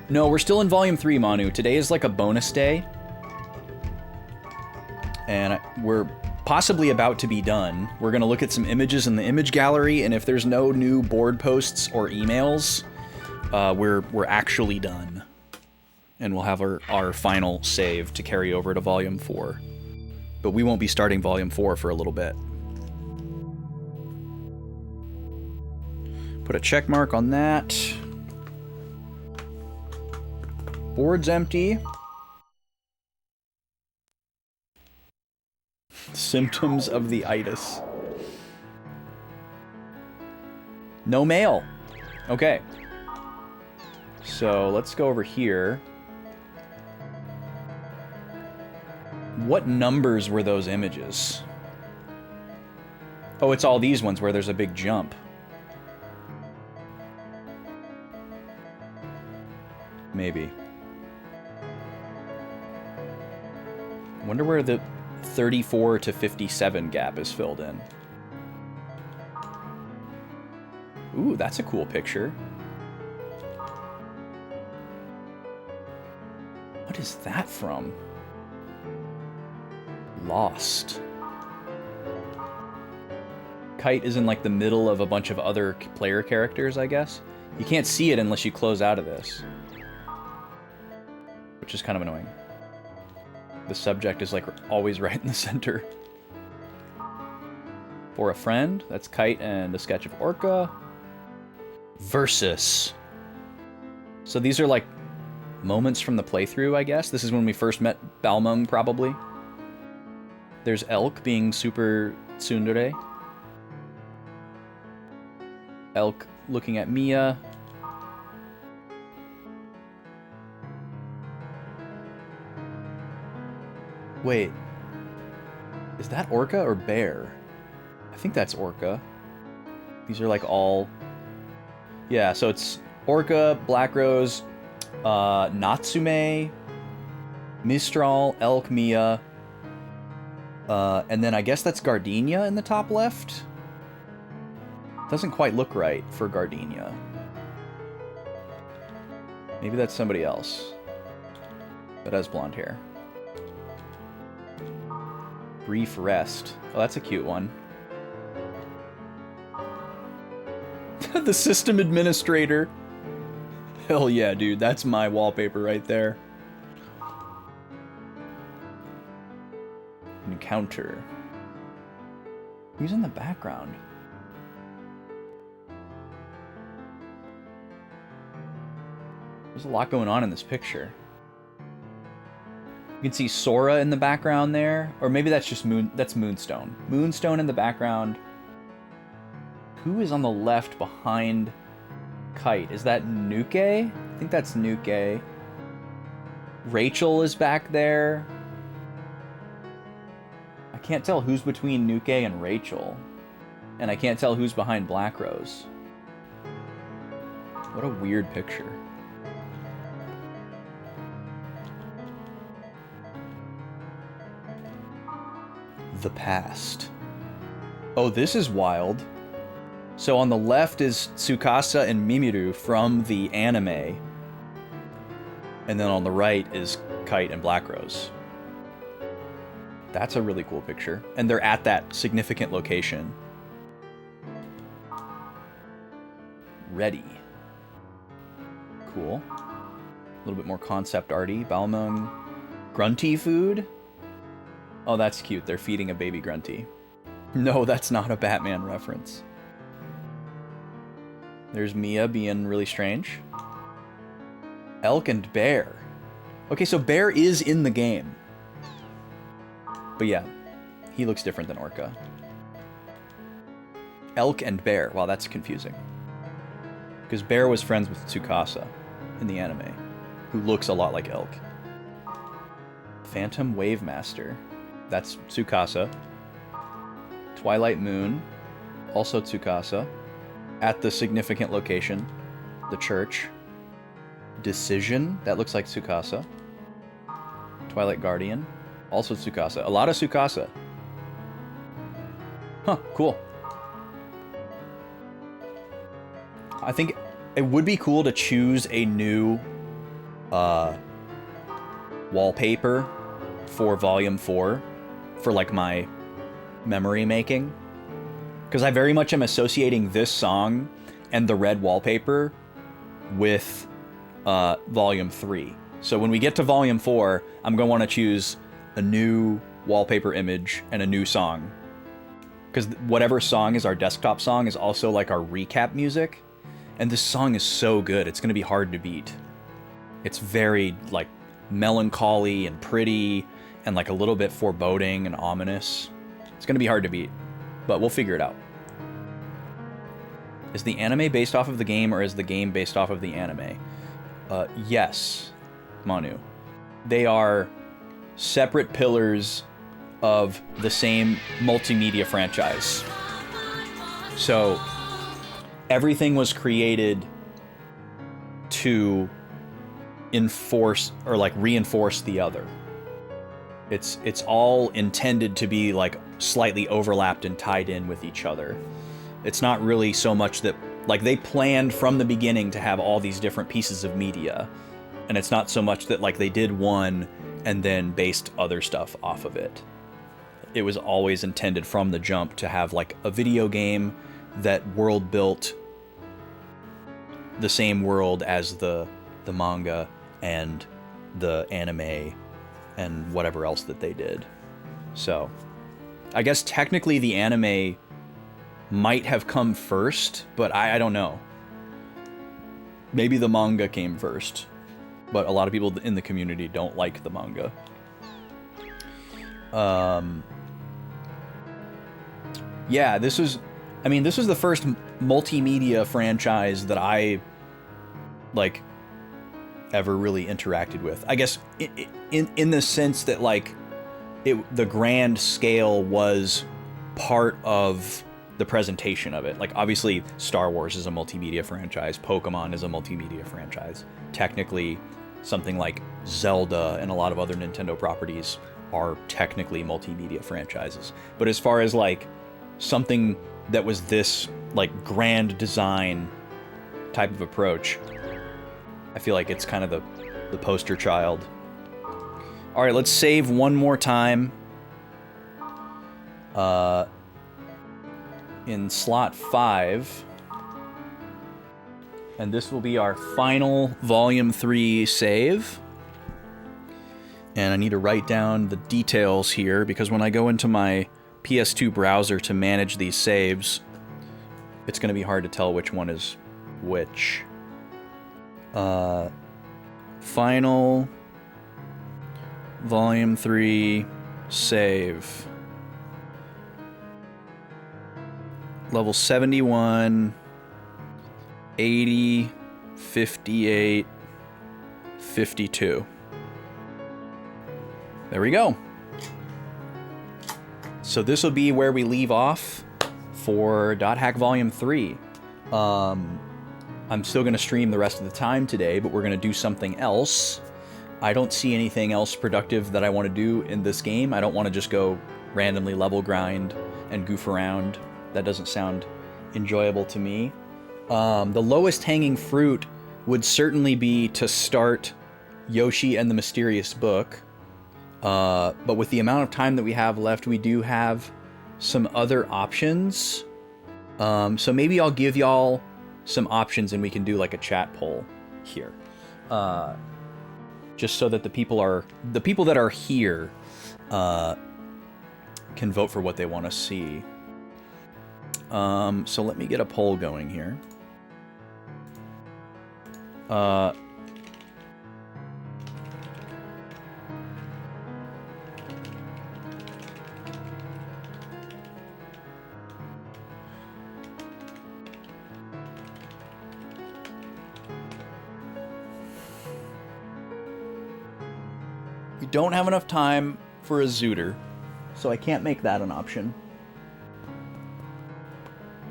No, we're still in Volume 3, Manu. Today is like a bonus day. And we're possibly about to be done. We're going to look at some images in the image gallery, and if there's no new board posts or emails, we're actually done. And we'll have our final save to carry over to Volume 4. But we won't be starting Volume 4 for a little bit. Put a check mark on that. Board's empty. Symptoms of the itis. No mail. Okay. So let's go over here. What numbers were those images? Oh, it's all these ones where there's a big jump. Maybe. I wonder where the 34 to 57 gap is filled in. Ooh, that's a cool picture. What is that from? Lost. Kite is in like the middle of a bunch of other player characters, I guess. You can't see it unless you close out of this, which is kind of annoying. The subject is like always right in the center. For a friend, that's Kite and a sketch of Orca. Versus. So these are like moments from the playthrough, I guess. This is when we first met Balmung, probably. There's Elk being super tsundere. Elk looking at Mia. Wait. Is that Orca or Bear? I think that's Orca. These are like all... Yeah, so it's Orca, Black Rose, Natsume, Mistral, Elk, Mia, and then I guess that's Gardenia in the top left? Doesn't quite look right for Gardenia. Maybe that's somebody else that has blonde hair. Brief Rest. Oh, that's a cute one. The System Administrator. Hell yeah, dude. That's my wallpaper right there. Encounter. Who's in the background? There's a lot going on in this picture. You can see Sora in the background there. Or maybe that's just that's Moonstone. Moonstone in the background. Who is on the left behind Kite? Is that Nuke? I think that's Nuke. Rachel is back there. I can't tell who's between Nuke and Rachel. And I can't tell who's behind Black Rose. What a weird picture. The past. Oh, this is wild. So on the left is Tsukasa and Mimiru from the anime. And then on the right is Kite and Black Rose. That's a really cool picture. And they're at that significant location. Ready. Cool. A little bit more concept arty. Balmung. Grunty food? Oh, that's cute. They're feeding a baby Grunty. No, that's not a Batman reference. There's Mia being really strange. Elk and Bear. Okay, so Bear is in the game. But yeah, he looks different than Orca. Elk and Bear. Wow, that's confusing. Because Bear was friends with Tsukasa in the anime, who looks a lot like Elk. Phantom Wave Master. That's Tsukasa. Twilight Moon. Also Tsukasa. At the significant location. The church. Decision. That looks like Tsukasa. Twilight Guardian. Also Tsukasa. A lot of Tsukasa. Huh, cool. I think it would be cool to choose a new wallpaper for Volume 4 for like my memory making. Because I very much am associating this song and the red wallpaper with Volume 3. So when we get to Volume 4, I'm going to want to choose a new wallpaper image and a new song. Because whatever song is our desktop song is also like our recap music. And this song is so good, it's going to be hard to beat. It's very, like, melancholy and pretty, and, like, a little bit foreboding and ominous. It's going to be hard to beat, but we'll figure it out. Is the anime based off of the game, or is the game based off of the anime? Yes, Manu. They are separate pillars of the same multimedia franchise. So everything was created to enforce or like reinforce the other. It's all intended to be like slightly overlapped and tied in with each other. It's not really so much that like they planned from the beginning to have all these different pieces of media, and it's not so much that like they did one and then based other stuff off of it. It was always intended from the jump to have like a video game that world built the same world as the manga and the anime and whatever else that they did. So I guess technically the anime might have come first, but I don't know. Maybe the manga came first, but a lot of people in the community don't like the manga. Yeah, this was the first multimedia franchise that I, like, ever really interacted with. I guess in the sense that, like, the grand scale was part of the presentation of it. Like, obviously, Star Wars is a multimedia franchise. Pokemon is a multimedia franchise. Technically, something like Zelda and a lot of other Nintendo properties are technically multimedia franchises. But as far as, like, something that was this, like, grand design type of approach, I feel like it's kind of the poster child. All right, let's save one more time. In slot 5. And this will be our final Volume 3 save. And I need to write down the details here, because when I go into my PS2 browser to manage these saves, it's going to be hard to tell which one is which. Final Volume 3 save. Level 71, 80, 58, 52. There we go. So this will be where we leave off for .hack Volume 3. I'm still going to stream the rest of the time today, but we're going to do something else. I don't see anything else productive that I want to do in this game. I don't want to just go randomly level grind and goof around. That doesn't sound enjoyable to me. The lowest hanging fruit would certainly be to start Yoshi and the Mysterious Book. But with the amount of time that we have left, we do have some other options. So maybe I'll give y'all some options and we can do like a chat poll here. Just so that the people that are here can vote for what they want to see. So let me get a poll going here. We don't have enough time for a Zooter, so I can't make that an option.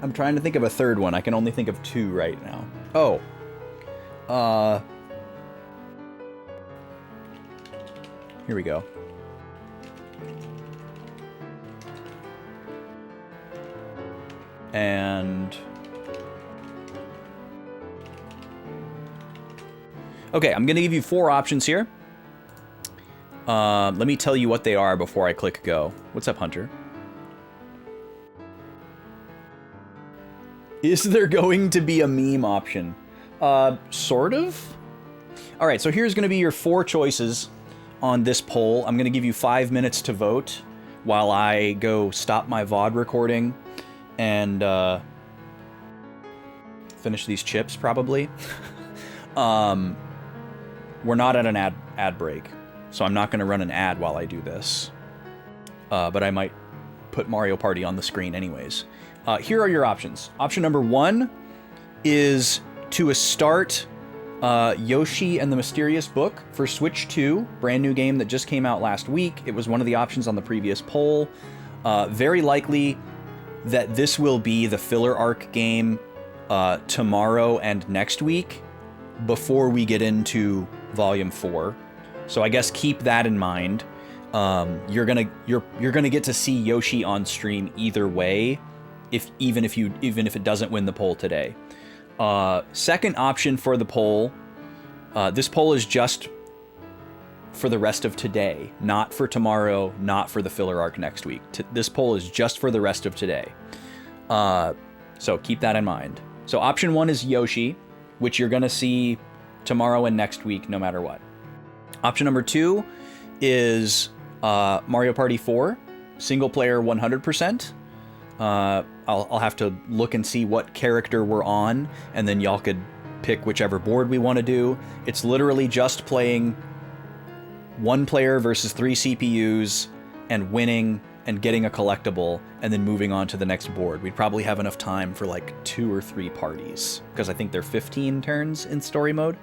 I'm trying to think of a third one. I can only think of 2 right now. Oh. Here we go. And... okay, I'm going to give you 4 options here. Let me tell you what they are before I click go. What's up, Hunter? Is there going to be a meme option? Sort of? Alright, so here's going to be your 4 choices on this poll. I'm going to give you 5 minutes to vote while I go stop my VOD recording and finish these chips, probably. We're not at an ad break, so I'm not going to run an ad while I do this. But I might put Mario Party on the screen anyways. Here are your options. Option number 1 is to start Yoshi and the Mysterious Book for Switch 2, brand new game that just came out last week. It was one of the options on the previous poll. Very likely that this will be the filler arc game tomorrow and next week before we get into Volume 4. So I guess keep that in mind. You're gonna get to see Yoshi on stream either way, even if it doesn't win the poll today. Second option for the poll. This poll is just for the rest of today, not for tomorrow, not for the filler arc next week. This poll is just for the rest of today. So keep that in mind. So option 1 is Yoshi, which you're gonna see tomorrow and next week, no matter what. Option number 2 is Mario Party 4, single player 100%. I'll have to look and see what character we're on, and then y'all could pick whichever board we want to do. It's literally just playing 1 player versus 3 CPUs and winning and getting a collectible and then moving on to the next board. We'd probably have enough time for like 2 or 3 parties because I think they're 15 turns in story mode.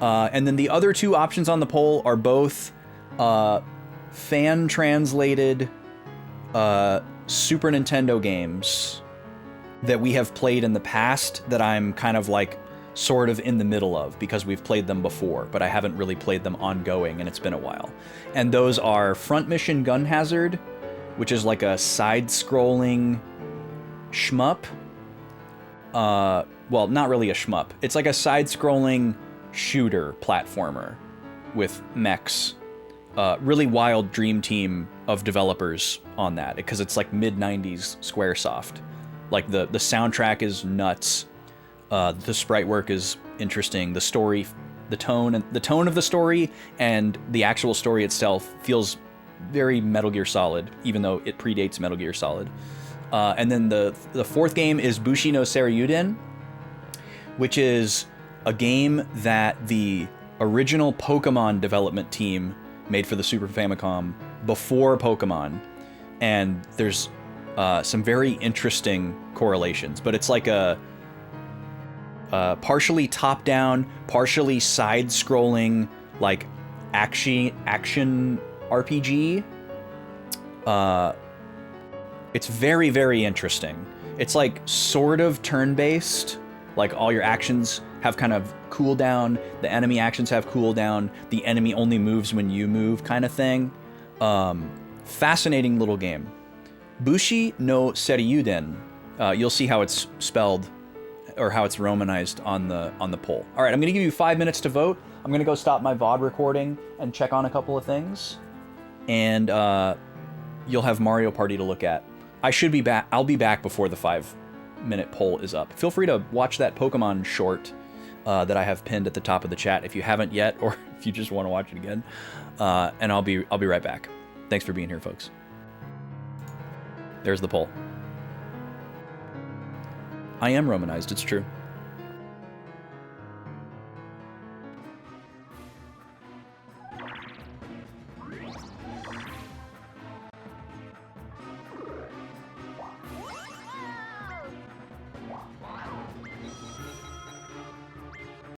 And then the other 2 options on the poll are both fan-translated Super Nintendo games that we have played in the past that I'm kind of like sort of in the middle of because we've played them before, but I haven't really played them ongoing and it's been a while. And those are Front Mission Gun Hazard, which is like a side-scrolling shmup. Well, not really a shmup. It's like a side-scrolling shooter platformer with mechs. Really wild dream team of developers on that because it's like mid-90s Squaresoft. Like the soundtrack is nuts. The sprite work is interesting. The story, the tone of the story and the actual story itself feels very Metal Gear Solid, even though it predates Metal Gear Solid. And then the 4th game is Bushi no Seryuden, which is a game that the original Pokemon development team made for the Super Famicom before Pokemon. And there's some very interesting correlations, but it's like a partially top-down, partially side-scrolling, like action RPG. It's very, very interesting. It's like sort of turn-based, like all your actions have kind of cooldown, the enemy actions have cooldown, the enemy only moves when you move kind of thing. Fascinating little game. Bushi no Seryuden. You'll see how it's spelled or how it's romanized on the poll. All right, I'm gonna give you 5 minutes to vote. I'm gonna go stop my VOD recording and check on a couple of things, and you'll have Mario Party to look at. I should be back. I'll be back before the 5-minute poll is up. Feel free to watch that Pokemon short that I have pinned at the top of the chat if you haven't yet, or if you just want to watch it again. And I'll be right back. Thanks for being here, folks. There's the poll. I am Romanized, it's true.